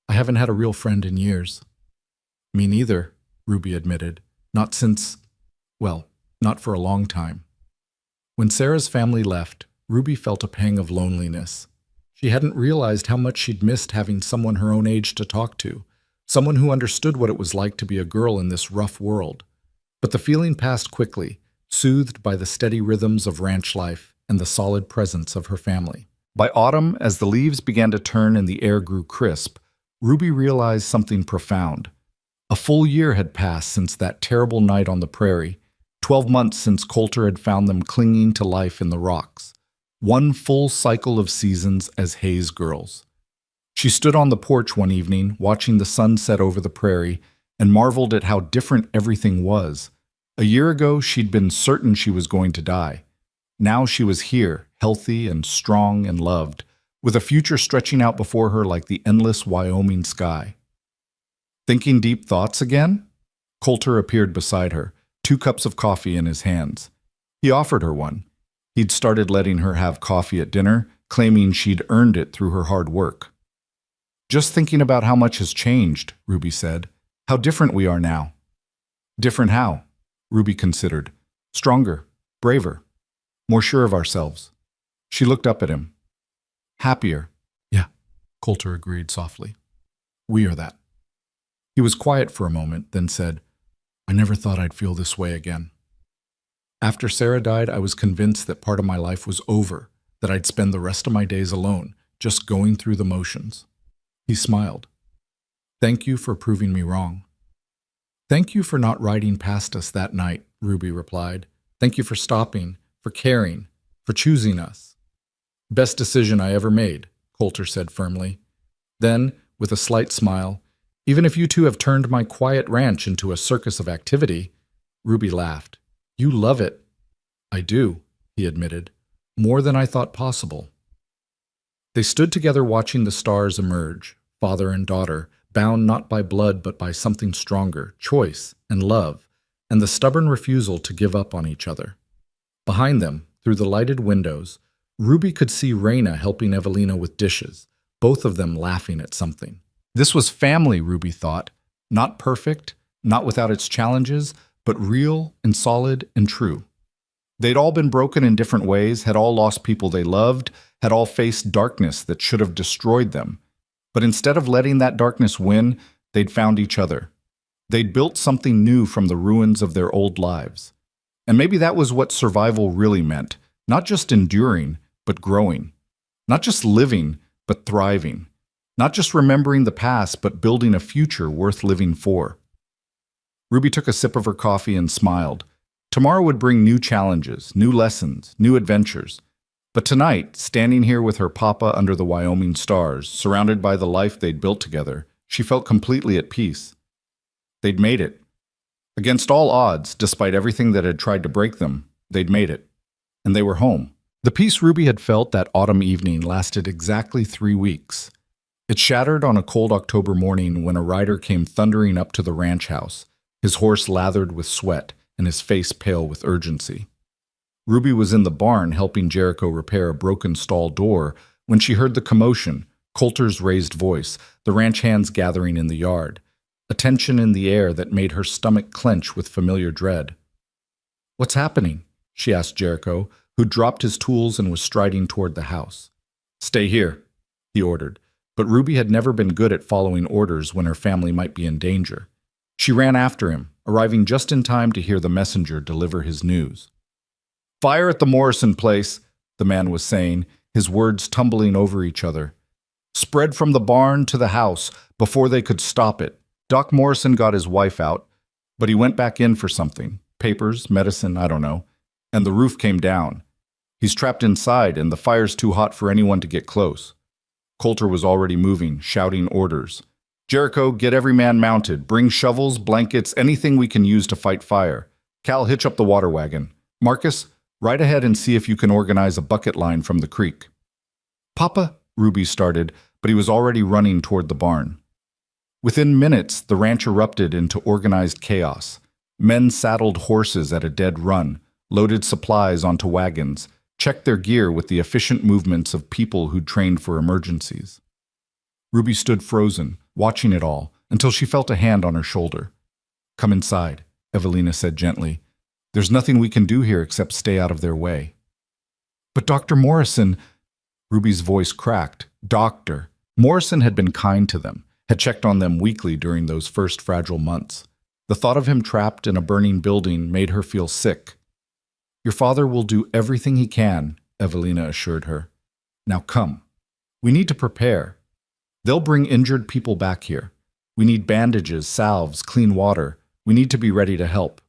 I haven't had a real friend in years." "Me neither," Ruby admitted. "Not since, well, not for a long time." When Sarah's family left, Ruby felt a pang of loneliness. She hadn't realized how much she'd missed having someone her own age to talk to, someone who understood what it was like to be a girl in this rough world. But the feeling passed quickly, soothed by the steady rhythms of ranch life and the solid presence of her family. By autumn, as the leaves began to turn and the air grew crisp, Ruby realized something profound. A full year had passed since that terrible night on the prairie, 12 months since Coulter had found them clinging to life in the rocks. One full cycle of seasons as Hayes girls. She stood on the porch one evening, watching the sun set over the prairie, and marveled at how different everything was. A year ago, she'd been certain she was going to die. Now she was here, healthy and strong and loved, with a future stretching out before her like the endless Wyoming sky. Thinking deep thoughts again? Coulter appeared beside her, 2 cups of coffee in his hands. He offered her one. He'd started letting her have coffee at dinner, claiming she'd earned it through her hard work. "Just thinking about how much has changed," Ruby said. "How different we are now." "Different how?" Ruby considered. "Stronger, braver, more sure of ourselves." She looked up at him. "Happier." "Yeah," Coulter agreed softly. "We are that." He was quiet for a moment, then said, "I never thought I'd feel this way again. After Sarah died, I was convinced that part of my life was over, that I'd spend the rest of my days alone, just going through the motions." He smiled. "Thank you for proving me wrong." "Thank you for not riding past us that night," Ruby replied. "Thank you for stopping, for caring, for choosing us." "Best decision I ever made," Coulter said firmly. Then, with a slight smile, "Even if you two have turned my quiet ranch into a circus of activity," Ruby laughed. "You love it." "I do," he admitted. "More than I thought possible." They stood together watching the stars emerge, father and daughter, bound not by blood but by something stronger, choice and love, and the stubborn refusal to give up on each other. Behind them, through the lighted windows, Ruby could see Raina helping Evelina with dishes, both of them laughing at something. This was family, Ruby thought. Not perfect, not without its challenges, but real and solid and true. They'd all been broken in different ways, had all lost people they loved, had all faced darkness that should have destroyed them. But instead of letting that darkness win, they'd found each other. They'd built something new from the ruins of their old lives. And maybe that was what survival really meant, not just enduring, but growing. Not just living, but thriving. Not just remembering the past, but building a future worth living for. Ruby took a sip of her coffee and smiled. Tomorrow would bring new challenges, new lessons, new adventures. But tonight, standing here with her papa under the Wyoming stars, surrounded by the life they'd built together, she felt completely at peace. They'd made it. Against all odds, despite everything that had tried to break them, they'd made it. And they were home. The peace Ruby had felt that autumn evening lasted exactly 3 weeks. It shattered on a cold October morning when a rider came thundering up to the ranch house, his horse lathered with sweat and his face pale with urgency. Ruby was in the barn helping Jericho repair a broken stall door when she heard the commotion, Coulter's raised voice, the ranch hands gathering in the yard, a tension in the air that made her stomach clench with familiar dread. "What's happening?" she asked Jericho, who dropped his tools and was striding toward the house. "Stay here," he ordered. But Ruby had never been good at following orders when her family might be in danger. She ran after him, arriving just in time to hear the messenger deliver his news. "Fire at the Morrison place," the man was saying, his words tumbling over each other. "Spread from the barn to the house before they could stop it." Doc Morrison got his wife out, but he went back in for something. Papers, medicine, I don't know. And the roof came down. He's trapped inside, and the fire's too hot for anyone to get close. Coulter was already moving, shouting orders. "Jericho, get every man mounted. Bring shovels, blankets, anything we can use to fight fire. Cal, hitch up the water wagon. Marcus, ride ahead and see if you can organize a bucket line from the creek." "Papa," Ruby started, but he was already running toward the barn. Within minutes, the ranch erupted into organized chaos. Men saddled horses at a dead run, loaded supplies onto wagons, checked their gear with the efficient movements of people who'd trained for emergencies. Ruby stood frozen, watching it all, until she felt a hand on her shoulder. "Come inside," Evelina said gently. "There's nothing we can do here except stay out of their way." "But Dr. Morrison," Ruby's voice cracked. Doctor. Morrison had been kind to them, had checked on them weekly during those first fragile months. The thought of him trapped in a burning building made her feel sick. "Your father will do everything he can," Evelina assured her. "Now come. We need to prepare. They'll bring injured people back here. We need bandages, salves, clean water. We need to be ready to help."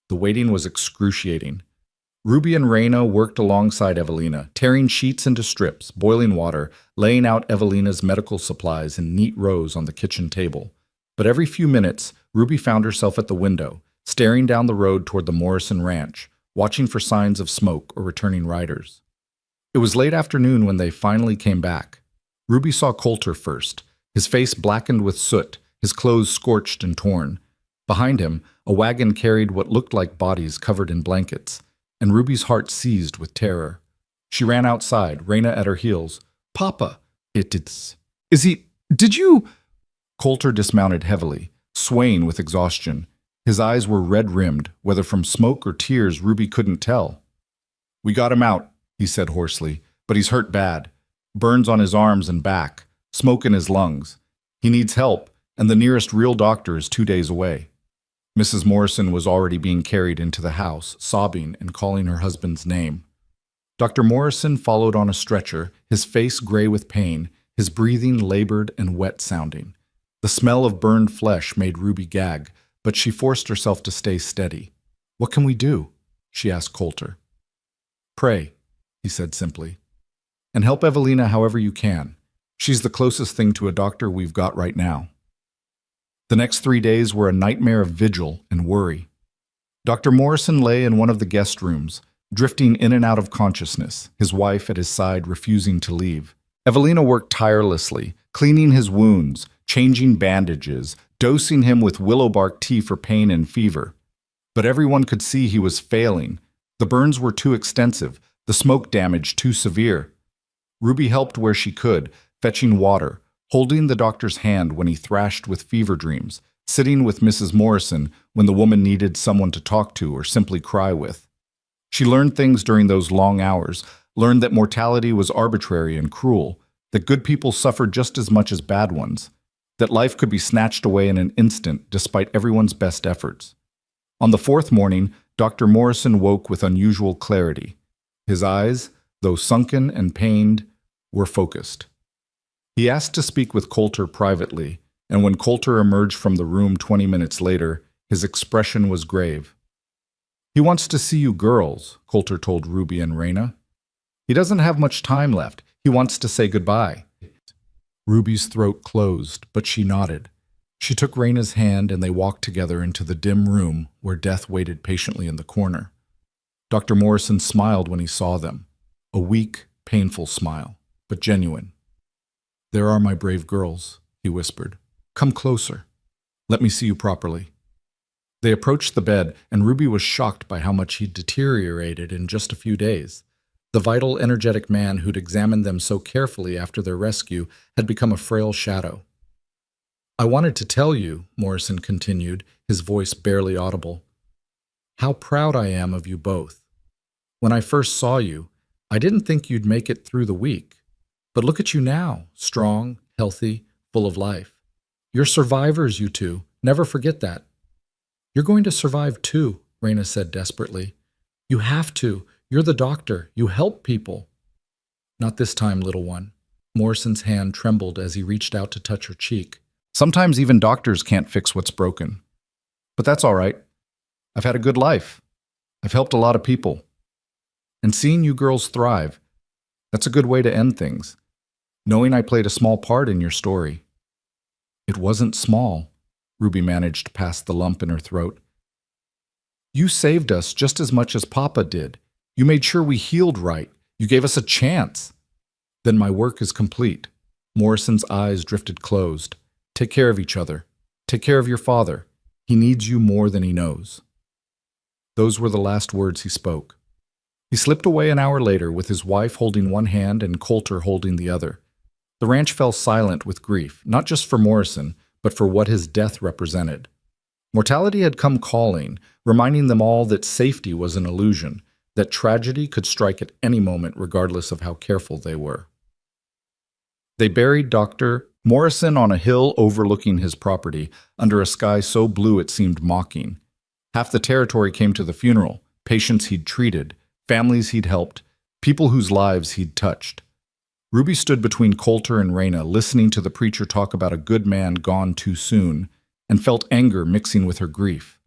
The waiting was excruciating. Ruby and Reyna worked alongside Evelina, tearing sheets into strips, boiling water, laying out Evelina's medical supplies in neat rows on the kitchen table. But every few minutes, Ruby found herself at the window, staring down the road toward the Morrison Ranch, watching for signs of smoke or returning riders. It was late afternoon when they finally came back. Ruby saw Coulter first, his face blackened with soot, his clothes scorched and torn. Behind him, a wagon carried what looked like bodies covered in blankets, and Ruby's heart seized with terror. She ran outside, Reyna at her heels. "Papa, did you—" Coulter dismounted heavily, swaying with exhaustion. His eyes were red-rimmed, whether from smoke or tears Ruby couldn't tell. "We got him out," he said hoarsely, "but he's hurt bad. Burns on his arms and back, smoke in his lungs. He needs help, and the nearest real doctor is 2 days away." Mrs. Morrison was already being carried into the house, sobbing and calling her husband's name. Dr. Morrison followed on a stretcher, his face gray with pain, his breathing labored and wet-sounding. The smell of burned flesh made Ruby gag, but she forced herself to stay steady. "What can we do?" she asked Coulter. "Pray," he said simply. "And help Evelina however you can. She's the closest thing to a doctor we've got right now." The next 3 days were a nightmare of vigil and worry. Dr. Morrison lay in one of the guest rooms, drifting in and out of consciousness, his wife at his side refusing to leave. Evelina worked tirelessly, cleaning his wounds, changing bandages, dosing him with willow bark tea for pain and fever. But everyone could see he was failing. The burns were too extensive, the smoke damage too severe. Ruby helped where she could, fetching water, holding the doctor's hand when he thrashed with fever dreams, sitting with Mrs. Morrison when the woman needed someone to talk to or simply cry with. She learned things during those long hours, learned that mortality was arbitrary and cruel, that good people suffered just as much as bad ones, that life could be snatched away in an instant despite everyone's best efforts. On the fourth morning, Dr. Morrison woke with unusual clarity. His eyes, though sunken and pained, were focused. He asked to speak with Coulter privately, and when Coulter emerged from the room 20 minutes later, his expression was grave. "He wants to see you girls," Coulter told Ruby and Reyna. "He doesn't have much time left. He wants to say goodbye." Ruby's throat closed, but she nodded. She took Reyna's hand and they walked together into the dim room where death waited patiently in the corner. Dr. Morrison smiled when he saw them, a weak, painful smile, but genuine. "There are my brave girls," he whispered. "Come closer. Let me see you properly." They approached the bed, and Ruby was shocked by how much he'd deteriorated in just a few days. The vital, energetic man who'd examined them so carefully after their rescue had become a frail shadow. "I wanted to tell you," Morrison continued, his voice barely audible, "how proud I am of you both. When I first saw you, I didn't think you'd make it through the week. But look at you now, strong, healthy, full of life. You're survivors, you two. Never forget that. You're going to survive too, Raina said desperately. You have to. You're the doctor. You help people. Not this time, little one. Morrison's hand trembled as he reached out to touch her cheek. Sometimes even doctors can't fix what's broken. But that's all right. I've had a good life. I've helped a lot of people. And seeing you girls thrive, that's a good way to end things. Knowing I played a small part in your story. It wasn't small, Ruby managed past the lump in her throat. You saved us just as much as Papa did. You made sure we healed right. You gave us a chance. Then my work is complete. Morrison's eyes drifted closed. Take care of each other. Take care of your father. He needs you more than he knows. Those were the last words he spoke. He slipped away an hour later with his wife holding one hand and Coulter holding the other. The ranch fell silent with grief, not just for Morrison, but for what his death represented. Mortality had come calling, reminding them all that safety was an illusion, that tragedy could strike at any moment regardless of how careful they were. They buried Dr. Morrison on a hill overlooking his property, under a sky so blue it seemed mocking. Half the territory came to the funeral, patients he'd treated, families he'd helped, people whose lives he'd touched. Ruby stood between Coulter and Raina, listening to the preacher talk about a good man gone too soon, and felt anger mixing with her grief.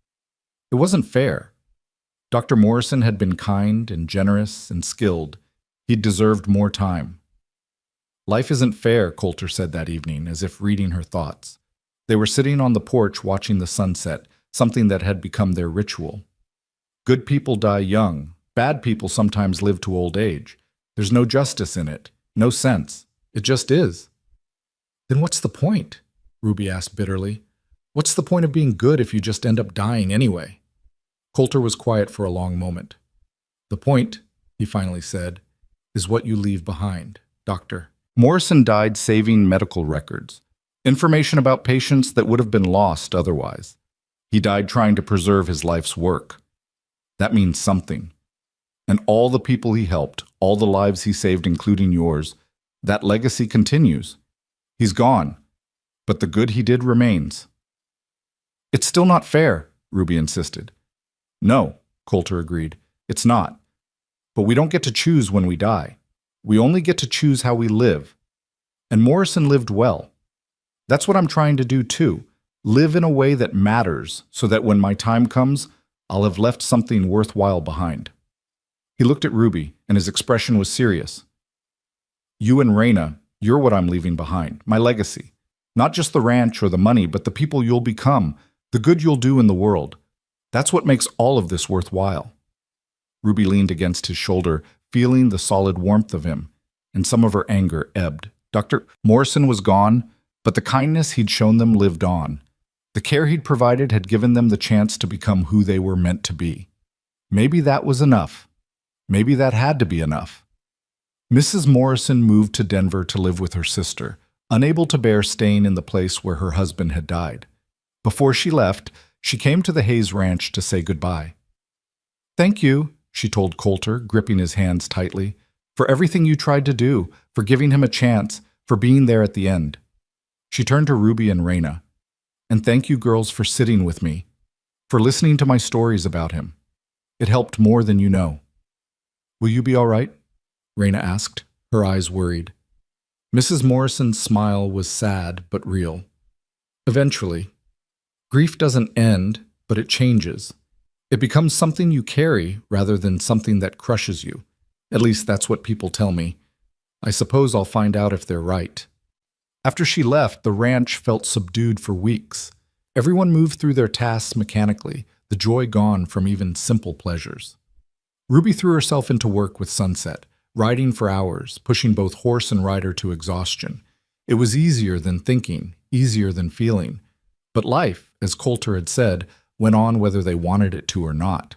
It wasn't fair. Dr. Morrison had been kind and generous and skilled. He'd deserved more time. Life isn't fair, Coulter said that evening, as if reading her thoughts. They were sitting on the porch watching the sunset, something that had become their ritual. Good people die young. Bad people sometimes live to old age. There's no justice in it, no sense. It just is. Then what's the point? Ruby asked bitterly. What's the point of being good if you just end up dying anyway? Coulter was quiet for a long moment. The point, he finally said, is what you leave behind, Doctor. Morrison died saving medical records, information about patients that would have been lost otherwise. He died trying to preserve his life's work. That means something. And all the people he helped, all the lives he saved, including yours, that legacy continues. He's gone, but the good he did remains. It's still not fair, Ruby insisted. No, Coulter agreed. It's not. But we don't get to choose when we die. We only get to choose how we live. And Morrison lived well. That's what I'm trying to do too. Live in a way that matters so that when my time comes, I'll have left something worthwhile behind. He looked at Ruby, and his expression was serious. You and Raina, you're what I'm leaving behind, my legacy. Not just the ranch or the money, but the people you'll become, the good you'll do in the world. That's what makes all of this worthwhile. Ruby leaned against his shoulder, feeling the solid warmth of him, and some of her anger ebbed. Dr. Morrison was gone, but the kindness he'd shown them lived on. The care he'd provided had given them the chance to become who they were meant to be. Maybe that was enough. Maybe that had to be enough. Mrs. Morrison moved to Denver to live with her sister, unable to bear staying in the place where her husband had died. Before she left, she came to the Hayes Ranch to say goodbye. Thank you, she told Coulter, gripping his hands tightly, for everything you tried to do, for giving him a chance, for being there at the end. She turned to Ruby and Raina. And thank you girls for sitting with me, for listening to my stories about him. It helped more than you know. Will you be all right? Raina asked, her eyes worried. Mrs. Morrison's smile was sad but real. Eventually. Grief doesn't end, but it changes. It becomes something you carry rather than something that crushes you. At least that's what people tell me. I suppose I'll find out if they're right. After she left, the ranch felt subdued for weeks. Everyone moved through their tasks mechanically, the joy gone from even simple pleasures. Ruby threw herself into work with sunset, riding for hours, pushing both horse and rider to exhaustion. It was easier than thinking, easier than feeling. But life, as Coulter had said, went on whether they wanted it to or not.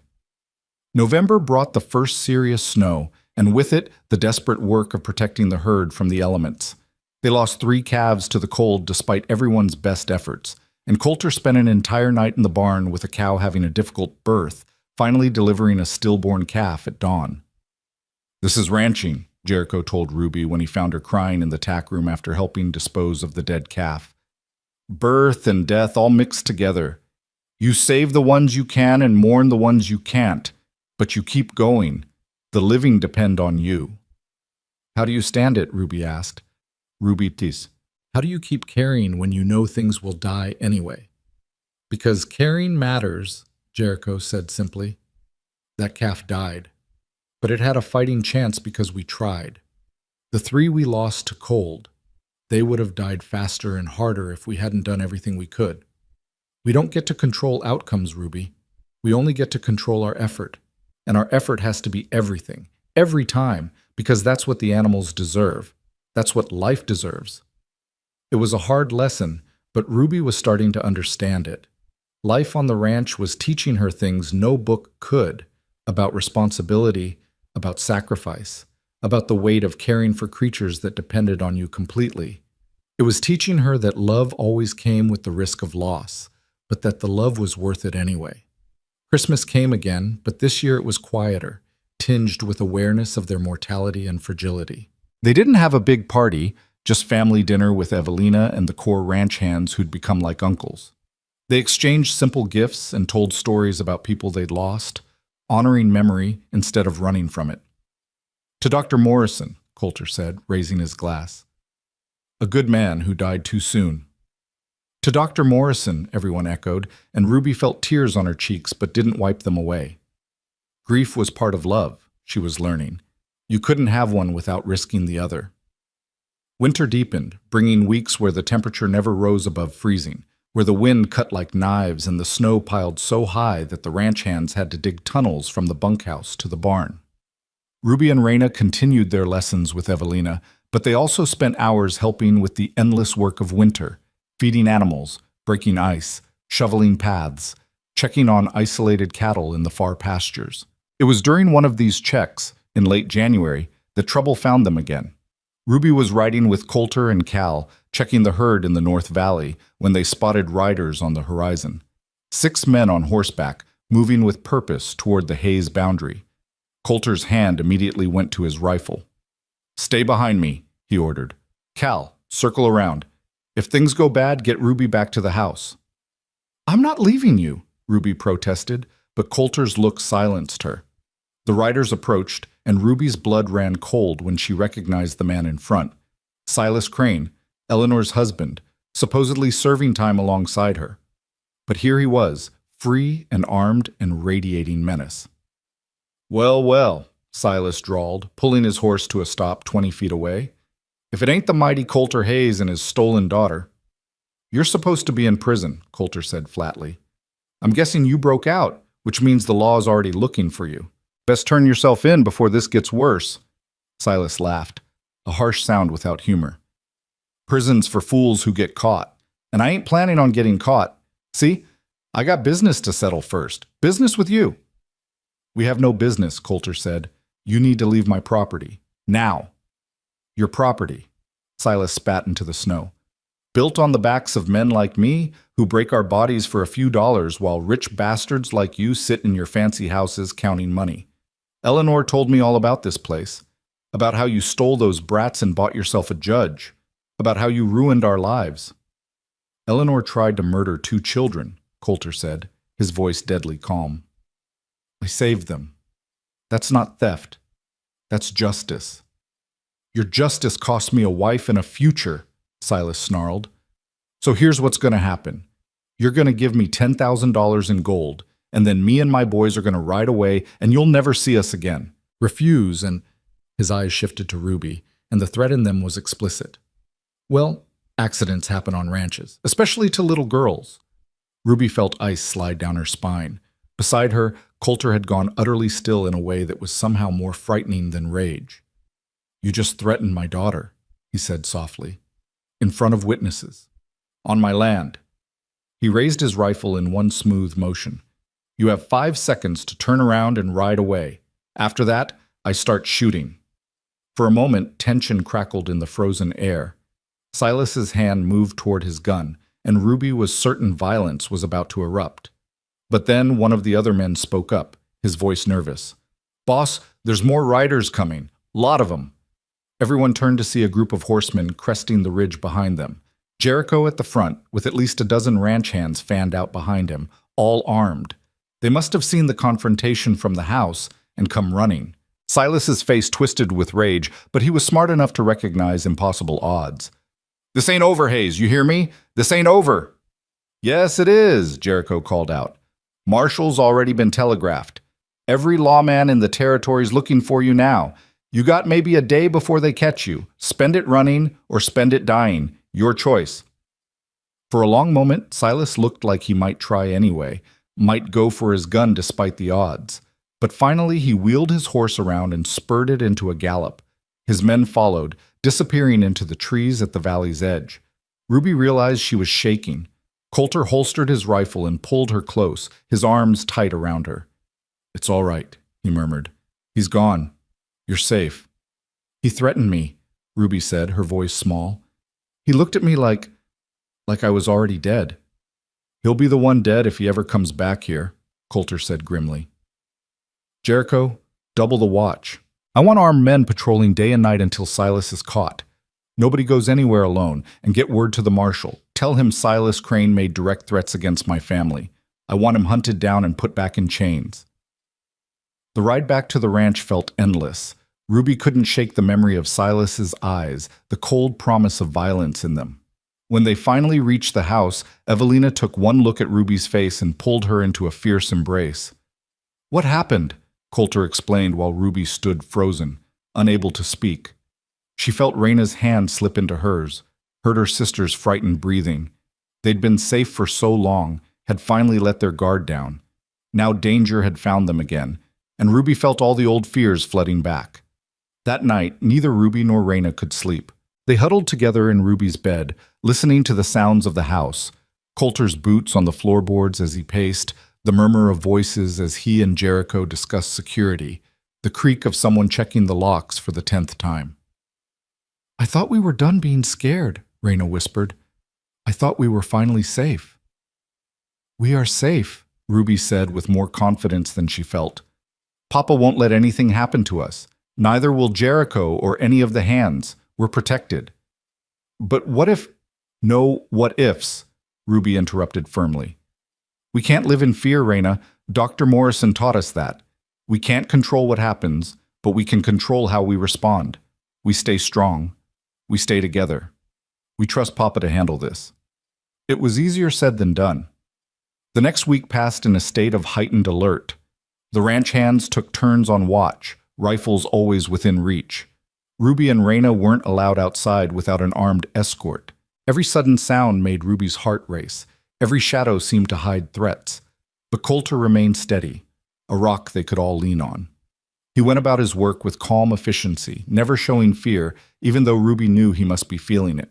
November brought the first serious snow, and with it, the desperate work of protecting the herd from the elements. They lost 3 calves to the cold despite everyone's best efforts, and Coulter spent an entire night in the barn with a cow having a difficult birth, finally delivering a stillborn calf at dawn. This is ranching, Jericho told Ruby when he found her crying in the tack room after helping dispose of the dead calf. Birth and death all mixed together. You save the ones you can and mourn the ones you can't, but you keep going. The living depend on you. How do you stand it? Ruby asked. Rubitis. How do you keep caring when you know things will die anyway? Because caring matters, Jericho said simply. That calf died, but it had a fighting chance because we tried. The 3 we lost to cold, they would have died faster and harder if we hadn't done everything we could. We don't get to control outcomes, Ruby. We only get to control our effort. And our effort has to be everything, every time, because that's what the animals deserve. That's what life deserves. It was a hard lesson, but Ruby was starting to understand it. Life on the ranch was teaching her things no book could, about responsibility, about sacrifice, about the weight of caring for creatures that depended on you completely. It was teaching her that love always came with the risk of loss, but that the love was worth it anyway. Christmas came again, but this year it was quieter, tinged with awareness of their mortality and fragility. They didn't have a big party, just family dinner with Evelina and the core ranch hands who'd become like uncles. They exchanged simple gifts and told stories about people they'd lost, honoring memory instead of running from it. To Dr. Morrison, Coulter said, raising his glass. A good man who died too soon. To Dr. Morrison, everyone echoed, and Ruby felt tears on her cheeks but didn't wipe them away. Grief was part of love, she was learning. You couldn't have one without risking the other. Winter deepened, bringing weeks where the temperature never rose above freezing, where the wind cut like knives and the snow piled so high that the ranch hands had to dig tunnels from the bunkhouse to the barn. Ruby and Raina continued their lessons with Evelina, but they also spent hours helping with the endless work of winter, feeding animals, breaking ice, shoveling paths, checking on isolated cattle in the far pastures. It was during one of these checks, in late January, that trouble found them again. Ruby was riding with Coulter and Cal, checking the herd in the North Valley, when they spotted riders on the horizon. 6 men on horseback, moving with purpose toward the haze boundary. Coulter's hand immediately went to his rifle. Stay behind me, he ordered. Cal, circle around. If things go bad, get Ruby back to the house. I'm not leaving you, Ruby protested, but Coulter's look silenced her. The riders approached, and Ruby's blood ran cold when she recognized the man in front. Silas Crane, Eleanor's husband, supposedly serving time alongside her. But here he was, free and armed and radiating menace. Well, well, Silas drawled, pulling his horse to a stop 20 feet away. If it ain't the mighty Coulter Hayes and his stolen daughter. You're supposed to be in prison, Coulter said flatly. I'm guessing you broke out, which means the law's already looking for you. Best turn yourself in before this gets worse. Silas laughed, a harsh sound without humor. Prison's for fools who get caught, and I ain't planning on getting caught. See, I got business to settle first. Business with you. We have no business, Coulter said. You need to leave my property. Now. Your property. Silas spat into the snow. Built on the backs of men like me who break our bodies for a few dollars while rich bastards like you sit in your fancy houses counting money. Eleanor told me all about this place, about how you stole those brats and bought yourself a judge, about how you ruined our lives. Eleanor tried to murder 2 children, Coulter said, his voice deadly calm. I saved them. That's not theft. That's justice. Your justice cost me a wife and a future, Silas snarled. So here's what's going to happen. You're going to give me $10,000 in gold, and then me and my boys are going to ride away, and you'll never see us again. Refuse, and his eyes shifted to Ruby, and the threat in them was explicit. Well, accidents happen on ranches, especially to little girls. Ruby felt ice slide down her spine. Beside her, Coulter had gone utterly still in a way that was somehow more frightening than rage. You just threatened my daughter, he said softly. In front of witnesses. On my land. He raised his rifle in one smooth motion. You have 5 seconds to turn around and ride away. After that, I start shooting. For a moment, tension crackled in the frozen air. Silas's hand moved toward his gun, and Ruby was certain violence was about to erupt. But then one of the other men spoke up, his voice nervous. Boss, there's more riders coming. Lot of them. Everyone turned to see a group of horsemen cresting the ridge behind them. Jericho at the front, with at least a dozen ranch hands fanned out behind him, all armed. They must have seen the confrontation from the house and come running. Silas's face twisted with rage, but he was smart enough to recognize impossible odds. "This ain't over, Hayes, you hear me? This ain't over." "Yes, it is," Jericho called out. "Marshall's already been telegraphed. Every lawman in the territory's looking for you now. You got maybe a day before they catch you. Spend it running or spend it dying. Your choice." For a long moment, Silas looked like he might try anyway, might go for his gun despite the odds. But finally he wheeled his horse around and spurred it into a gallop. His men followed, disappearing into the trees at the valley's edge. Ruby realized she was shaking. Coulter holstered his rifle and pulled her close, his arms tight around her. "It's all right," he murmured. "He's gone. You're safe." "He threatened me," Ruby said, her voice small. "He looked at me like I was already dead." "He'll be the one dead if he ever comes back here," Coulter said grimly. "Jericho, double the watch. I want armed men patrolling day and night until Silas is caught. Nobody goes anywhere alone, and get word to the marshal. Tell him Silas Crane made direct threats against my family. I want him hunted down and put back in chains." The ride back to the ranch felt endless. Ruby couldn't shake the memory of Silas's eyes, the cold promise of violence in them. When they finally reached the house, Evelina took one look at Ruby's face and pulled her into a fierce embrace. "What happened?" Coulter explained while Ruby stood frozen, unable to speak. She felt Raina's hand slip into hers, heard her sister's frightened breathing. They'd been safe for so long, had finally let their guard down. Now danger had found them again, and Ruby felt all the old fears flooding back. That night, neither Ruby nor Raina could sleep. They huddled together in Ruby's bed, listening to the sounds of the house, Coulter's boots on the floorboards as he paced, the murmur of voices as he and Jericho discussed security, the creak of someone checking the locks for the 10th time. "I thought we were done being scared," Raina whispered. "I thought we were finally safe." "We are safe," Ruby said with more confidence than she felt. "Papa won't let anything happen to us. Neither will Jericho or any of the hands. We're protected." "But what if—" "No what-ifs," Ruby interrupted firmly. "We can't live in fear, Raina. Dr. Morrison taught us that. We can't control what happens, but we can control how we respond. We stay strong. We stay together. We trust Papa to handle this." It was easier said than done. The next week passed in a state of heightened alert. The ranch hands took turns on watch, rifles always within reach. Ruby and Raina weren't allowed outside without an armed escort. Every sudden sound made Ruby's heart race. Every shadow seemed to hide threats. But Coulter remained steady, a rock they could all lean on. He went about his work with calm efficiency, never showing fear, even though Ruby knew he must be feeling it.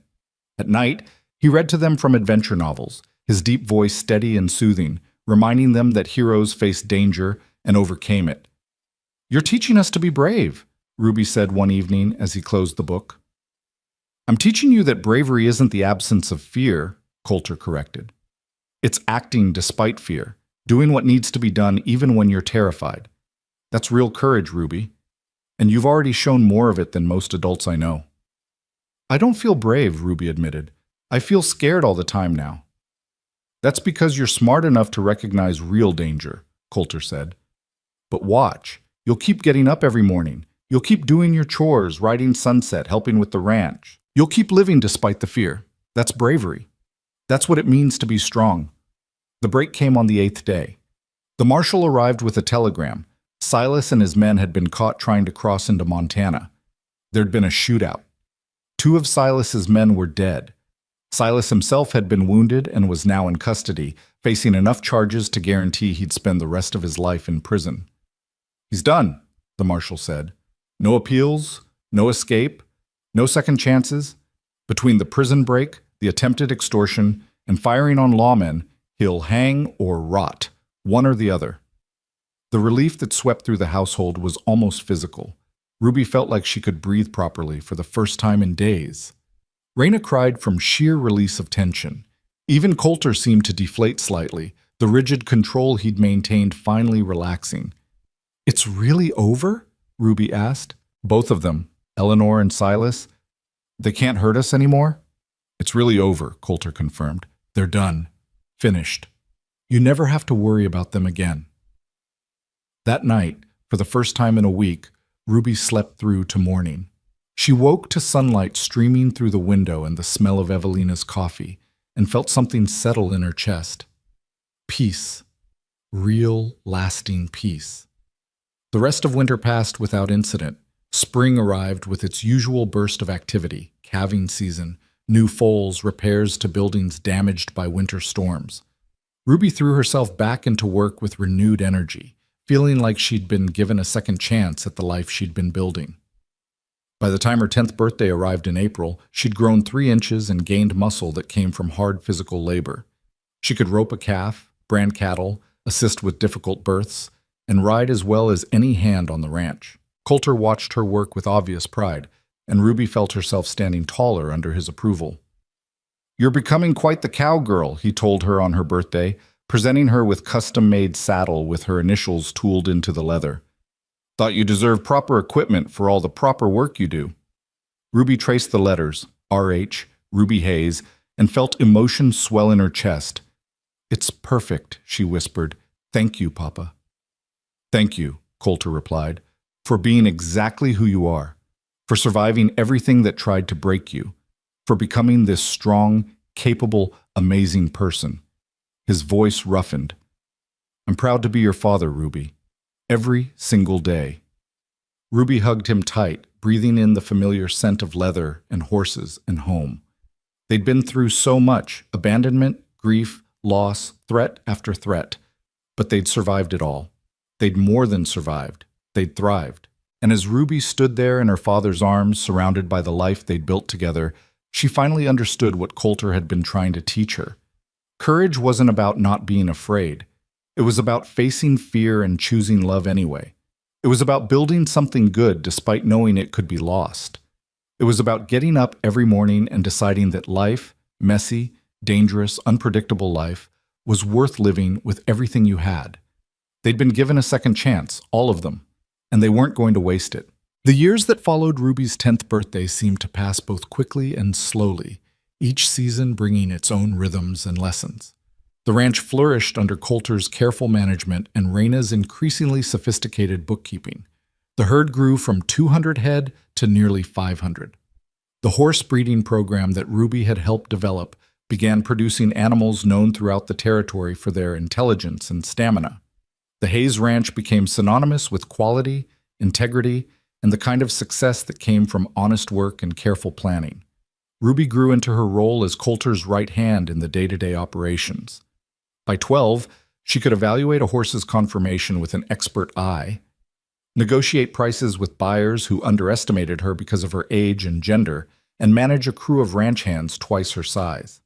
At night, he read to them from adventure novels, his deep voice steady and soothing, reminding them that heroes faced danger and overcame it. "You're teaching us to be brave," Ruby said one evening as he closed the book. "I'm teaching you that bravery isn't the absence of fear," Coulter corrected. "It's acting despite fear, doing what needs to be done even when you're terrified. That's real courage, Ruby. And you've already shown more of it than most adults I know." "I don't feel brave," Ruby admitted. "I feel scared all the time now." "That's because you're smart enough to recognize real danger," Coulter said. "But watch. You'll keep getting up every morning. You'll keep doing your chores, riding Sunset, helping with the ranch. You'll keep living despite the fear. That's bravery. That's what it means to be strong." The break came on the 8th day. The marshal arrived with a telegram. Silas and his men had been caught trying to cross into Montana. There'd been a shootout. 2 of Silas's men were dead. Silas himself had been wounded and was now in custody, facing enough charges to guarantee he'd spend the rest of his life in prison. "He's done," the marshal said. "No appeals, no escape, no second chances. Between the prison break, the attempted extortion, and firing on lawmen, he'll hang or rot, one or the other." The relief that swept through the household was almost physical. Ruby felt like she could breathe properly for the first time in days. Raina cried from sheer release of tension. Even Coulter seemed to deflate slightly, the rigid control he'd maintained finally relaxing. "It's really over?" Ruby asked. "Both of them," Eleanor and Silas? They can't hurt us anymore? It's really over, Coulter confirmed. They're done. Finished. You never have to worry about them again. That night, for the first time in a week, Ruby slept through to morning. She woke to sunlight streaming through the window and the smell of Evelina's coffee, and felt something settle in her chest. Peace. Real, lasting peace. The rest of winter passed without incident. Spring arrived with its usual burst of activity, calving season, new foals, repairs to buildings damaged by winter storms. Ruby threw herself back into work with renewed energy, feeling like she'd been given a second chance at the life she'd been building. By the time her 10th birthday arrived in April, she'd grown 3 inches and gained muscle that came from hard physical labor. She could rope a calf, brand cattle, assist with difficult births, and ride as well as any hand on the ranch. Coulter watched her work with obvious pride, and Ruby felt herself standing taller under his approval. "You're becoming quite the cowgirl," he told her on her birthday, presenting her with custom-made saddle with her initials tooled into the leather. "Thought you deserved proper equipment for all the proper work you do." Ruby traced the letters, RH, Ruby Hayes, and felt emotion swell in her chest. "It's perfect," she whispered. "Thank you, Papa." "Thank you," Coulter replied, "for being exactly who you are, for surviving everything that tried to break you, for becoming this strong, capable, amazing person." His voice roughened. "I'm proud to be your father, Ruby. Every single day." Ruby hugged him tight, breathing in the familiar scent of leather and horses and home. They'd been through so much, abandonment, grief, loss, threat after threat, but they'd survived it all. They'd more than survived. They'd thrived. And as Ruby stood there in her father's arms, surrounded by the life they'd built together, she finally understood what Coulter had been trying to teach her. Courage wasn't about not being afraid. It was about facing fear and choosing love anyway. It was about building something good despite knowing it could be lost. It was about getting up every morning and deciding that life, messy, dangerous, unpredictable life, was worth living with everything you had. They'd been given a second chance, all of them, and they weren't going to waste it. The years that followed Ruby's 10th birthday seemed to pass both quickly and slowly, each season bringing its own rhythms and lessons. The ranch flourished under Coulter's careful management and Raina's increasingly sophisticated bookkeeping. The herd grew from 200 head to nearly 500. The horse breeding program that Ruby had helped develop began producing animals known throughout the territory for their intelligence and stamina. The Hayes Ranch became synonymous with quality, integrity, and the kind of success that came from honest work and careful planning. Ruby grew into her role as Coulter's right hand in the day-to-day operations. By 12, she could evaluate a horse's conformation with an expert eye, negotiate prices with buyers who underestimated her because of her age and gender, and manage a crew of ranch hands twice her size.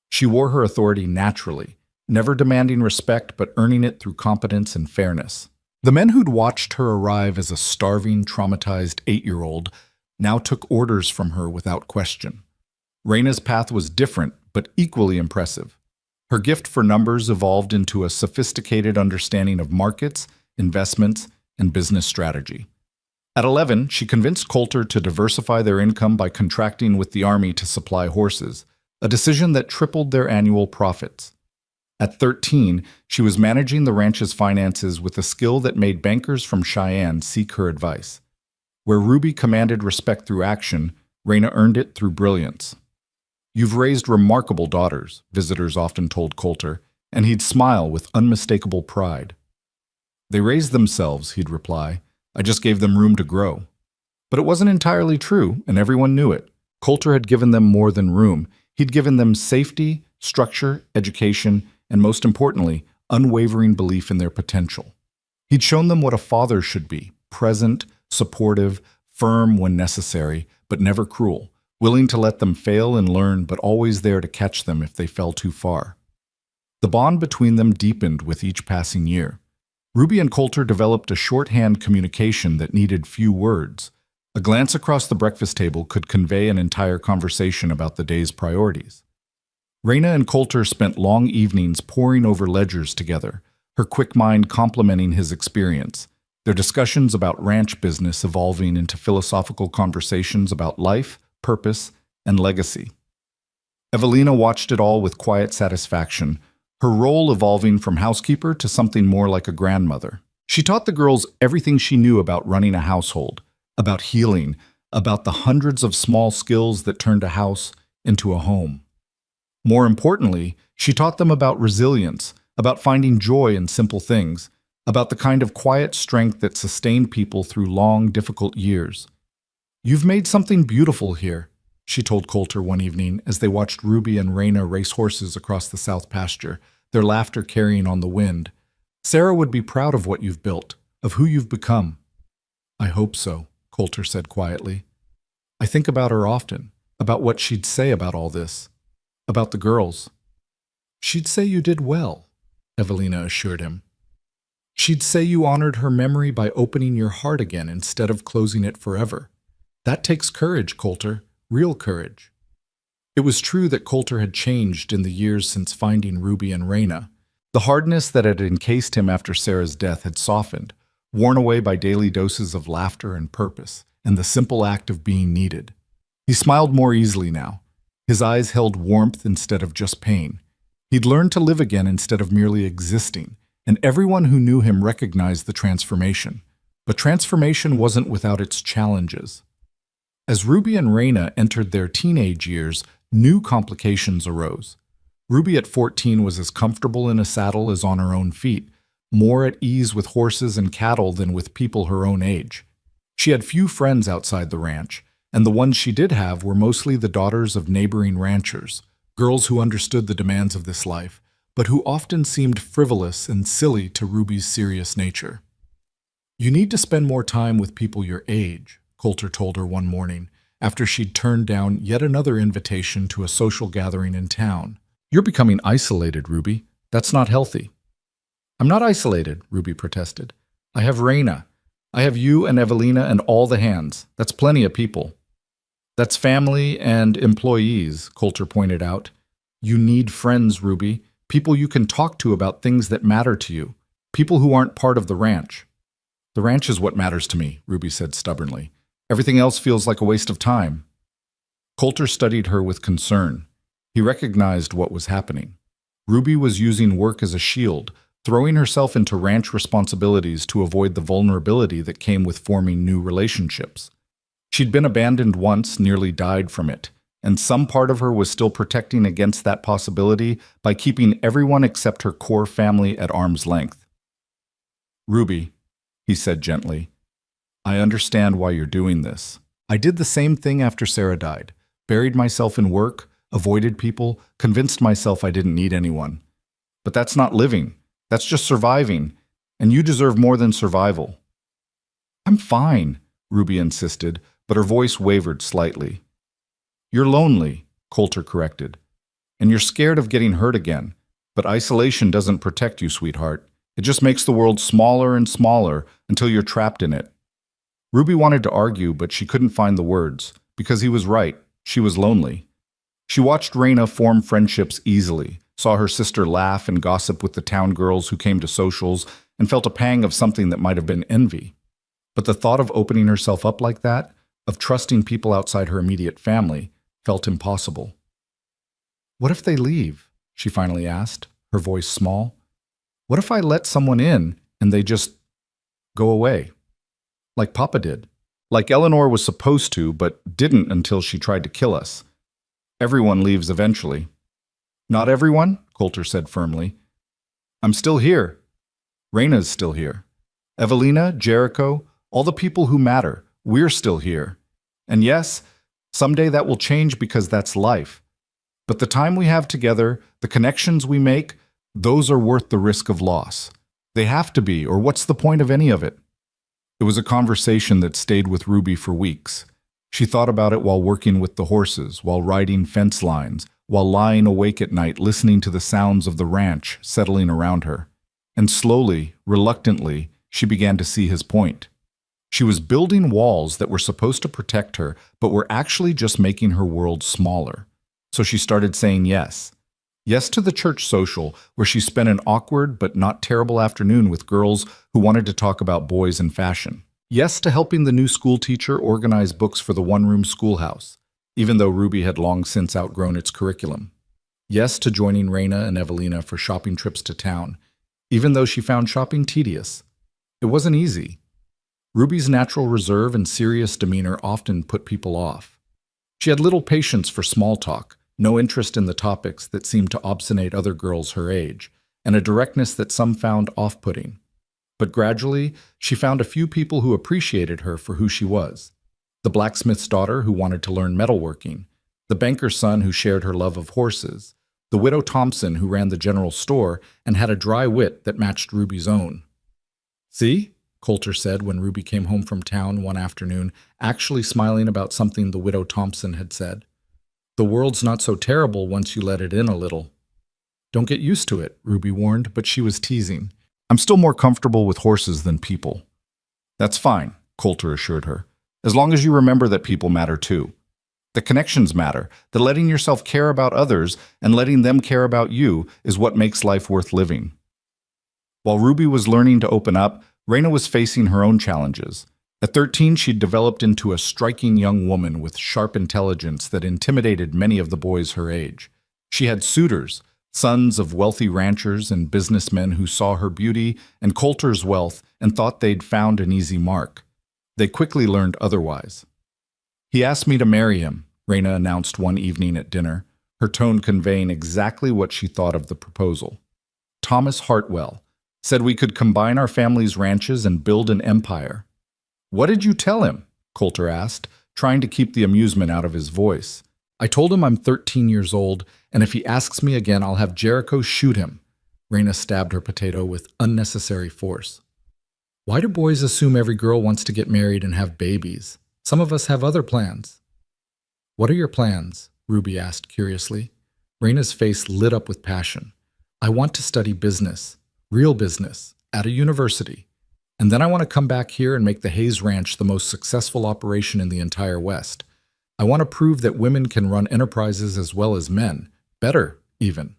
She wore her authority naturally, never demanding respect but earning it through competence and fairness. The men who'd watched her arrive as a starving, traumatized 8-year-old now took orders from her without question. Raina's path was different but equally impressive. Her gift for numbers evolved into a sophisticated understanding of markets, investments, and business strategy. At 11, she convinced Coulter to diversify their income by contracting with the Army to supply horses, a decision that tripled their annual profits. At 13, she was managing the ranch's finances with a skill that made bankers from Cheyenne seek her advice. Where Ruby commanded respect through action, Raina earned it through brilliance. "You've raised remarkable daughters," visitors often told Coulter, and he'd smile with unmistakable pride. "They raised themselves," he'd reply. "I just gave them room to grow." But it wasn't entirely true, and everyone knew it. Coulter had given them more than room. He'd given them safety, structure, education, and most importantly, unwavering belief in their potential. He'd shown them what a father should be: present, supportive, firm when necessary, but never cruel, willing to let them fail and learn, but always there to catch them if they fell too far. The bond between them deepened with each passing year. Ruby and Coulter developed a shorthand communication that needed few words. A glance across the breakfast table could convey an entire conversation about the day's priorities. Raina and Coulter spent long evenings poring over ledgers together, her quick mind complementing his experience. their discussions about ranch business evolving into philosophical conversations about life, purpose, and legacy. Evelina watched it all with quiet satisfaction, her role evolving from housekeeper to something more like a grandmother. She taught the girls everything she knew about running a household, about healing, about the hundreds of small skills that turned a house into a home. More importantly, she taught them about resilience, about finding joy in simple things, about the kind of quiet strength that sustained people through long, difficult years. "You've made something beautiful here," she told Coulter one evening as they watched Ruby and Raina race horses across the south pasture, their laughter carrying on the wind. "Sarah would be proud of what you've built, of who you've become." "I hope so," Coulter said quietly. "I think about her often, about what she'd say about all this, about the girls." "She'd say you did well," Evelina assured him. "She'd say you honored her memory by opening your heart again instead of closing it forever. That takes courage, Coulter, real courage." It was true that Coulter had changed in the years since finding Ruby and Raina. The hardness that had encased him after Sarah's death had softened, worn away by daily doses of laughter and purpose, and the simple act of being needed. He smiled more easily now. His eyes held warmth instead of just pain. He'd learned to live again instead of merely existing, and everyone who knew him recognized the transformation. But transformation wasn't without its challenges. As Ruby and Raina entered their teenage years, new complications arose. Ruby at 14 was as comfortable in a saddle as on her own feet, more at ease with horses and cattle than with people her own age. She had few friends outside the ranch, and the ones she did have were mostly the daughters of neighboring ranchers, girls who understood the demands of this life, but who often seemed frivolous and silly to Ruby's serious nature. "You need to spend more time with people your age," Coulter told her one morning, after she'd turned down yet another invitation to a social gathering in town. "You're becoming isolated, Ruby. That's not healthy." "I'm not isolated," Ruby protested. "I have Raina. I have you and Evelina and all the hands. That's plenty of people." "That's family and employees," Coulter pointed out. "You need friends, Ruby. People you can talk to about things that matter to you. People who aren't part of the ranch." "The ranch is what matters to me," Ruby said stubbornly. "Everything else feels like a waste of time." Coulter studied her with concern. He recognized what was happening. Ruby was using work as a shield, throwing herself into ranch responsibilities to avoid the vulnerability that came with forming new relationships. She'd been abandoned once, nearly died from it, and some part of her was still protecting against that possibility by keeping everyone except her core family at arm's length. "Ruby," he said gently, "I understand why you're doing this. I did the same thing after Sarah died, buried myself in work, avoided people, convinced myself I didn't need anyone. But that's not living. That's just surviving, and you deserve more than survival." "I'm fine," Ruby insisted, but her voice wavered slightly. "You're lonely," Coulter corrected, "and you're scared of getting hurt again. But isolation doesn't protect you, sweetheart. It just makes the world smaller and smaller until you're trapped in it." Ruby wanted to argue, but she couldn't find the words, because he was right. She was lonely. She watched Raina form friendships easily, saw her sister laugh and gossip with the town girls who came to socials, and felt a pang of something that might have been envy. But the thought of opening herself up like that, of trusting people outside her immediate family, felt impossible. "What if they leave?" she finally asked, her voice small. "What if I let someone in and they just go away? Like Papa did. Like Eleanor was supposed to, but didn't until she tried to kill us. Everyone leaves eventually." "Not everyone," Coulter said firmly. "I'm still here. Raina's still here. Evelina, Jericho, all the people who matter, we're still here. And yes, someday that will change because that's life. But the time we have together, the connections we make, those are worth the risk of loss. They have to be, or what's the point of any of it?" It was a conversation that stayed with Ruby for weeks. She thought about it while working with the horses, while riding fence lines, while lying awake at night listening to the sounds of the ranch settling around her. And slowly, reluctantly, she began to see his point. She was building walls that were supposed to protect her, but were actually just making her world smaller. So she started saying yes. Yes to the church social, where she spent an awkward but not terrible afternoon with girls who wanted to talk about boys and fashion. Yes to helping the new school teacher organize books for the one-room schoolhouse, even though Ruby had long since outgrown its curriculum. Yes to joining Raina and Evelina for shopping trips to town, even though she found shopping tedious. It wasn't easy. Ruby's natural reserve and serious demeanor often put people off. She had little patience for small talk, no interest in the topics that seemed to obstinate other girls her age, and a directness that some found off-putting. But gradually, she found a few people who appreciated her for who she was. The blacksmith's daughter who wanted to learn metalworking, the banker's son who shared her love of horses, the widow Thompson who ran the general store and had a dry wit that matched Ruby's own. "See?" Coulter said when Ruby came home from town one afternoon, actually smiling about something the widow Thompson had said. "The world's not so terrible once you let it in a little." "Don't get used to it," Ruby warned, but she was teasing. "I'm still more comfortable with horses than people." "That's fine," Coulter assured her, "as long as you remember that people matter too. The connections matter, that letting yourself care about others and letting them care about you is what makes life worth living." While Ruby was learning to open up, Raina was facing her own challenges. At 13, she'd developed into a striking young woman with sharp intelligence that intimidated many of the boys her age. She had suitors, sons of wealthy ranchers and businessmen who saw her beauty and Coulter's wealth and thought they'd found an easy mark. They quickly learned otherwise. "He asked me to marry him," Raina announced one evening at dinner, her tone conveying exactly what she thought of the proposal. "Thomas Hartwell said we could combine our family's ranches and build an empire." "What did you tell him?" Coulter asked, trying to keep the amusement out of his voice. "I told him I'm 13 years old, and if he asks me again, I'll have Jericho shoot him." Raina stabbed her potato with unnecessary force. "Why do boys assume every girl wants to get married and have babies? Some of us have other plans." "What are your plans?" Ruby asked curiously. Raina's face lit up with passion. "I want to study business. Real business, at a university. And then I want to come back here and make the Hayes Ranch the most successful operation in the entire West. I want to prove that women can run enterprises as well as men, better, even."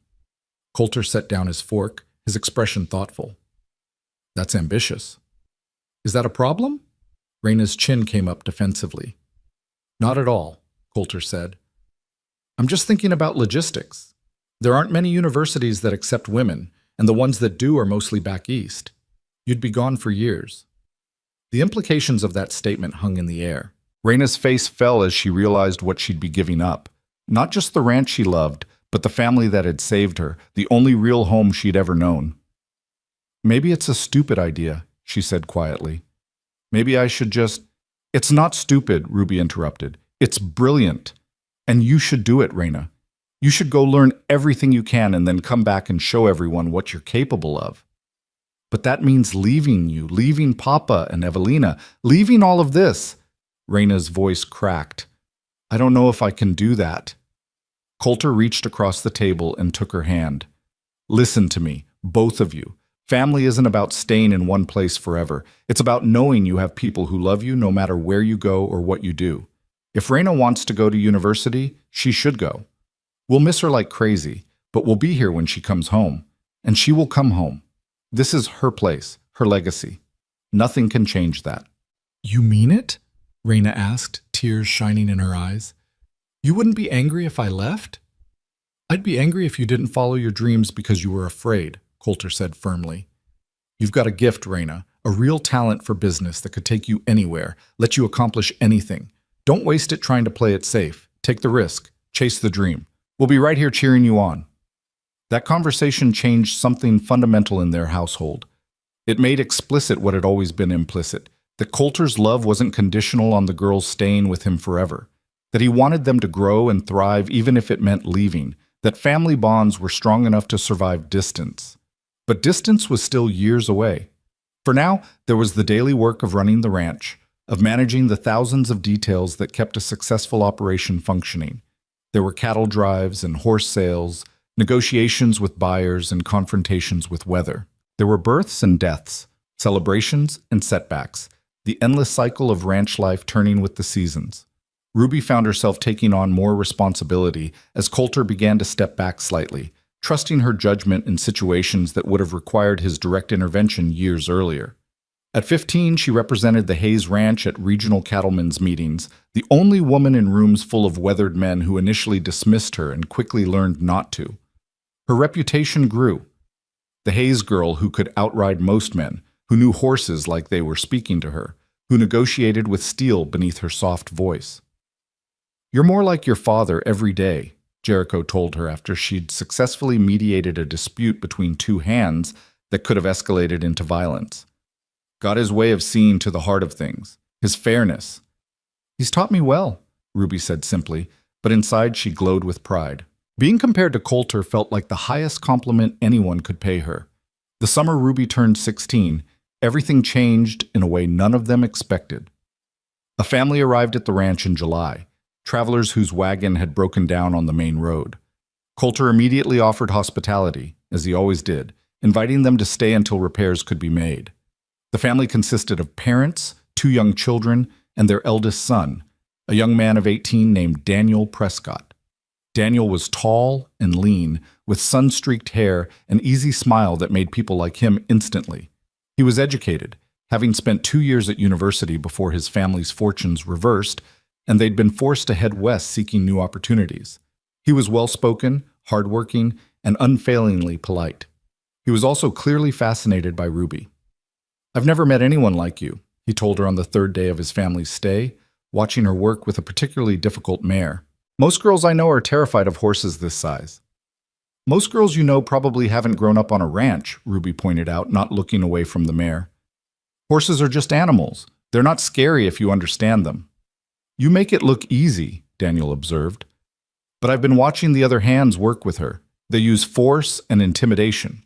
Coulter set down his fork, his expression thoughtful. "That's ambitious." "Is that a problem?" Raina's chin came up defensively. "Not at all," Coulter said. "I'm just thinking about logistics. There aren't many universities that accept women, and the ones that do are mostly back east. You'd be gone for years." The implications of that statement hung in the air. Raina's face fell as she realized what she'd be giving up. Not just the ranch she loved, but the family that had saved her, the only real home she'd ever known. "Maybe it's a stupid idea," she said quietly. "Maybe I should just—" "It's not stupid," Ruby interrupted. "It's brilliant. And you should do it, Raina. You should go learn everything you can and then come back and show everyone what you're capable of." "But that means leaving you, leaving Papa and Evelina, leaving all of this." Raina's voice cracked. "I don't know if I can do that." Coulter reached across the table and took her hand. "Listen to me, both of you. Family isn't about staying in one place forever. It's about knowing you have people who love you no matter where you go or what you do. If Raina wants to go to university, she should go. We'll miss her like crazy, but we'll be here when she comes home. And she will come home. This is her place, her legacy. Nothing can change that." "You mean it?" Raina asked, tears shining in her eyes. "You wouldn't be angry if I left?" "I'd be angry if you didn't follow your dreams because you were afraid," Coulter said firmly. "You've got a gift, Raina, a real talent for business that could take you anywhere, let you accomplish anything. Don't waste it trying to play it safe. Take the risk. Chase the dream. We'll be right here cheering you on." That conversation changed something fundamental in their household. It made explicit what had always been implicit, that Coulter's love wasn't conditional on the girls staying with him forever, that he wanted them to grow and thrive even if it meant leaving, that family bonds were strong enough to survive distance. But distance was still years away. For now, there was the daily work of running the ranch, of managing the thousands of details that kept a successful operation functioning. There were cattle drives and horse sales, negotiations with buyers and confrontations with weather. There were births and deaths, celebrations and setbacks, the endless cycle of ranch life turning with the seasons. Ruby found herself taking on more responsibility as Coulter began to step back slightly, trusting her judgment in situations that would have required his direct intervention years earlier. At 15, she represented the Hayes Ranch at regional cattlemen's meetings, the only woman in rooms full of weathered men who initially dismissed her and quickly learned not to. Her reputation grew. The Hayes girl who could outride most men, who knew horses like they were speaking to her, who negotiated with steel beneath her soft voice. "You're more like your father every day," Jericho told her after she'd successfully mediated a dispute between two hands that could have escalated into violence. "Got his way of seeing to the heart of things, his fairness." "He's taught me well," Ruby said simply, but inside she glowed with pride. Being compared to Coulter felt like the highest compliment anyone could pay her. The summer Ruby turned 16, everything changed in a way none of them expected. A family arrived at the ranch in July, travelers whose wagon had broken down on the main road. Coulter immediately offered hospitality, as he always did, inviting them to stay until repairs could be made. The family consisted of parents, 2 young children, and their eldest son, a young man of 18 named Daniel Prescott. Daniel was tall and lean, with sun-streaked hair, an easy smile that made people like him instantly. He was educated, having spent 2 years at university before his family's fortunes reversed, and they'd been forced to head west seeking new opportunities. He was well-spoken, hardworking, and unfailingly polite. He was also clearly fascinated by Ruby. "I've never met anyone like you," he told her on the 3rd day of his family's stay, watching her work with a particularly difficult mare. "Most girls I know are terrified of horses this size." "Most girls you know probably haven't grown up on a ranch," Ruby pointed out, not looking away from the mare. "Horses are just animals. They're not scary if you understand them." "You make it look easy," Daniel observed. "But I've been watching the other hands work with her. They use force and intimidation.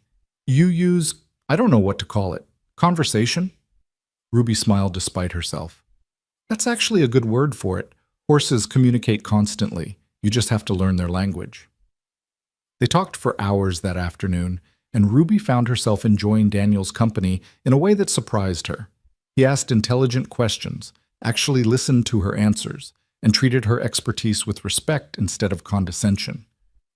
You use, I don't know what to call it, conversation?" Ruby smiled despite herself. "That's actually a good word for it. Horses communicate constantly. You just have to learn their language." They talked for hours that afternoon, and Ruby found herself enjoying Daniel's company in a way that surprised her. He asked intelligent questions, actually listened to her answers, and treated her expertise with respect instead of condescension.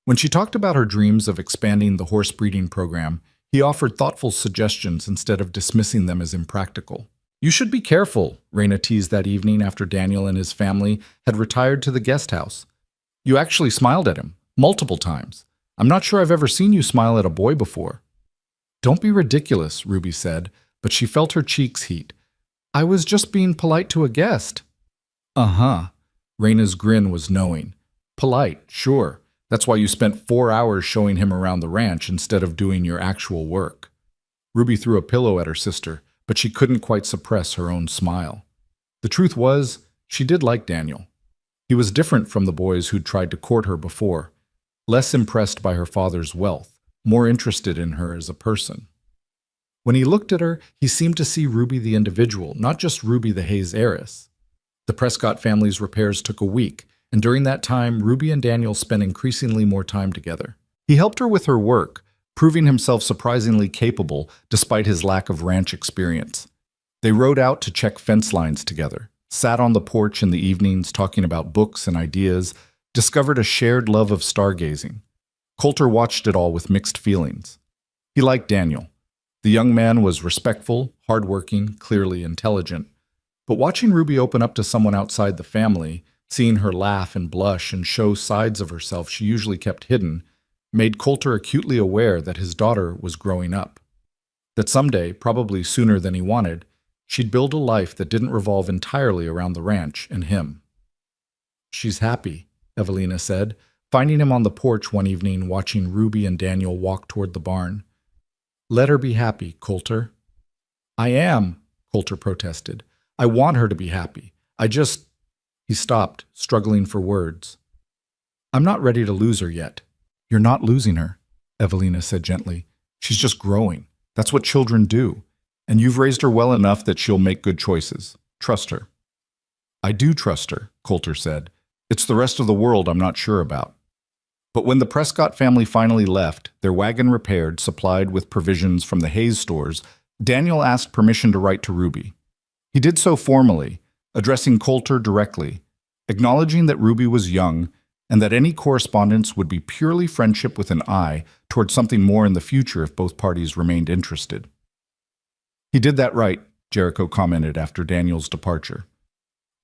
When she talked about her dreams of expanding the horse breeding program, he offered thoughtful suggestions instead of dismissing them as impractical. "You should be careful," Raina teased that evening after Daniel and his family had retired to the guest house. "You actually smiled at him, multiple times. I'm not sure I've ever seen you smile at a boy before." "Don't be ridiculous," Ruby said, but she felt her cheeks heat. "I was just being polite to a guest." "Uh-huh." Raina's grin was knowing. "Polite, sure. That's why you spent 4 hours showing him around the ranch instead of doing your actual work." Ruby threw a pillow at her sister, but she couldn't quite suppress her own smile. The truth was, she did like Daniel. He was different from the boys who'd tried to court her before, less impressed by her father's wealth, more interested in her as a person. When he looked at her, he seemed to see Ruby the individual, not just Ruby the Hayes heiress. The Prescott family's repairs took a week, and during that time, Ruby and Daniel spent increasingly more time together. He helped her with her work, proving himself surprisingly capable despite his lack of ranch experience. They rode out to check fence lines together, sat on the porch in the evenings talking about books and ideas, discovered a shared love of stargazing. Coulter watched it all with mixed feelings. He liked Daniel. The young man was respectful, hardworking, clearly intelligent. But watching Ruby open up to someone outside the family, seeing her laugh and blush and show sides of herself she usually kept hidden, made Coulter acutely aware that his daughter was growing up. That someday, probably sooner than he wanted, she'd build a life that didn't revolve entirely around the ranch and him. "She's happy," Evelina said, finding him on the porch one evening watching Ruby and Daniel walk toward the barn. "Let her be happy, Coulter." "I am," Coulter protested. "I want her to be happy. He stopped, struggling for words. "I'm not ready to lose her yet." "You're not losing her," Evelina said gently. "She's just growing. That's what children do. And you've raised her well enough that she'll make good choices. Trust her." "I do trust her," Coulter said. "It's the rest of the world I'm not sure about." But when the Prescott family finally left, their wagon repaired, supplied with provisions from the Hayes stores, Daniel asked permission to write to Ruby. He did so formally, addressing Coulter directly, acknowledging that Ruby was young and that any correspondence would be purely friendship with an eye towards something more in the future if both parties remained interested. He did that right, Jericho commented after Daniel's departure.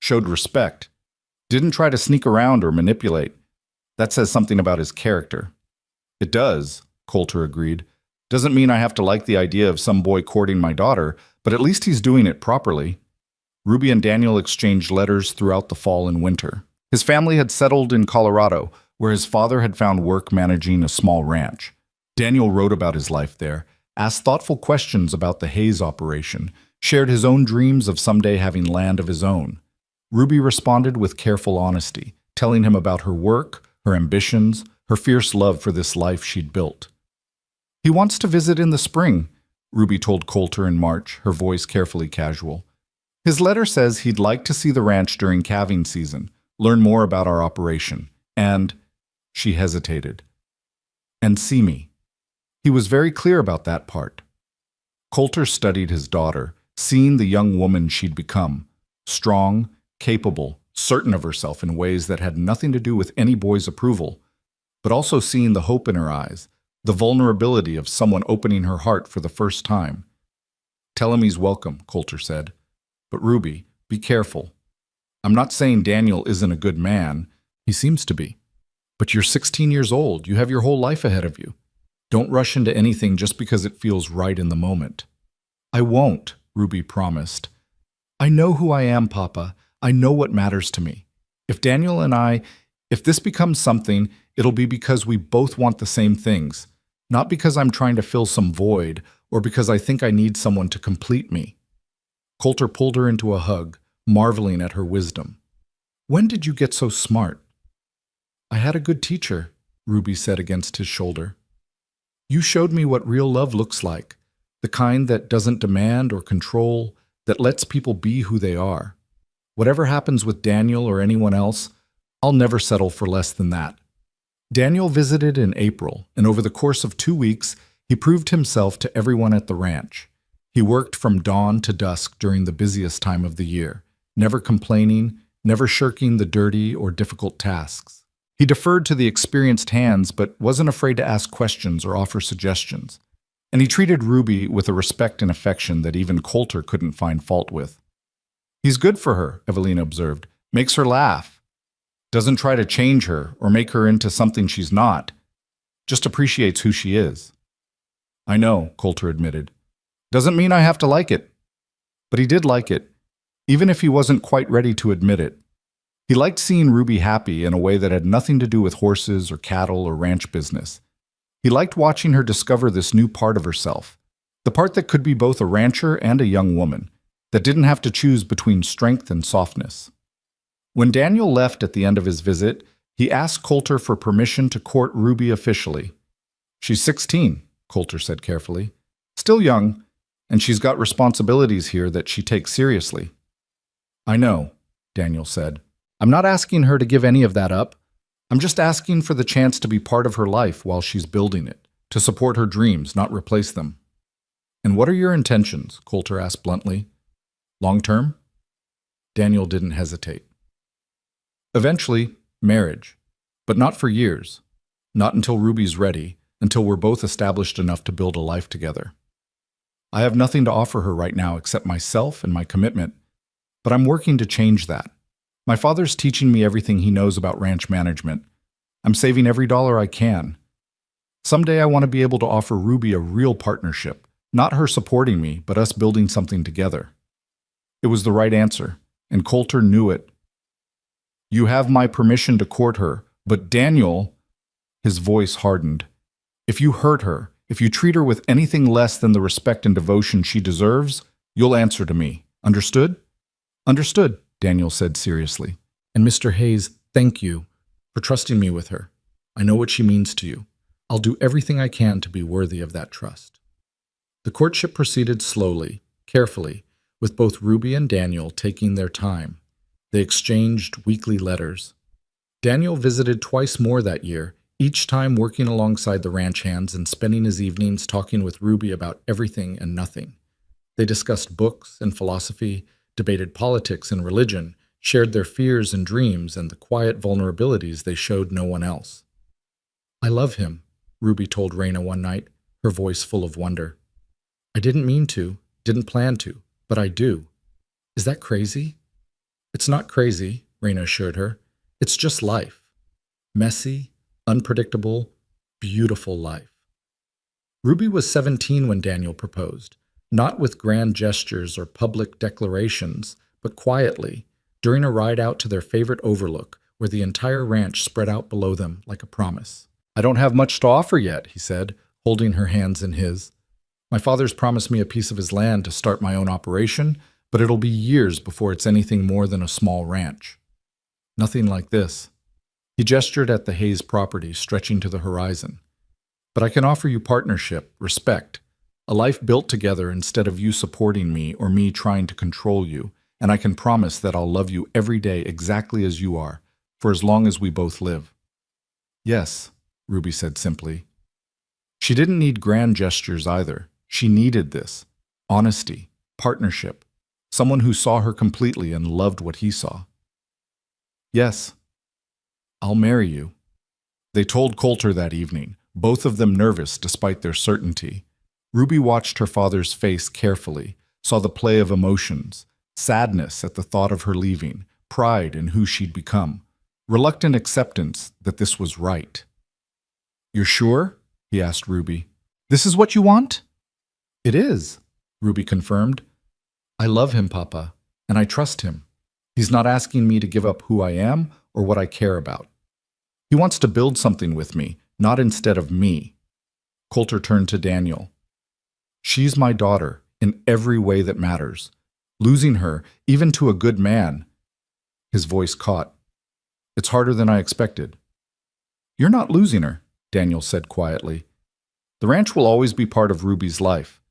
Showed respect. Didn't try to sneak around or manipulate. That says something about his character. It does, Coulter agreed. Doesn't mean I have to like the idea of some boy courting my daughter, but at least he's doing it properly. Ruby and Daniel exchanged letters throughout the fall and winter. His family had settled in Colorado, where his father had found work managing a small ranch. Daniel wrote about his life there, asked thoughtful questions about the Hayes operation, shared his own dreams of someday having land of his own. Ruby responded with careful honesty, telling him about her work, her ambitions, her fierce love for this life she'd built. He wants to visit in the spring, Ruby told Coulter in March, her voice carefully casual. His letter says he'd like to see the ranch during calving season, learn more about our operation, and, she hesitated, and see me. He was very clear about that part. Coulter studied his daughter, seeing the young woman she'd become, strong, capable, certain of herself in ways that had nothing to do with any boy's approval, but also seeing the hope in her eyes, the vulnerability of someone opening her heart for the first time. Tell him he's welcome, Coulter said. But Ruby, be careful. I'm not saying Daniel isn't a good man. He seems to be. But you're 16 years old. You have your whole life ahead of you. Don't rush into anything just because it feels right in the moment. I won't, Ruby promised. I know who I am, Papa. I know what matters to me. If Daniel and if this becomes something, it'll be because we both want the same things, not because I'm trying to fill some void or because I think I need someone to complete me. Coulter pulled her into a hug, marveling at her wisdom. When did you get so smart? I had a good teacher, Ruby said against his shoulder. You showed me what real love looks like, the kind that doesn't demand or control, that lets people be who they are. Whatever happens with Daniel or anyone else, I'll never settle for less than that. Daniel visited in April, and over the course of 2 weeks, he proved himself to everyone at the ranch. He worked from dawn to dusk during the busiest time of the year, never complaining, never shirking the dirty or difficult tasks. He deferred to the experienced hands, but wasn't afraid to ask questions or offer suggestions. And he treated Ruby with a respect and affection that even Coulter couldn't find fault with. He's good for her, Evelina observed. Makes her laugh. Doesn't try to change her or make her into something she's not. Just appreciates who she is. I know, Coulter admitted. Doesn't mean I have to like it. But he did like it, even if he wasn't quite ready to admit it. He liked seeing Ruby happy in a way that had nothing to do with horses or cattle or ranch business. He liked watching her discover this new part of herself, the part that could be both a rancher and a young woman, that didn't have to choose between strength and softness. When Daniel left at the end of his visit, he asked Coulter for permission to court Ruby officially. She's 16, Coulter said carefully. Still young, and she's got responsibilities here that she takes seriously. I know, Daniel said. I'm not asking her to give any of that up. I'm just asking for the chance to be part of her life while she's building it, to support her dreams, not replace them. And what are your intentions? Coulter asked bluntly. Long term? Daniel didn't hesitate. Eventually, marriage, but not for years. Not until Ruby's ready, until we're both established enough to build a life together. I have nothing to offer her right now except myself and my commitment, but I'm working to change that. My father's teaching me everything he knows about ranch management. I'm saving every dollar I can. Someday I want to be able to offer Ruby a real partnership, not her supporting me, but us building something together. It was the right answer, and Coulter knew it. You have my permission to court her, but Daniel, his voice hardened. If you hurt her, if you treat her with anything less than the respect and devotion she deserves, you'll answer to me. Understood? Understood, Daniel said seriously. And Mr. Hayes, thank you for trusting me with her. I know what she means to you. I'll do everything I can to be worthy of that trust. The courtship proceeded slowly, carefully, with both Ruby and Daniel taking their time. They exchanged weekly letters. Daniel visited twice more that year, each time working alongside the ranch hands and spending his evenings talking with Ruby about everything and nothing. They discussed books and philosophy, debated politics and religion, shared their fears and dreams and the quiet vulnerabilities they showed no one else. "I love him," Ruby told Raina one night, her voice full of wonder. "I didn't mean to, didn't plan to, but I do. Is that crazy?" "It's not crazy," Raina assured her. "It's just life. Messy, unpredictable, beautiful life." Ruby was 17 when Daniel proposed, not with grand gestures or public declarations, but quietly, during a ride out to their favorite overlook, where the entire ranch spread out below them like a promise. "I don't have much to offer yet," he said, holding her hands in his. "My father's promised me a piece of his land to start my own operation, but it'll be years before it's anything more than a small ranch." "Nothing like this." He gestured at the Hayes property stretching to the horizon. "But I can offer you partnership, respect, a life built together instead of you supporting me or me trying to control you, and I can promise that I'll love you every day exactly as you are, for as long as we both live." "Yes," Ruby said simply. She didn't need grand gestures either. She needed this: honesty, partnership, someone who saw her completely and loved what he saw. "Yes, I'll marry you." They told Coulter that evening, both of them nervous despite their certainty. Ruby watched her father's face carefully, saw the play of emotions, sadness at the thought of her leaving, pride in who she'd become, reluctant acceptance that this was right. "You're sure?" he asked Ruby. "This is what you want?" "It is," Ruby confirmed. "I love him, Papa, and I trust him. He's not asking me to give up who I am or what I care about. He wants to build something with me, not instead of me." Coulter turned to Daniel. "She's my daughter in every way that matters. Losing her, even to a good man—" His voice caught. "It's harder than I expected." "You're not losing her," Daniel said quietly. "The ranch will always be part of Ruby's life.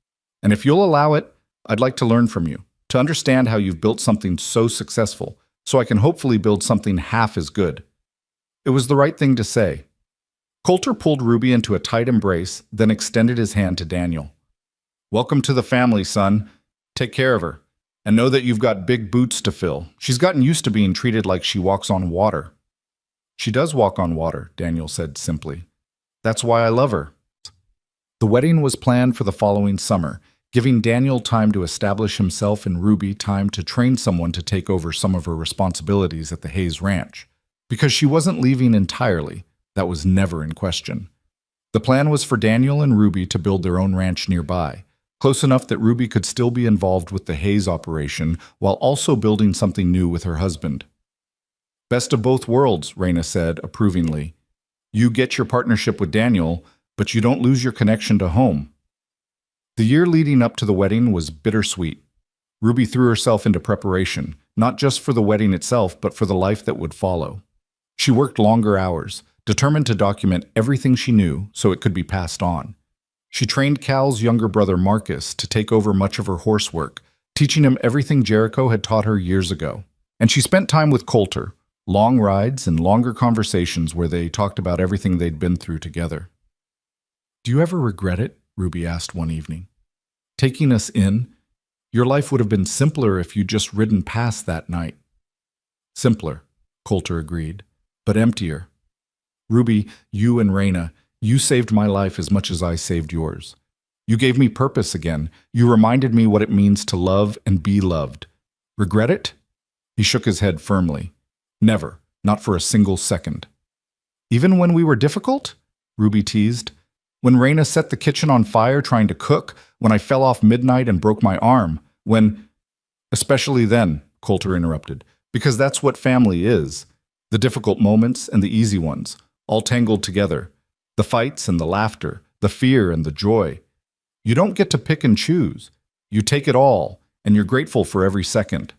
And if you'll allow it, I'd like to learn from you, to understand how you've built something so successful, so I can hopefully build something half as good." It was the right thing to say. Coulter pulled Ruby into a tight embrace, then extended his hand to Daniel. "Welcome to the family, son. Take care of her. And know that you've got big boots to fill. She's gotten used to being treated like she walks on water." "She does walk on water," Daniel said simply. "That's why I love her." The wedding was planned for the following summer, giving Daniel time to establish himself and Ruby time to train someone to take over some of her responsibilities at the Hayes Ranch. Because she wasn't leaving entirely, that was never in question. The plan was for Daniel and Ruby to build their own ranch nearby, close enough that Ruby could still be involved with the Hayes operation while also building something new with her husband. "Best of both worlds," Raina said approvingly. "You get your partnership with Daniel, but you don't lose your connection to home." The year leading up to the wedding was bittersweet. Ruby threw herself into preparation, not just for the wedding itself, but for the life that would follow. She worked longer hours, determined to document everything she knew so it could be passed on. She trained Cal's younger brother Marcus to take over much of her horse work, teaching him everything Jericho had taught her years ago. And she spent time with Coulter, long rides and longer conversations where they talked about everything they'd been through together. "Do you ever regret it?" Ruby asked one evening. "Taking us in? Your life would have been simpler if you'd just ridden past that night." "Simpler," Coulter agreed, "but emptier. Ruby, you and Raina, you saved my life as much as I saved yours. You gave me purpose again. You reminded me what it means to love and be loved. Regret it?" He shook his head firmly. "Never, not for a single second." "Even when we were difficult?" Ruby teased. "When Raina set the kitchen on fire trying to cook, when I fell off midnight and broke my arm, when—" "Especially then," Coulter interrupted, "because that's what family is. The difficult moments and the easy ones, all tangled together. The fights and the laughter, the fear and the joy. You don't get to pick and choose. You take it all, and you're grateful for every second."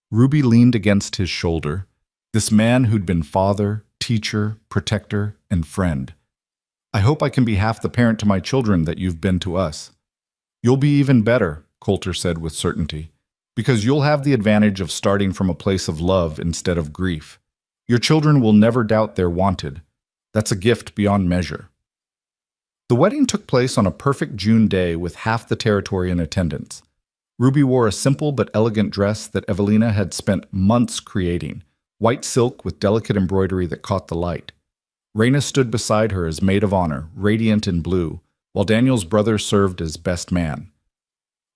Ruby leaned against his shoulder, this man who'd been father, teacher, protector, and friend. "I hope I can be half the parent to my children that you've been to us." "You'll be even better," Coulter said with certainty, "because you'll have the advantage of starting from a place of love instead of grief. Your children will never doubt they're wanted. That's a gift beyond measure." The wedding took place on a perfect June day with half the territory in attendance. Ruby wore a simple but elegant dress that Evelina had spent months creating, white silk with delicate embroidery that caught the light. Raina stood beside her as maid of honor, radiant in blue, while Daniel's brother served as best man.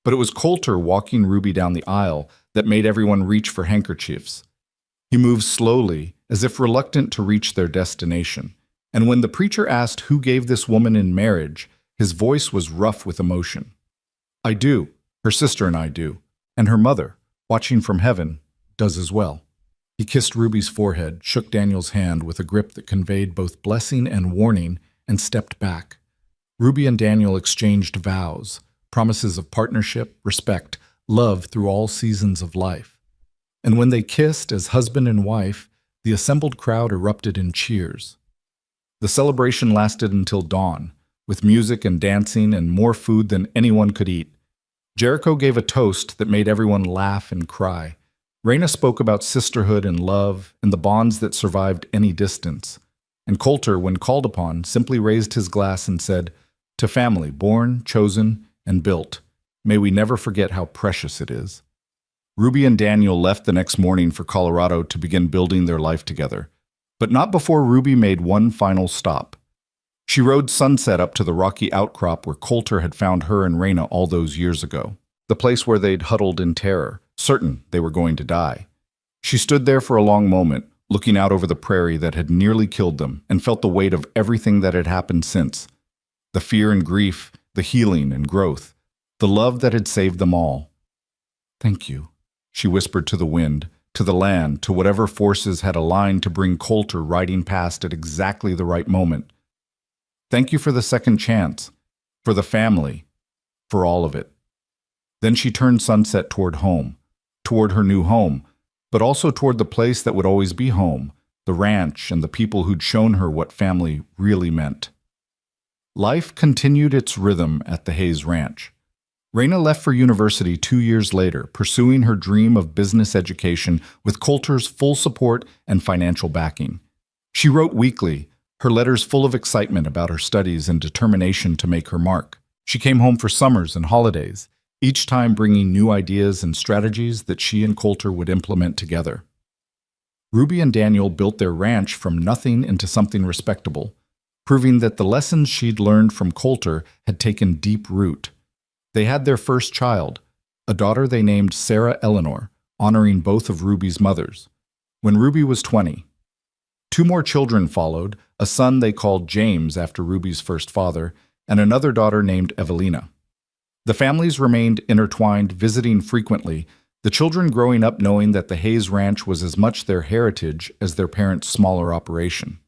But it was Coulter walking Ruby down the aisle that made everyone reach for handkerchiefs. He moved slowly, as if reluctant to reach their destination, and when the preacher asked who gave this woman in marriage, his voice was rough with emotion. "I do. Her sister and I do. And her mother, watching from heaven, does as well." He kissed Ruby's forehead, shook Daniel's hand with a grip that conveyed both blessing and warning, and stepped back. Ruby and Daniel exchanged vows, promises of partnership, respect, love through all seasons of life. And when they kissed as husband and wife, the assembled crowd erupted in cheers. The celebration lasted until dawn, with music and dancing and more food than anyone could eat. Jericho gave a toast that made everyone laugh and cry. Raina spoke about sisterhood and love and the bonds that survived any distance. And Coulter, when called upon, simply raised his glass and said, "To family, born, chosen, and built, may we never forget how precious it is." Ruby and Daniel left the next morning for Colorado to begin building their life together, but not before Ruby made one final stop. She rode Sunset up to the rocky outcrop where Coulter had found her and Raina all those years ago, the place where they'd huddled in terror, certain they were going to die. She stood there for a long moment, looking out over the prairie that had nearly killed them, and felt the weight of everything that had happened since. The fear and grief, the healing and growth, the love that had saved them all. "Thank you," she whispered to the wind, to the land, to whatever forces had aligned to bring Coulter riding past at exactly the right moment. "Thank you for the second chance, for the family, for all of it." Then she turned Sunset toward home, toward her new home, but also toward the place that would always be home, the ranch and the people who'd shown her what family really meant. Life continued its rhythm at the Hayes Ranch. Raina left for university 2 years later, pursuing her dream of business education with Coulter's full support and financial backing. She wrote weekly, her letters full of excitement about her studies and determination to make her mark. She came home for summers and holidays, each time bringing new ideas and strategies that she and Coulter would implement together. Ruby and Daniel built their ranch from nothing into something respectable, proving that the lessons she'd learned from Coulter had taken deep root. They had their first child, a daughter they named Sarah Eleanor, honoring both of Ruby's mothers, when Ruby was 20. 2 more children followed, a son they called James after Ruby's first father, and another daughter named Evelina. The families remained intertwined, visiting frequently, the children growing up knowing that the Hayes Ranch was as much their heritage as their parents' smaller operation.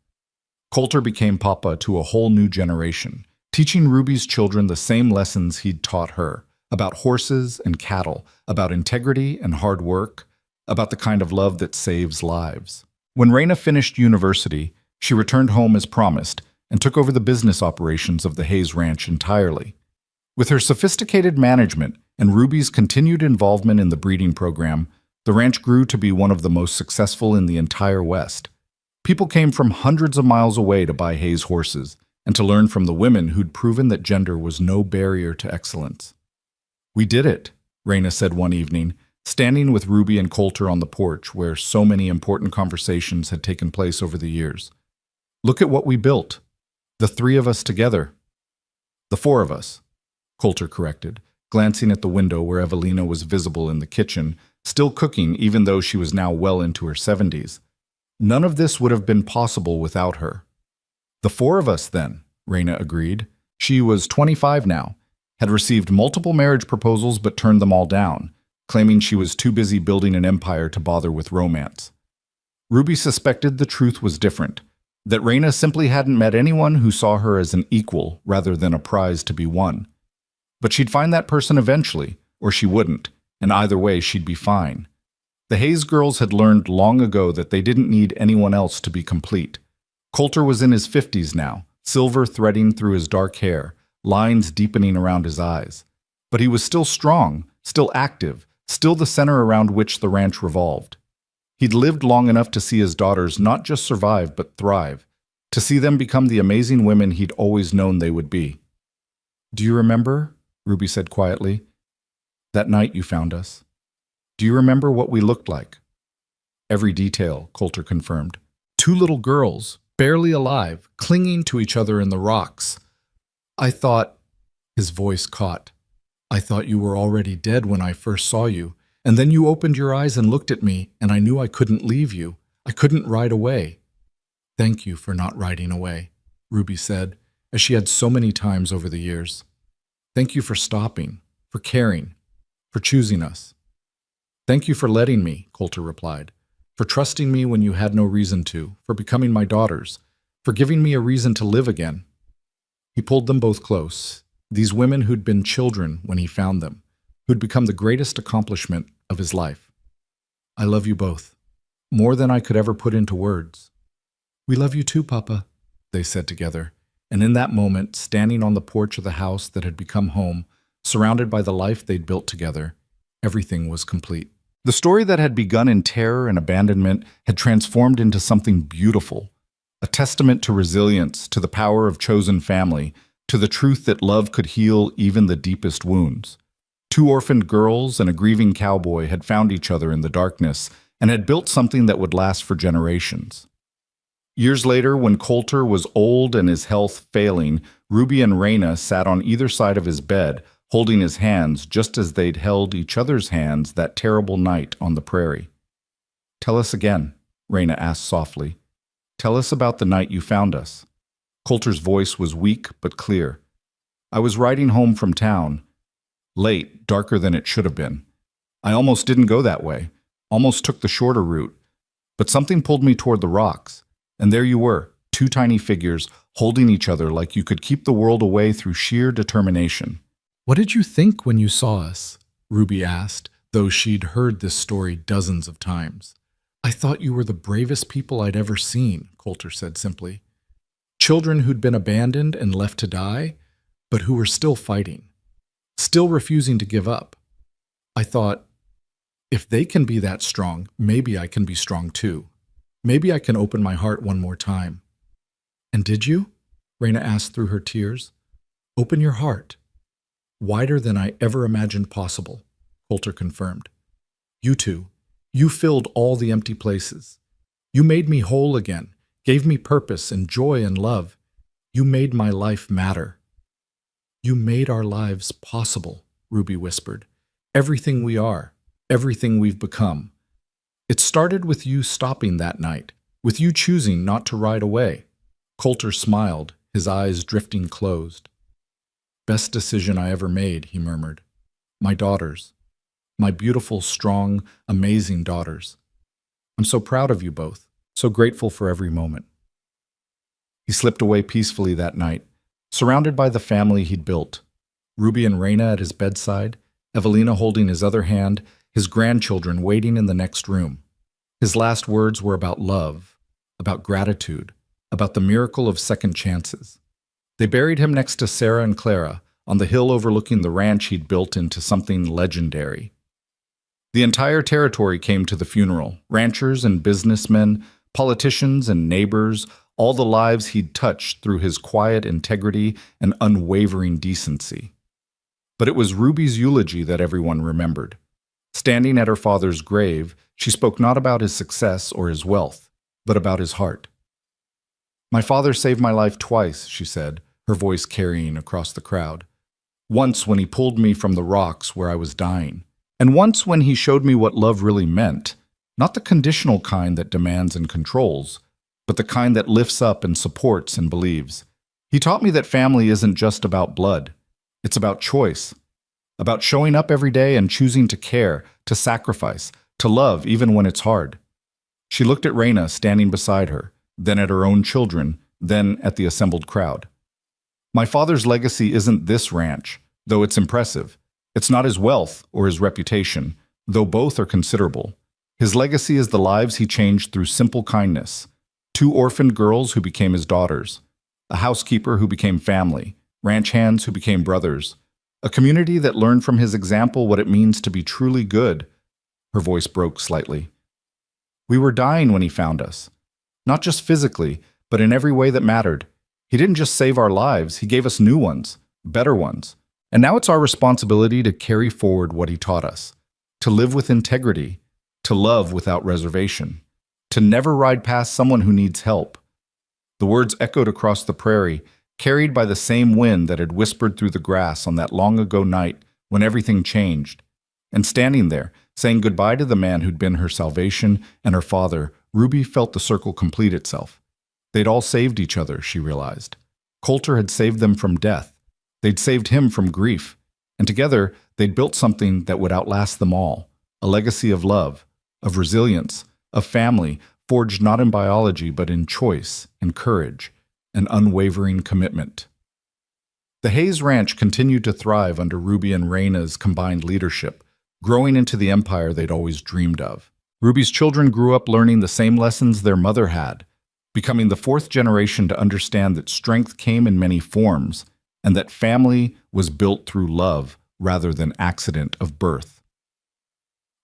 Coulter became papa to a whole new generation, teaching Ruby's children the same lessons he'd taught her, about horses and cattle, about integrity and hard work, about the kind of love that saves lives. When Raina finished university, she returned home as promised and took over the business operations of the Hayes Ranch entirely. With her sophisticated management and Ruby's continued involvement in the breeding program, the ranch grew to be one of the most successful in the entire West. People came from hundreds of miles away to buy Hayes horses and to learn from the women who'd proven that gender was no barrier to excellence. "We did it," Raina said one evening, standing with Ruby and Coulter on the porch where so many important conversations had taken place over the years. "Look at what we built. The 3 of us together." "The 4 of us," Coulter corrected, glancing at the window where Evelina was visible in the kitchen, still cooking even though she was now well into her 70s. "None of this would have been possible without her." "The 4 of us, then," Raina agreed. She was 25 now, had received multiple marriage proposals but turned them all down, claiming she was too busy building an empire to bother with romance. Ruby suspected the truth was different, that Raina simply hadn't met anyone who saw her as an equal rather than a prize to be won. But she'd find that person eventually, or she wouldn't, and either way she'd be fine. The Hayes girls had learned long ago that they didn't need anyone else to be complete. Coulter was in his 50s now, silver threading through his dark hair, lines deepening around his eyes. But he was still strong, still active, still the center around which the ranch revolved. He'd lived long enough to see his daughters not just survive but thrive, to see them become the amazing women he'd always known they would be. "Do you remember?" Ruby said quietly. That night you found us. Do you remember what we looked like? Every detail, Coulter confirmed. Two little girls, barely alive, clinging to each other in the rocks. I thought, his voice caught, I thought you were already dead when I first saw you, and then you opened your eyes and looked at me, and I knew I couldn't leave you. I couldn't ride away. Thank you for not riding away, Ruby said, as she had so many times over the years. Thank you for stopping, for caring, for choosing us. Thank you for letting me, Coulter replied, for trusting me when you had no reason to, for becoming my daughters, for giving me a reason to live again. He pulled them both close, these women who'd been children when he found them, who'd become the greatest accomplishment of his life. I love you both, more than I could ever put into words. We love you too, Papa, they said together, and in that moment, standing on the porch of the house that had become home, surrounded by the life they'd built together, everything was complete. The story that had begun in terror and abandonment had transformed into something beautiful, a testament to resilience, to the power of chosen family, to the truth that love could heal even the deepest wounds. Two orphaned girls and a grieving cowboy had found each other in the darkness and had built something that would last for generations. Years later, when Coulter was old and his health failing, Ruby and Raina sat on either side of his bed, holding his hands just as they'd held each other's hands that terrible night on the prairie. Tell us again, Raina asked softly. Tell us about the night you found us. Coulter's voice was weak but clear. I was riding home from town. Late, darker than it should have been. I almost didn't go that way, almost took the shorter route. But something pulled me toward the rocks. And there you were, two tiny figures, holding each other like you could keep the world away through sheer determination. What did you think when you saw us? Ruby asked, though she'd heard this story dozens of times. I thought you were the bravest people I'd ever seen, Coulter said simply. Children who'd been abandoned and left to die, but who were still fighting, still refusing to give up. I thought, if they can be that strong, maybe I can be strong too. Maybe I can open my heart one more time. And did you? Raina asked through her tears. Open your heart. Wider than I ever imagined possible, Coulter confirmed. You two, you filled all the empty places. You made me whole again, gave me purpose and joy and love. You made my life matter. You made our lives possible, Ruby whispered. Everything we are, everything we've become. It started with you stopping that night, with you choosing not to ride away. Coulter smiled, his eyes drifting closed. Best decision I ever made, he murmured. My daughters. My beautiful, strong, amazing daughters. I'm so proud of you both, so grateful for every moment. He slipped away peacefully that night, surrounded by the family he'd built. Ruby and Raina at his bedside, Evelina holding his other hand, his grandchildren waiting in the next room. His last words were about love, about gratitude, about the miracle of second chances. They buried him next to Sarah and Clara on the hill overlooking the ranch he'd built into something legendary. The entire territory came to the funeral, ranchers and businessmen, politicians and neighbors, all the lives he'd touched through his quiet integrity and unwavering decency. But it was Ruby's eulogy that everyone remembered. Standing at her father's grave, she spoke not about his success or his wealth, but about his heart. My father saved my life twice, she said, her voice carrying across the crowd. Once when he pulled me from the rocks where I was dying, and once when he showed me what love really meant, not the conditional kind that demands and controls, but the kind that lifts up and supports and believes. He taught me that family isn't just about blood. It's about choice, about showing up every day and choosing to care, to sacrifice, to love even when it's hard. She looked at Raina standing beside her, then at her own children, then at the assembled crowd. My father's legacy isn't this ranch, though it's impressive. It's not his wealth or his reputation, though both are considerable. His legacy is the lives he changed through simple kindness. Two orphaned girls who became his daughters, a housekeeper who became family, ranch hands who became brothers, a community that learned from his example what it means to be truly good. Her voice broke slightly. We were dying when he found us, not just physically, but in every way that mattered. He didn't just save our lives, he gave us new ones, better ones, And now it's our responsibility to carry forward what he taught us, to live with integrity, to love without reservation, to never ride past someone who needs help. The words echoed across the prairie, carried by the same wind that had whispered through the grass on that long ago night when everything changed. And standing there, saying goodbye to the man who'd been her salvation and her father, Ruby felt the circle complete itself. They'd all saved each other, she realized. Coulter had saved them from death. They'd saved him from grief. And together, they'd built something that would outlast them all, a legacy of love, of resilience, of family, forged not in biology but in choice and courage, an unwavering commitment. The Hayes Ranch continued to thrive under Ruby and Raina's combined leadership, growing into the empire they'd always dreamed of. Ruby's children grew up learning the same lessons their mother had, becoming the fourth generation to understand that strength came in many forms and that family was built through love rather than accident of birth.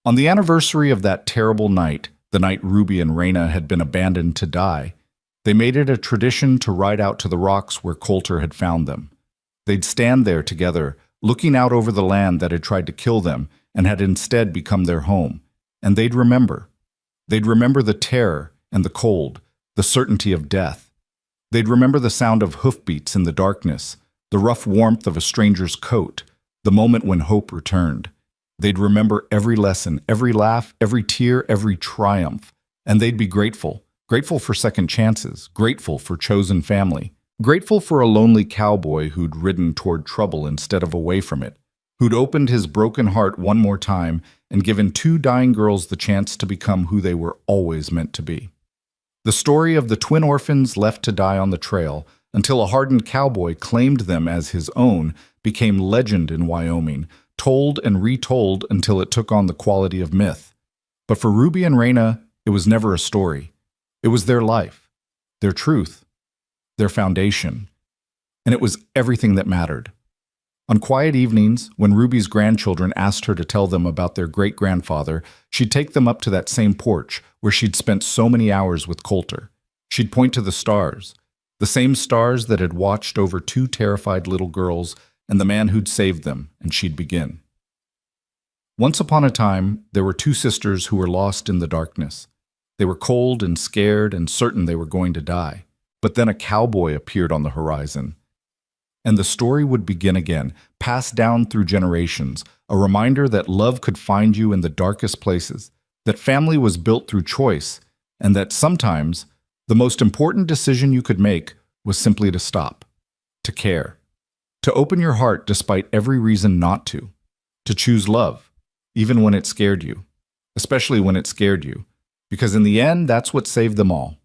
On the anniversary of that terrible night, the night Ruby and Raina had been abandoned to die, they made it a tradition to ride out to the rocks where Coulter had found them. They'd stand there together, looking out over the land that had tried to kill them and had instead become their home. And they'd remember. They'd remember the terror and the cold, the certainty of death. They'd remember the sound of hoofbeats in the darkness, the rough warmth of a stranger's coat, the moment when hope returned. They'd remember every lesson, every laugh, every tear, every triumph. And they'd be grateful. Grateful for second chances, grateful for chosen family, grateful for a lonely cowboy who'd ridden toward trouble instead of away from it, who'd opened his broken heart one more time and given two dying girls the chance to become who they were always meant to be. The story of the twin orphans left to die on the trail until a hardened cowboy claimed them as his own became legend in Wyoming, told and retold until it took on the quality of myth. But for Ruby and Raina, it was never a story. It was their life, their truth, their foundation, and it was everything that mattered. On quiet evenings, when Ruby's grandchildren asked her to tell them about their great-grandfather, she'd take them up to that same porch where she'd spent so many hours with Coulter. She'd point to the same stars that had watched over two terrified little girls and the man who'd saved them, and she'd begin. Once upon a time, there were two sisters who were lost in the darkness. They were cold and scared and certain they were going to die. But then a cowboy appeared on the horizon. And the story would begin again, passed down through generations, a reminder that love could find you in the darkest places, that family was built through choice, and that sometimes the most important decision you could make was simply to stop, to care, to open your heart despite every reason not to choose love, even when it scared you, especially when it scared you, because in the end, that's what saved them all.